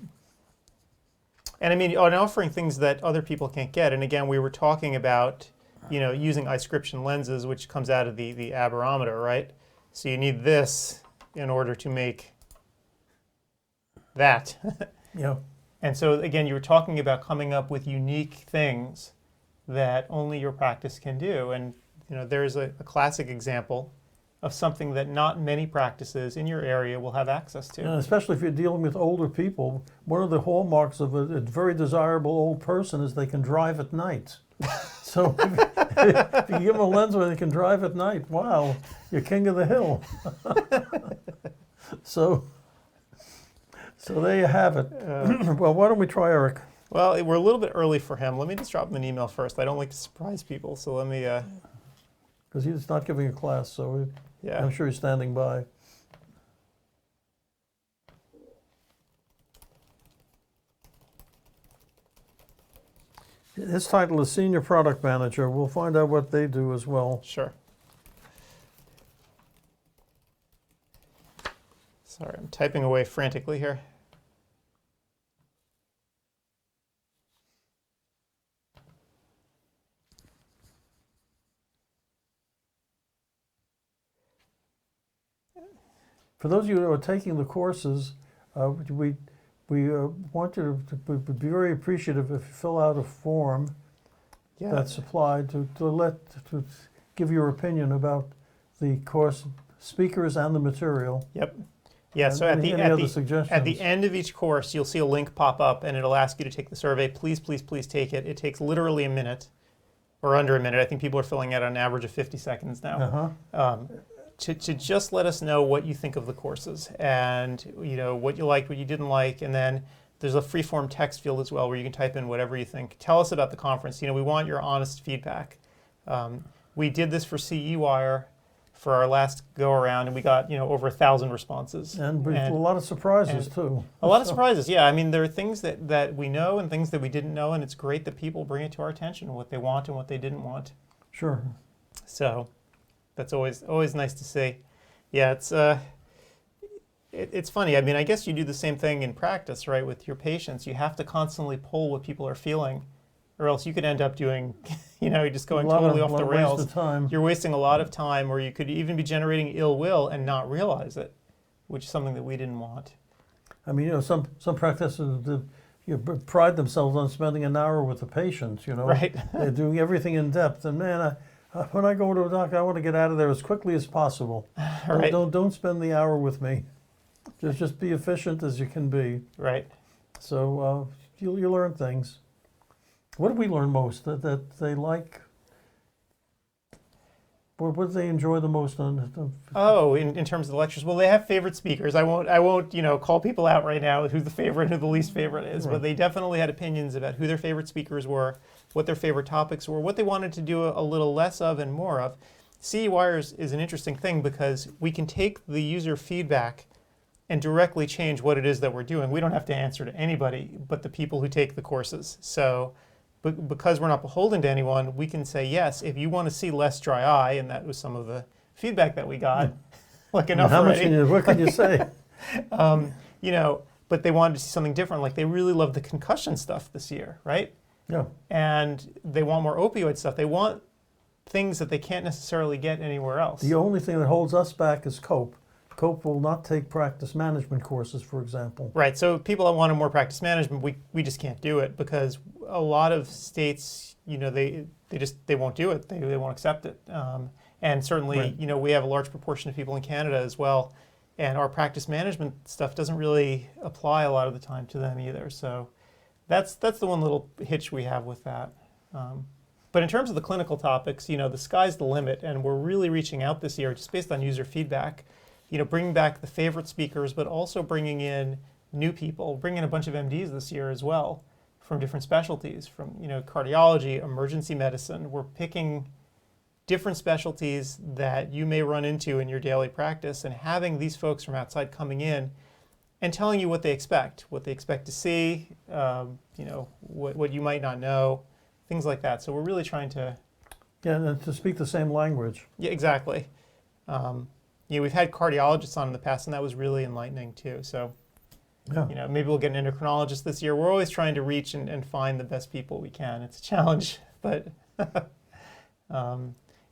And I mean, on offering things that other people can't get. And again, we were talking about, using iScription lenses, which comes out of the aberrometer, right? So you need this in order to make that. Yeah. And so again, you were talking about coming up with unique things that only your practice can do. And there's a classic example of something that not many practices in your area will have access to. And especially if you're dealing with older people, one of the hallmarks of a very desirable old person is they can drive at night. So if you give them a lens where they can drive at night, wow, you're king of the hill. So there you have it. Well, why don't we try Eric? Well, we're a little bit early for him. Let me just drop him an email first. I don't like to surprise people, so let me... Because he's not giving a class, so yeah. I'm sure he's standing by. His title is Senior Product Manager. We'll find out what they do as well. Sure. Sorry, I'm typing away frantically here. For those of you who are taking the courses, we want you to be very appreciative if you fill out a form that's supplied to give your opinion about the course speakers and the material. Yep. Yeah, so at the end of each course, you'll see a link pop up, and it'll ask you to take the survey. Please, please, please take it. It takes literally a minute, or under a minute. I think people are filling out on an average of 50 seconds now. To just let us know what you think of the courses, and what you liked, what you didn't like, and then there's a free-form text field as well where you can type in whatever you think. Tell us about the conference. We want your honest feedback. We did this for CEwire for our last go-around, and we got over 1,000 responses. And a lot of surprises, too. A lot of surprises, yeah. I mean, there are things that we know and things that we didn't know, and it's great that people bring it to our attention, what they want and what they didn't want. Sure. So that's always nice to see. Yeah, it's funny. I mean, I guess you do the same thing in practice, right, with your patients. You have to constantly pull what people are feeling, or else you could end up doing, just going totally off the rails. Waste of time. You're wasting a lot of time, or you could even be generating ill will and not realize it, which is something that we didn't want. I mean, some practices pride themselves on spending an hour with the patient. Right. They're doing everything in depth, and man, when I go to a doctor, I want to get out of there as quickly as possible. Right. Don't spend the hour with me. Just be efficient as you can be. Right. So you learn things. What did we learn most that they like? What do they enjoy the most on? Oh, in terms of the lectures, well, they have favorite speakers. I won't call people out right now who the favorite and who the least favorite is, but they definitely had opinions about who their favorite speakers were, what their favorite topics were, what they wanted to do a little less of and more of. CEwire is an interesting thing because we can take the user feedback and directly change what it is that we're doing. We don't have to answer to anybody but the people who take the courses. So because we're not beholden to anyone, we can say, yes, if you want to see less dry eye, and that was some of the feedback that we got, like enough already. What can you say? But they wanted to see something different. Like they really loved the concussion stuff this year, right? Yeah. And they want more opioid stuff. They want things that they can't necessarily get anywhere else. The only thing that holds us back is COPE. COPE will not take practice management courses, for example. Right, so people that wanted more practice management, we just can't do it because a lot of states, they won't do it. They won't accept it. And certainly, we have a large proportion of people in Canada as well, and our practice management stuff doesn't really apply a lot of the time to them either. So that's the one little hitch we have with that. But in terms of the clinical topics, the sky's the limit, and we're really reaching out this year just based on user feedback. Bringing back the favorite speakers, but also bringing in new people, bringing in a bunch of MDs this year as well from different specialties, from cardiology, emergency medicine. We're picking different specialties that you may run into in your daily practice and having these folks from outside coming in and telling you what they expect to see, what you might not know, things like that. So we're really trying to... Yeah, and to speak the same language. Yeah, exactly. We've had cardiologists on in the past, and that was really enlightening too. So, maybe we'll get an endocrinologist this year. We're always trying to reach and find the best people we can. It's a challenge, but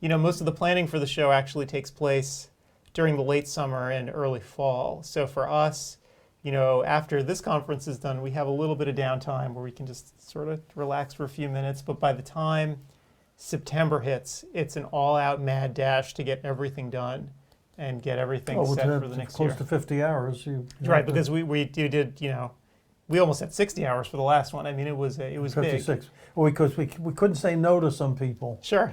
most of the planning for the show actually takes place during the late summer and early fall. So for us, after this conference is done, we have a little bit of downtime where we can just sort of relax for a few minutes. But by the time September hits, it's an all-out mad dash to get everything done and get everything set for the next year. Close to 50 hours. Right, because we did, we almost had 60 hours for the last one. I mean, it was 56. big. Well, because we couldn't say no to some people. Sure.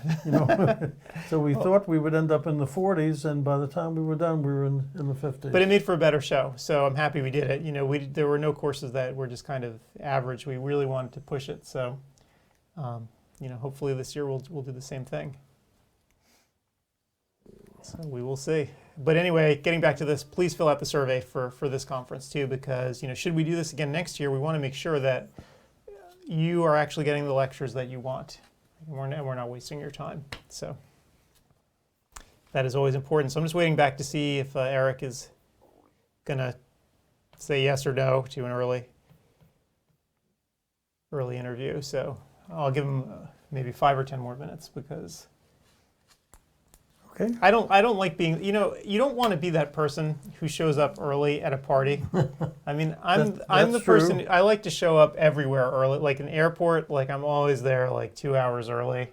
So we thought we would end up in the 40s, and by the time we were done, we were in the 50s. But it made for a better show, so I'm happy we did it. There were no courses that were just kind of average. We really wanted to push it, so hopefully this year we'll do the same thing. So we will see. But anyway, getting back to this, please fill out the survey for this conference too, because should we do this again next year, we want to make sure that you are actually getting the lectures that you want. We're not wasting your time. So that is always important. So I'm just waiting back to see if Eric is going to say yes or no to an early interview. So I'll give him maybe 5 or 10 more minutes because okay. I don't like being, you don't want to be that person who shows up early at a party. I mean, I'm the person, true. I like to show up everywhere early, like an airport, like I'm always there like 2 hours early,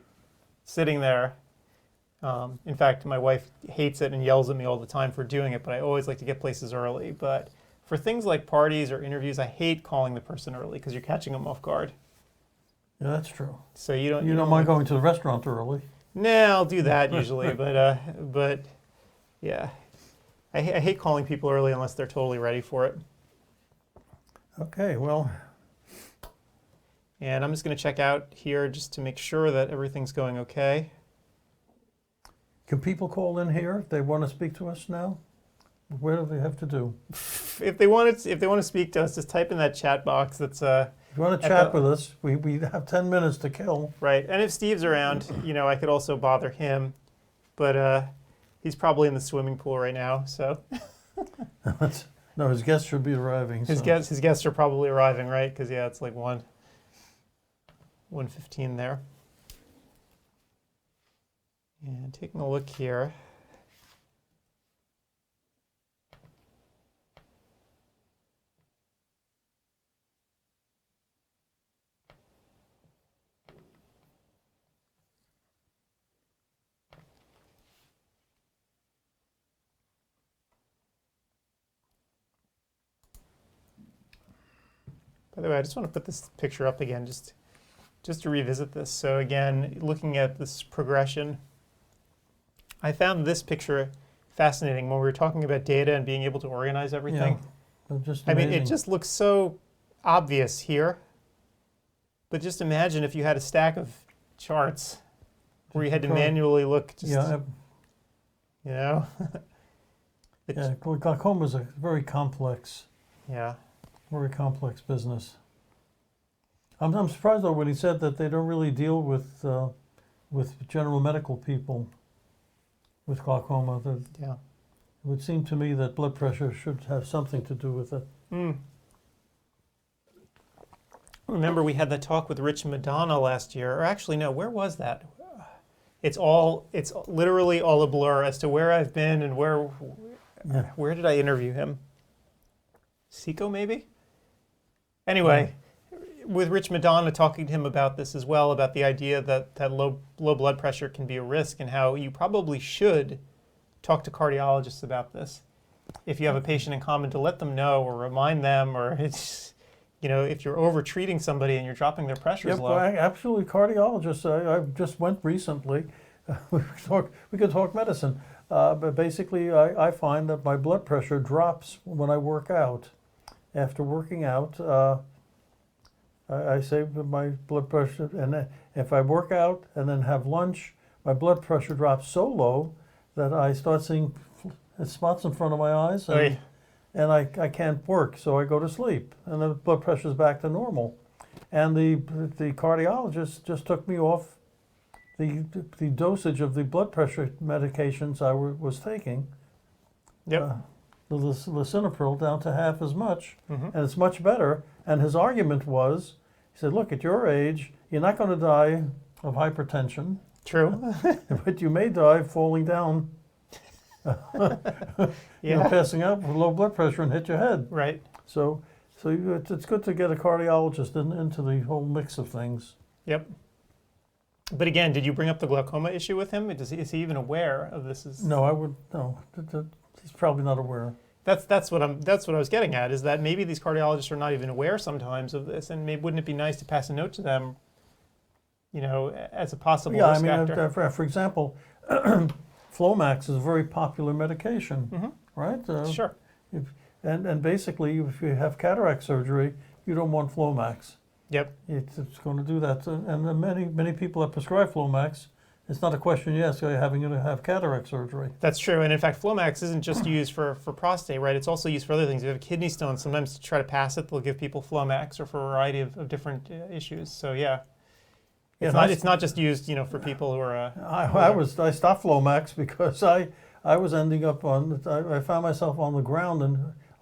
sitting there. In fact, my wife hates it and yells at me all the time for doing it, but I always like to get places early. But for things like parties or interviews, I hate calling the person early because you're catching them off guard. Yeah, that's true. So you don't mind going to the restaurant early. Nah, I'll do that usually, but yeah, I hate calling people early unless they're totally ready for it. Okay, well. And I'm just going to check out here just to make sure that everything's going okay. Can people call in here if they want to speak to us now? What do they have to do? If they want to speak to us, just type in that chat box. That's If you want to chat with us, we have 10 minutes to kill. Right, and if Steve's around, I could also bother him, but he's probably in the swimming pool right now. So No, his guests should be arriving. His guests are probably arriving, right? Because it's like 1:15 there. And taking a look here. By the way, I just want to put this picture up again, just to revisit this. So again, looking at this progression, I found this picture fascinating when we were talking about data and being able to organize everything. Yeah, just I mean, amazing. it just looks so obvious here. But just imagine if you had a stack of charts where you had to manually look. Yeah, glaucoma is a very complex. Yeah. Very complex business. I'm surprised though when he said that they don't really deal with general medical people with glaucoma. Yeah. It would seem to me that blood pressure should have something to do with it. Remember we had that talk with Rich Madonna last year, or actually no, where was that? It's literally all a blur as to where I've been and where did I interview him? Seco maybe? Anyway, with Rich Madonna talking to him about this as well, about the idea that low blood pressure can be a risk and how you probably should talk to cardiologists about this. If you have a patient in common, to let them know or remind them, or it's, if you're over-treating somebody and you're dropping their pressures low. Absolutely, cardiologists. I just went recently. We could talk medicine. But basically, I find that my blood pressure drops when I work out. After working out, I say my blood pressure, and if I work out and then have lunch, my blood pressure drops so low that I start seeing spots in front of my eyes, and I can't work, so I go to sleep, and the blood pressure's back to normal. And the cardiologist just took me off the dosage of the blood pressure medications I was taking. Yep. The lisinopril down to half as much, and it's much better. And his argument was, he said, look, at your age, you're not going to die of hypertension. True. But you may die falling down Yeah. passing out with low blood pressure and hit your head. Right. So it's good to get a cardiologist into the whole mix of things. Yep. But again, did you bring up the glaucoma issue with him? Is he even aware of this? No, I would no. He's probably not aware. That's what I was getting at, is that maybe these cardiologists are not even aware sometimes of this, and maybe wouldn't it be nice to pass a note to them, as a possible risk factor? For example, Flomax is a very popular medication, right? Sure. And basically, if you have cataract surgery, you don't want Flomax. Yep. It's going to do that, and many people that prescribe Flomax, it's not a question. Yes, are you having to have cataract surgery? That's true, and in fact, Flomax isn't just used for prostate, right? It's also used for other things. If you have a kidney stone, sometimes to try to pass it, they'll give people Flomax, or for a variety of different issues. So yeah, it's not just used, for people who are. I stopped Flomax because I was ending up I found myself on the ground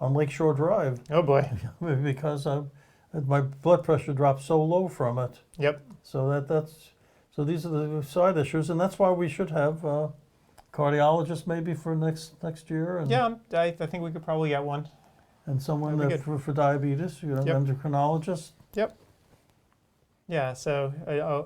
on Lakeshore Drive. Oh boy. Because my blood pressure dropped so low from it. Yep. So these are the side issues, and that's why we should have cardiologists maybe for next year. And, yeah, I think we could probably get one. And someone That'd be for diabetes, Yep. endocrinologist. Yep. Yeah, so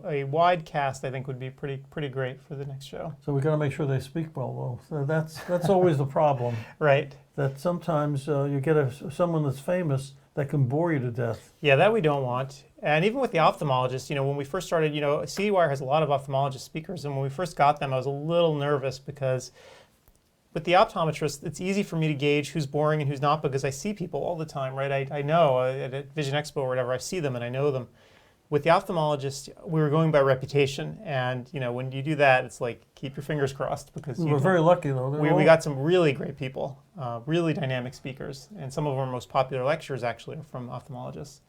a wide cast I think would be pretty great for the next show. So we got to make sure they speak well, though. So that's always the problem. Right. That sometimes you get someone that's famous that can bore you to death. Yeah, that we don't want. And even with the ophthalmologists, when we first started, ZEISS has a lot of ophthalmologist speakers, and when we first got them, I was a little nervous because with the optometrist, it's easy for me to gauge who's boring and who's not because I see people all the time, right? I know at a Vision Expo or whatever, I see them and I know them. With the ophthalmologist, we were going by reputation, and when you do that, it's like keep your fingers crossed because We were very lucky, though. we got some really great people, really dynamic speakers, and some of our most popular lectures actually are from ophthalmologists.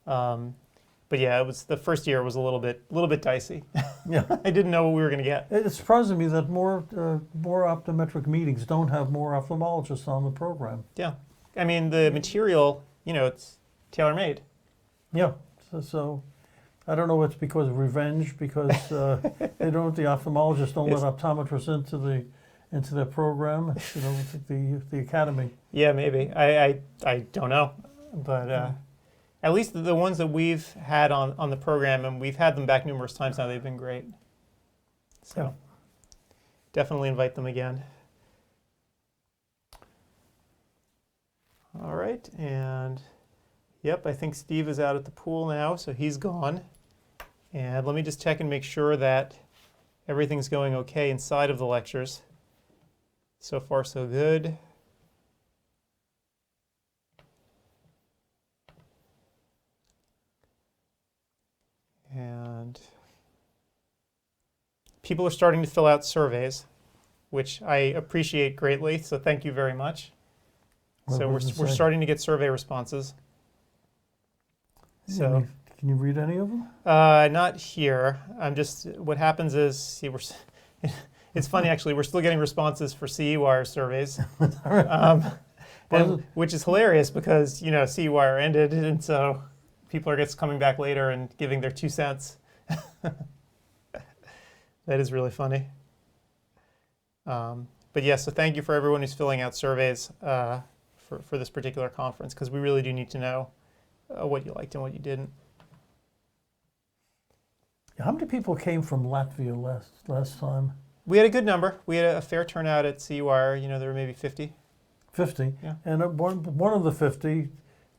But yeah, it was the first year was a little bit dicey. Yeah. I didn't know what we were going to get. It's surprising me that more optometric meetings don't have more ophthalmologists on the program. Yeah, I mean the material, it's tailor-made. Yeah, so I don't know. It's because of revenge, because the ophthalmologists don't let optometrists into their program. The academy. Yeah, maybe. I don't know, but at least the ones that we've had on the program, and we've had them back numerous times now, they've been great. So definitely invite them again. All right, and yep, I think Steve is out at the pool now, so he's gone. And let me just check and make sure that everything's going okay inside of the lectures. So far, so good. And people are starting to fill out surveys, which I appreciate greatly, so thank you very much. So we're starting to get survey responses. So can you read any of them? not here. What happens is, it's funny actually, we're still getting responses for CEWire surveys, which is hilarious because, CEWire ended, and so people are just coming back later and giving their 2 cents. That is really funny. But yeah, so thank you for everyone who's filling out surveys for this particular conference, because we really do need to know what you liked and what you didn't. How many people came from Latvia last time? We had a good number. We had a fair turnout at CEWire. There were maybe 50. 50? Yeah. And one of the 50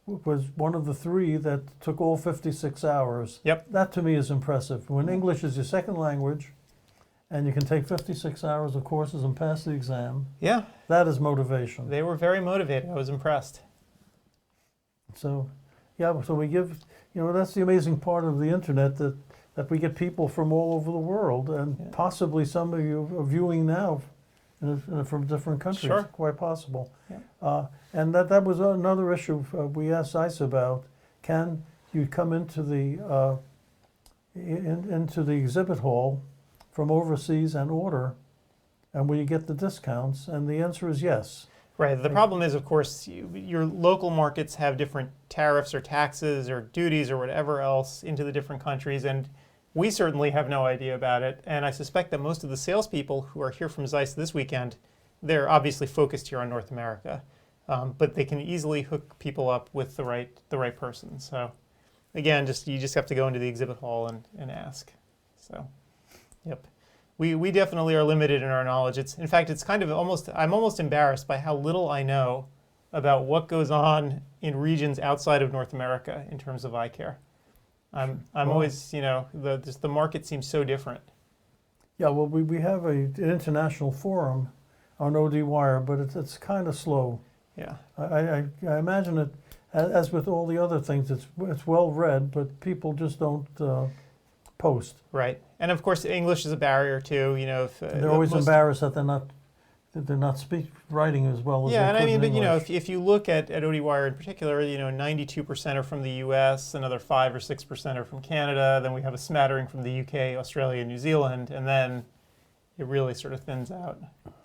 was one of the 3 that took all 56 hours. Yep. That to me is impressive. When English is your second language and you can take 56 hours of courses and pass the exam, Yeah. that is motivation. They were very motivated. I was impressed. So, so we give, that's the amazing part of the internet, that we get people from all over the world, and possibly some of you are viewing now from different countries. Sure. Quite possible. Yeah. And that was another issue we asked ZEISS about. Can you come into the exhibit hall from overseas and order, and will you get the discounts? And the answer is yes. Right. The problem is, of course, your local markets have different tariffs or taxes or duties or whatever else into the different countries, and we certainly have no idea about it. And I suspect that most of the salespeople who are here from ZEISS this weekend they're obviously focused here on North America, but they can easily hook people up with the right person. So again, you just have to go into the exhibit hall and ask. So, yep. We definitely are limited in our knowledge. In fact, it's kind of I'm almost embarrassed by how little I know about what goes on in regions outside of North America in terms of eye care. I'm always, the market seems so different. Yeah, well, we have an international forum on ODwire, but it's kind of slow. Yeah. I imagine it, as with all the other things, it's well read, but people just don't post. Right, and of course English is a barrier too. They're always embarrassed that they're not writing as well as yeah, they and could I mean, in but English. if you look at ODwire in particular, 92% are from the U.S., another 5 or 6% are from Canada. Then we have a smattering from the UK, Australia, New Zealand, and then it really sort of thins out.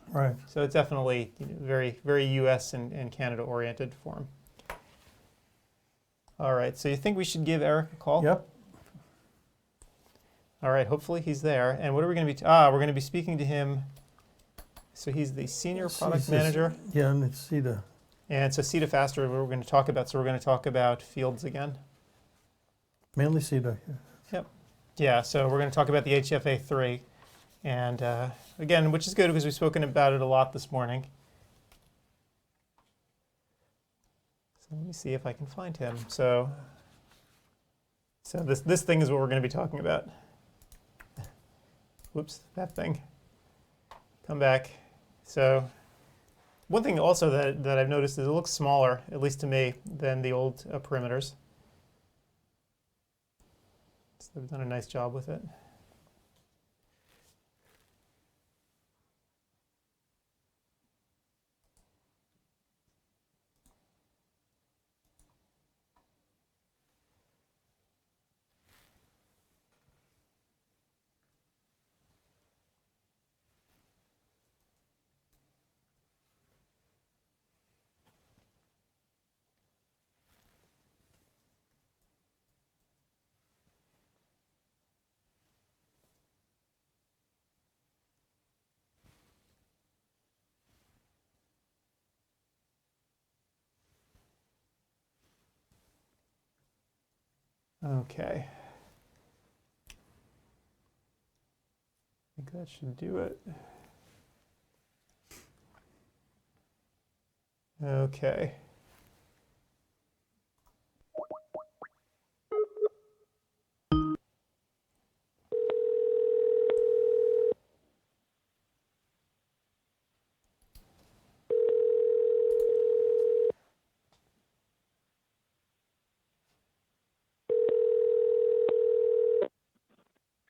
Right. So it's definitely very, very U.S. and Canada oriented form. All right, so you think we should give Eric a call? Yep. All right, hopefully he's there. And what are we going to be? We're going to be speaking to him. So he's the senior product manager. Yeah, and it's CETA. And so CETA Faster, what we're going to talk about. So we're going to talk about fields again. Mainly CETA. Yep. Yeah, so we're going to talk about the HFA 3. And again, which is good because we've spoken about it a lot this morning. So let me see if I can find him. So this thing is what we're going to be talking about. Whoops, that thing. Come back. So one thing also that I've noticed is it looks smaller, at least to me, than the old perimeters. So they've done a nice job with it. Okay. I think that should do it. Okay.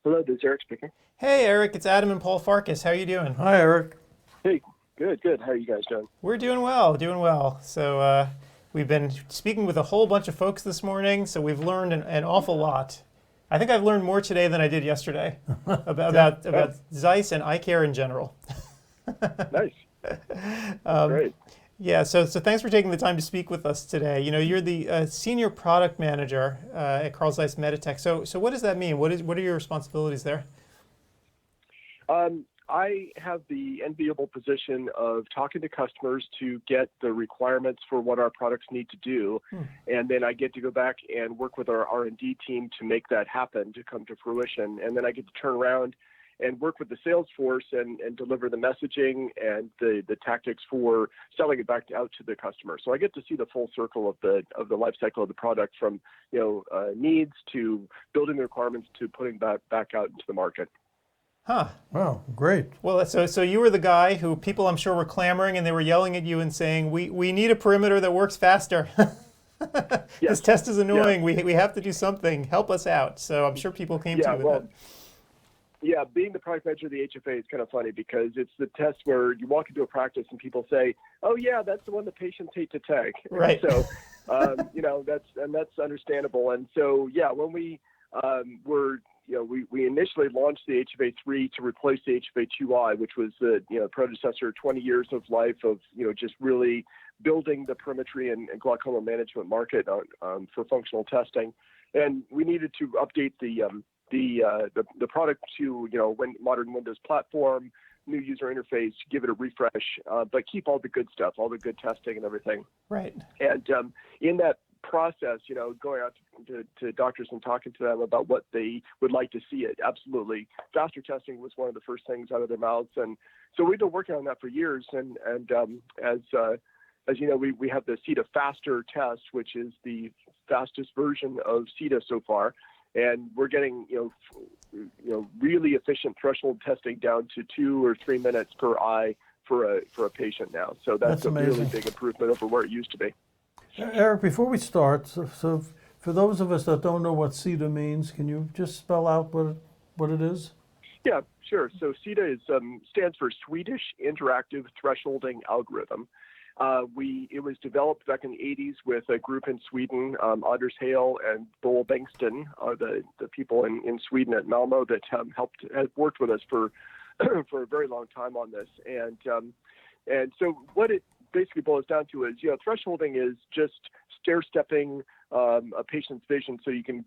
Hello, this is Eric speaking. Hey, Eric, it's Adam and Paul Farkas. How are you doing? Hi, Eric. Hey, good. How are you guys doing? We're doing well, doing well. So we've been speaking with a whole bunch of folks this morning, so we've learned an awful lot. I think I've learned more today than I did yesterday about ZEISS and eye care in general. Nice. Great. Yeah, so thanks for taking the time to speak with us today. You're the senior product manager at Carl Zeiss Meditech. So what does that mean? What are your responsibilities there? I have the enviable position of talking to customers to get the requirements for what our products need to do, and then I get to go back and work with our R&D team to make that happen, to come to fruition, and then I get to turn around and work with the sales force and deliver the messaging and the tactics for selling it back out to the customer. So I get to see the full circle of the life cycle of the product, from needs to building the requirements to putting that back out into the market. Huh. Wow, great. Well, so you were the guy who people I'm sure were clamoring and they were yelling at you and saying, we need a perimeter that works faster. Yes. This test is annoying. Yeah. We have to do something. Help us out. So I'm sure people came to you with that. Yeah, being the product manager of the HFA is kind of funny because it's the test where you walk into a practice and people say, "Oh yeah, that's the one the patients hate to take." Right. So, that's understandable. And so, yeah, when we we initially launched the HFA 3 to replace the HFA 2i, which was the predecessor, 20 years of life of just really building the perimetry and glaucoma management market for functional testing, and we needed to update the product to modern Windows platform, new user interface, give it a refresh, but keep all the good stuff, all the good testing and everything. Right. And in that process, going out to doctors and talking to them about what they would like to see, it absolutely. Faster testing was one of the first things out of their mouths, and so we've been working on that for years. And as you know, we have the CETA Faster test, which is the fastest version of CETA so far, and we're getting really efficient threshold testing down to 2 or 3 minutes per eye for a patient now. So that's a amazing. really big improvement over where it used to be. Eric, before we start, so for those of us that don't know what CETA means, can you just spell out what it is? Yeah, sure. So CETA stands for Swedish Interactive Thresholding Algorithm. It was developed back in the 80s with a group in Sweden, Anders Hale and Boel Bengtsson, the people in Sweden at Malmo that have worked with us for for a very long time on this. And so what it basically boils down to is, thresholding is just stair-stepping a patient's vision so you can,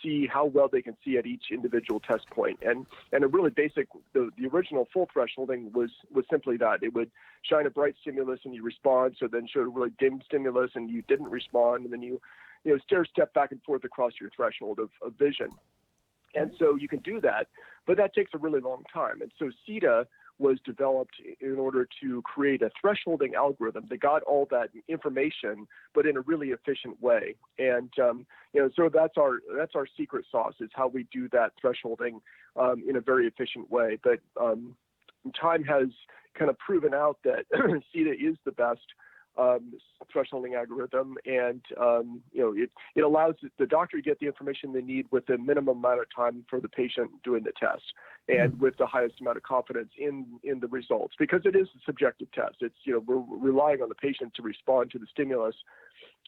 see how well they can see at each individual test point. And a really basic, the original full thresholding was simply that. It would shine a bright stimulus and you respond, so then showed a really dim stimulus and you didn't respond, and then you stair-step back and forth across your threshold of vision. And so you can do that, but that takes a really long time. And so CETA was developed in order to create a thresholding algorithm that got all that information, but in a really efficient way. And so that's our secret sauce, is how we do that thresholding in a very efficient way. But time has kind of proven out that CETA is the best thresholding algorithm, and it allows the doctor to get the information they need with the minimum amount of time for the patient doing the test, and with the highest amount of confidence in the results, because it is a subjective test. It's we're relying on the patient to respond to the stimulus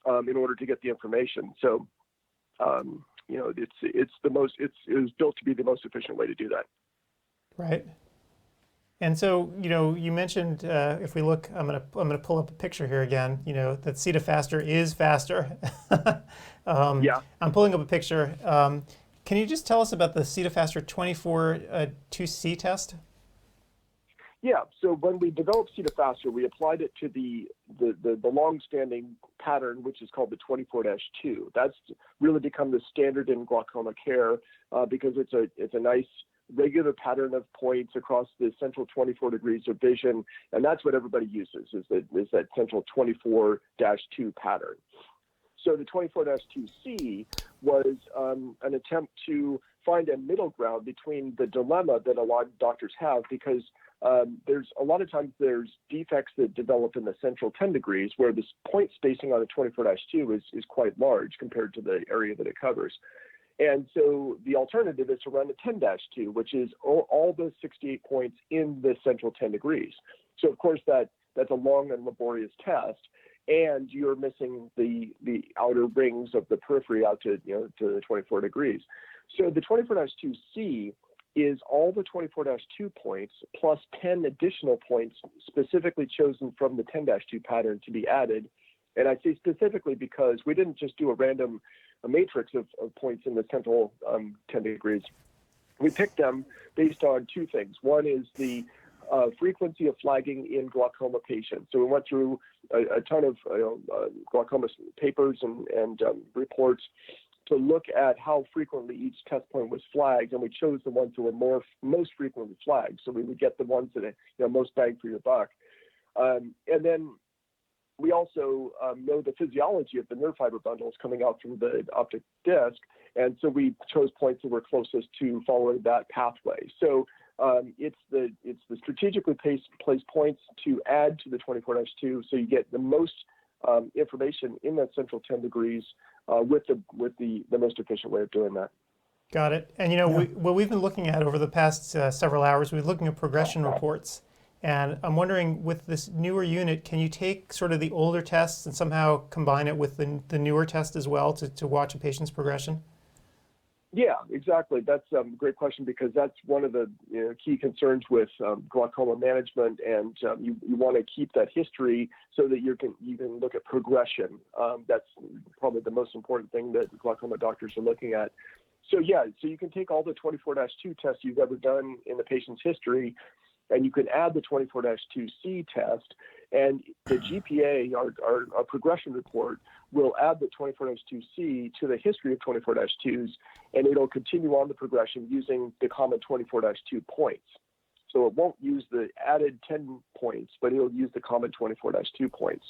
in order to get the information. So it was built to be the most efficient way to do that. Right. And so, you mentioned, if we look, I'm gonna pull up a picture here again, that CETA Faster is faster. Yeah. I'm pulling up a picture. Can you just tell us about the CETA Faster 24-2C test? Yeah, so when we developed CETA Faster, we applied it to the long-standing pattern, which is called the 24-2. That's really become the standard in glaucoma care because it's a nice regular pattern of points across the central 24 degrees of vision, and that's what everybody uses, is that central 24-2 pattern. So the 24-2C was an attempt to find a middle ground between the dilemma that a lot of doctors have, because there's a lot of times there's defects that develop in the central 10 degrees where this point spacing on a 24-2 is quite large compared to the area that it covers. And so the alternative is to run a 10-2, which is all the 68 points in the central 10 degrees. So of course that's a long and laborious test, and you're missing the outer rings of the periphery out to the 24 degrees. So the 24-2C is all the 24-2 points plus 10 additional points specifically chosen from the 10-2 pattern to be added. And I say specifically because we didn't just do a matrix of points in the central 10 degrees. We picked them based on two things. One is the frequency of flagging in glaucoma patients. So we went through a ton of glaucoma papers and reports to look at how frequently each test point was flagged, and we chose the ones that were most frequently flagged. So we would get the ones that are most bang for your buck. And then we also know the physiology of the nerve fiber bundles coming out from the optic disc, and so we chose points that were closest to following that pathway. So it's the strategically placed points to add to the 24-2, so you get the most information in that central 10 degrees with the most efficient way of doing that. Got it. And what we've been looking at over the past several hours, we've been looking at progression reports. And I'm wondering, with this newer unit, can you take sort of the older tests and somehow combine it with the newer test as well to watch a patient's progression? Yeah, exactly. That's a great question, because that's one of the key concerns with glaucoma management, and you want to keep that history so that you can look at progression. That's probably the most important thing that glaucoma doctors are looking at. So yeah, so you can take all the 24-2 tests you've ever done in the patient's history, and you can add the 24-2C test, and the GPA, our progression report, will add the 24-2C to the history of 24-2s, and it'll continue on the progression using the common 24-2 points. So it won't use the added 10 points, but it'll use the common 24-2 points.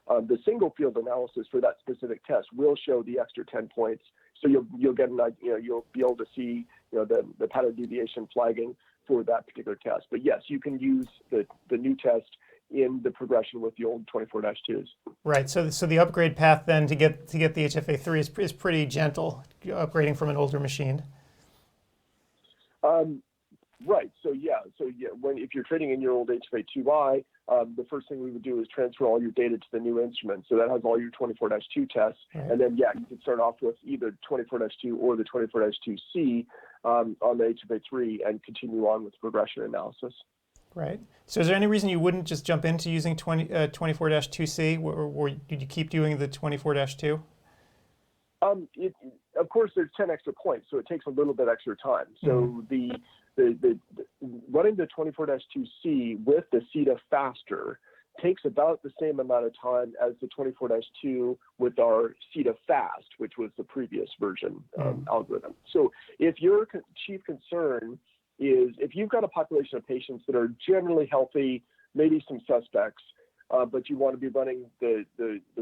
The single field analysis for that specific test will show the extra 10 points. So you'll get an idea, you'll be able to see the pattern deviation flagging for that particular test. But yes, you can use the new test in the progression with the old 24-2s. Right. So the upgrade path then to get the HFA3 is pretty gentle, upgrading from an older machine. Right. So if you're trading in your old HFA2i, the first thing we would do is transfer all your data to the new instrument. So that has all your 24-2 tests. Right. And then, you can start off with either 24-2 or the 24-2C on the HFA3 and continue on with progression analysis. Right. So is there any reason you wouldn't just jump into using 24-2C, or did you keep doing the 24-2? Of course, there's 10 extra points, so it takes a little bit extra time. So the running the 24-2C with the CETA faster takes about the same amount of time as the 24-2 with our CETA fast, which was the previous version algorithm. So if your chief concern is if you've got a population of patients that are generally healthy, maybe some suspects, but you want to be running the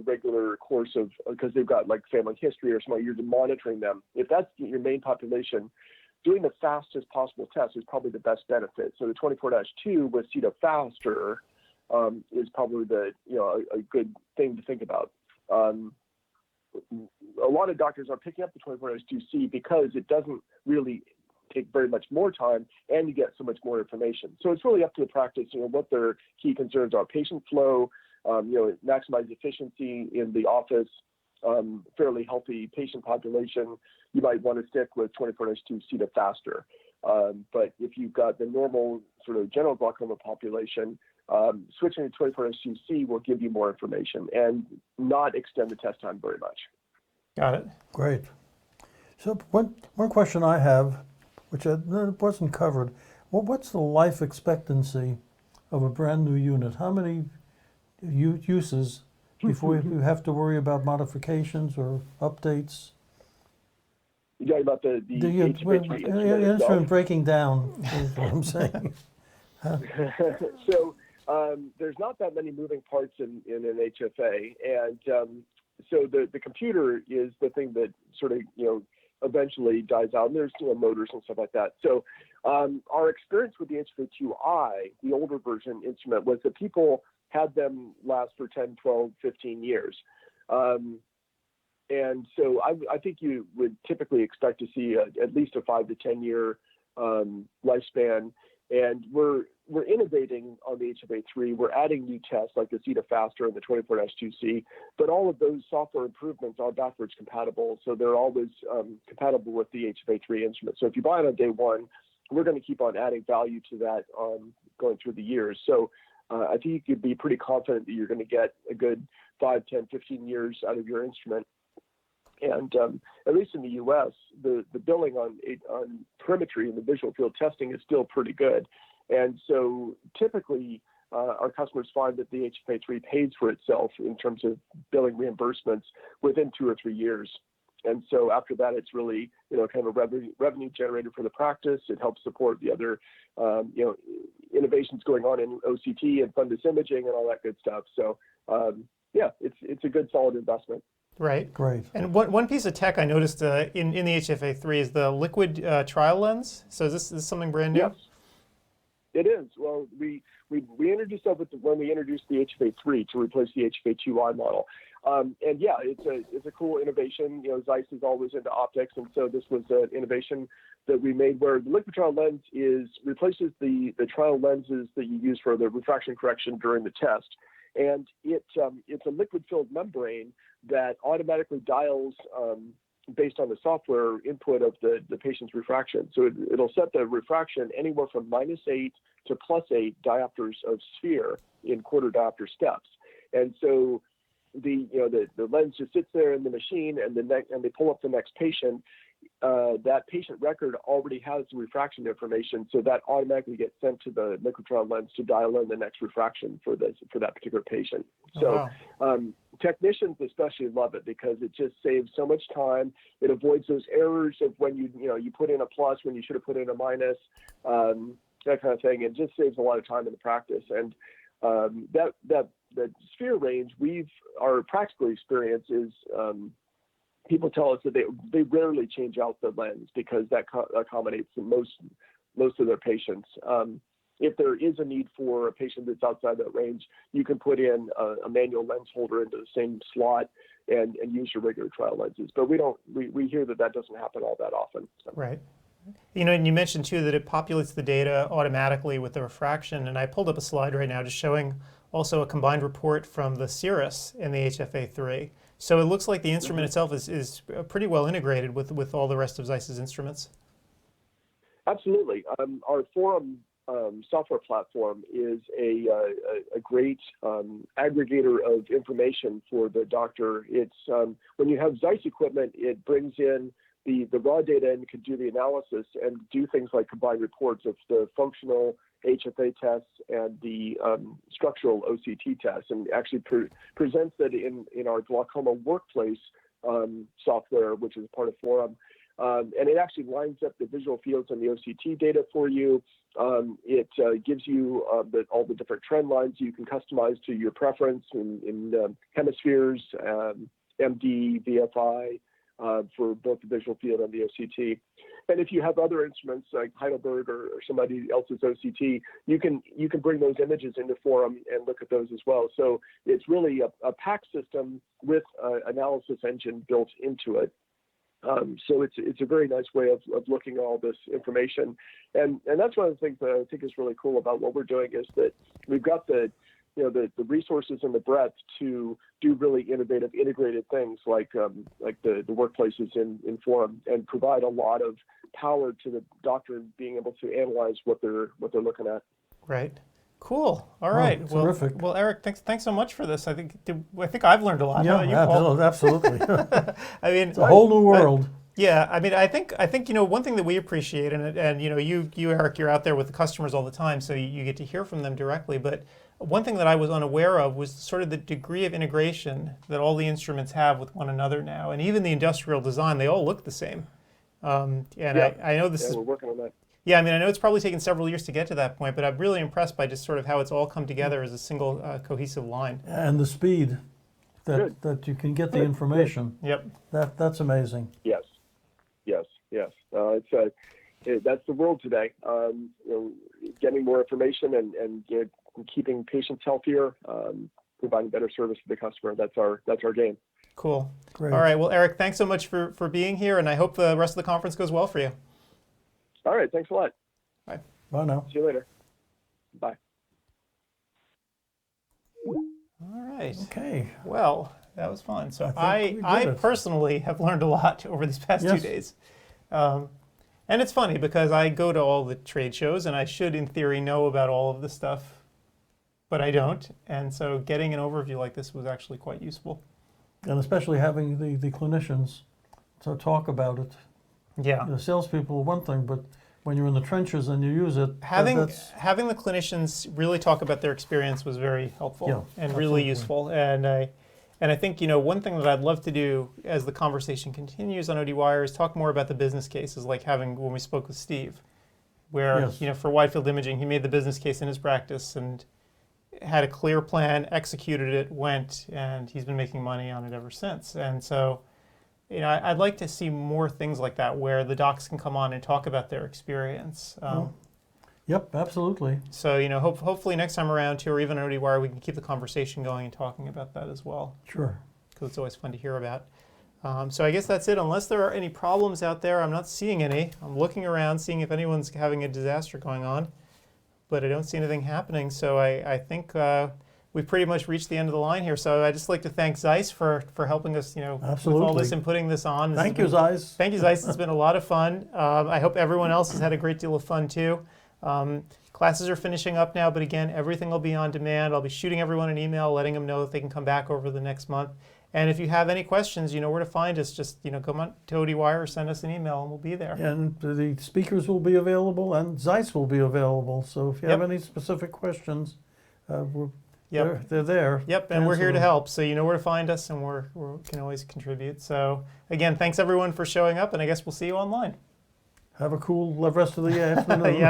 regular course of, because they've got like family history or something, you're monitoring them. If that's your main population, doing the fastest possible test is probably the best benefit. So the 24-2 with CETA faster is probably a good thing to think about. A lot of doctors are picking up the 24-2C because it doesn't really take very much more time, and you get so much more information. So it's really up to the practice, what their key concerns are: patient flow, maximize efficiency in the office, fairly healthy patient population. You might want to stick with 24-2 CETA faster. But if you've got the normal sort of general glaucoma population, switching to 24-2C will give you more information and not extend the test time very much. Got it. Great. So one question I have, which wasn't covered, what's the life expectancy of a brand new unit? How many uses before you have to worry about modifications or updates? You're talking about the HFA3 instrument breaking down, is what I'm saying. So there's not that many moving parts in an HFA, and so the computer is the thing that sort of eventually dies out, and there's motors and stuff like that. So our experience with the HFA2i, the older version instrument, was that people had them last for 10, 12, 15 years. And so I think you would typically expect to see at least a 5 to 10 year lifespan. And we're innovating on the HFA3. We're adding new tests like the CETA faster and the 24-2C, but all of those software improvements are backwards compatible. So they're always compatible with the HFA3 instrument. So if you buy it on day one, we're going to keep on adding value to that going through the years. So I think you could be pretty confident that you're going to get a good 5, 10, 15 years out of your instrument. And at least in the U.S., the billing on perimetry and the visual field testing is still pretty good. And so typically our customers find that the HFA3 pays for itself in terms of billing reimbursements within 2 or 3 years. And so after that, it's really, kind of a revenue generator for the practice. It helps support the other, innovations going on in OCT and fundus imaging and all that good stuff. So, it's a good, solid investment. Right. Great. And one piece of tech I noticed in the HFA3 is the liquid trial lens. So is this something brand new? Yes, it is. Well, we introduced that when we introduced the HFA3 to replace the HFA2i model. It's a cool innovation. ZEISS is always into optics, and so this was an innovation that we made where the liquid trial lens replaces the trial lenses that you use for the refraction correction during the test. And it's a liquid-filled membrane that automatically dials based on the software input of the patient's refraction. So it'll set the refraction anywhere from -8 to +8 diopters of sphere in quarter diopter steps. And so the lens just sits there in the machine, and they pull up the next patient. that patient record already has the refraction information, so that automatically gets sent to the liquid trial lens to dial in the next refraction for that particular patient. So technicians especially love it because it just saves so much time. It avoids those errors of when you put in a plus when you should have put in a minus, that kind of thing. It just saves a lot of time in the practice. And that sphere range, our practical experience is people tell us that they rarely change out the lens because that accommodates most of their patients. If there is a need for a patient that's outside that range, you can put in a manual lens holder into the same slot and use your regular trial lenses. But we hear that doesn't happen all that often. So. Right. And you mentioned too that it populates the data automatically with the refraction, and I pulled up a slide right now just showing also a combined report from the ZEISS and the HFA3. So it looks like the instrument itself is pretty well integrated with all the rest of ZEISS's instruments. Absolutely. Our Forum software platform is a great aggregator of information for the doctor. It's when you have ZEISS equipment, it brings in the raw data and can do the analysis and do things like combined reports of the functional HFA tests and the structural OCT tests, and actually presents that in our glaucoma workplace software, which is part of Forum. And it actually lines up the visual fields and the OCT data for you. It gives you all the different trend lines you can customize to your preference in hemispheres, MD, VFI, for both the visual field and the OCT. And if you have other instruments like Heidelberg or somebody else's OCT, you can bring those images into Forum and look at those as well. So it's really a pack system with an analysis engine built into it. So it's a very nice way of looking at all this information. And that's one of the things that I think is really cool about what we're doing is that we've got the resources and the breadth to do really innovative, integrated things like the workplaces in Forum, and provide a lot of power to the doctor in being able to analyze what they're looking at. Right. Cool. All right. Terrific. Well, Eric, thanks so much for this. I think I've learned a lot. Yeah, How about you, Paul? absolutely. I mean, it's a whole new world. Yeah, I mean, I think one thing that we appreciate, and you Eric, you're out there with the customers all the time, so you get to hear from them directly. But one thing that I was unaware of was sort of the degree of integration that all the instruments have with one another now, and even the industrial design, they all look the same. I know this is. We're working on that. Yeah, I mean, I know it's probably taken several years to get to that point, but I'm really impressed by just sort of how it's all come together as a single cohesive line. And the speed that you can get the information. Yep. That's amazing. Yes. That's the world today. Getting more information and keeping patients healthier, providing better service to the customer. That's our game. Cool. Great. All right. Well, Eric, thanks so much for being here, and I hope the rest of the conference goes well for you. All right. Thanks a lot. Bye. Bye now. See you later. Bye. All right. Okay. Well, that was fun. So I I personally have learned a lot over these past 2 days. And it's funny because I go to all the trade shows and I should, in theory, know about all of this stuff, but I don't. And so getting an overview like this was actually quite useful. And especially having the clinicians to talk about it. Yeah. The salespeople are one thing, but when you're in the trenches and you use it, having the clinicians really talk about their experience was very helpful and really useful. And I think, one thing that I'd love to do as the conversation continues on ODwire is talk more about the business cases, like when we spoke with Steve, where, for wide field imaging, he made the business case in his practice and had a clear plan, executed it, went, and he's been making money on it ever since. And so, I'd like to see more things like that where the docs can come on and talk about their experience. Yep, absolutely. So, hopefully next time around too, or even on ODwire, we can keep the conversation going and talking about that as well. Sure. Because it's always fun to hear about. So I guess that's it. Unless there are any problems out there, I'm not seeing any. I'm looking around, seeing if anyone's having a disaster going on, but I don't see anything happening. So I think we've pretty much reached the end of the line here. So I'd just like to thank ZEISS for helping us, with all this and putting this on. Thank you, ZEISS. Thank you, ZEISS. It's been a lot of fun. I hope everyone else has had a great deal of fun too. Classes are finishing up now, but again, everything will be on demand. I'll be shooting everyone an email, letting them know that they can come back over the next month. And if you have any questions, you know where to find us. Just come on to ODwire or send us an email, and we'll be there. And the speakers will be available, and ZEISS will be available. So if you have any specific questions, they're there. Yep, and we're here to help. So you know where to find us, and we can always contribute. So again, thanks everyone for showing up, and I guess we'll see you online. Have a cool rest of the afternoon. Yeah.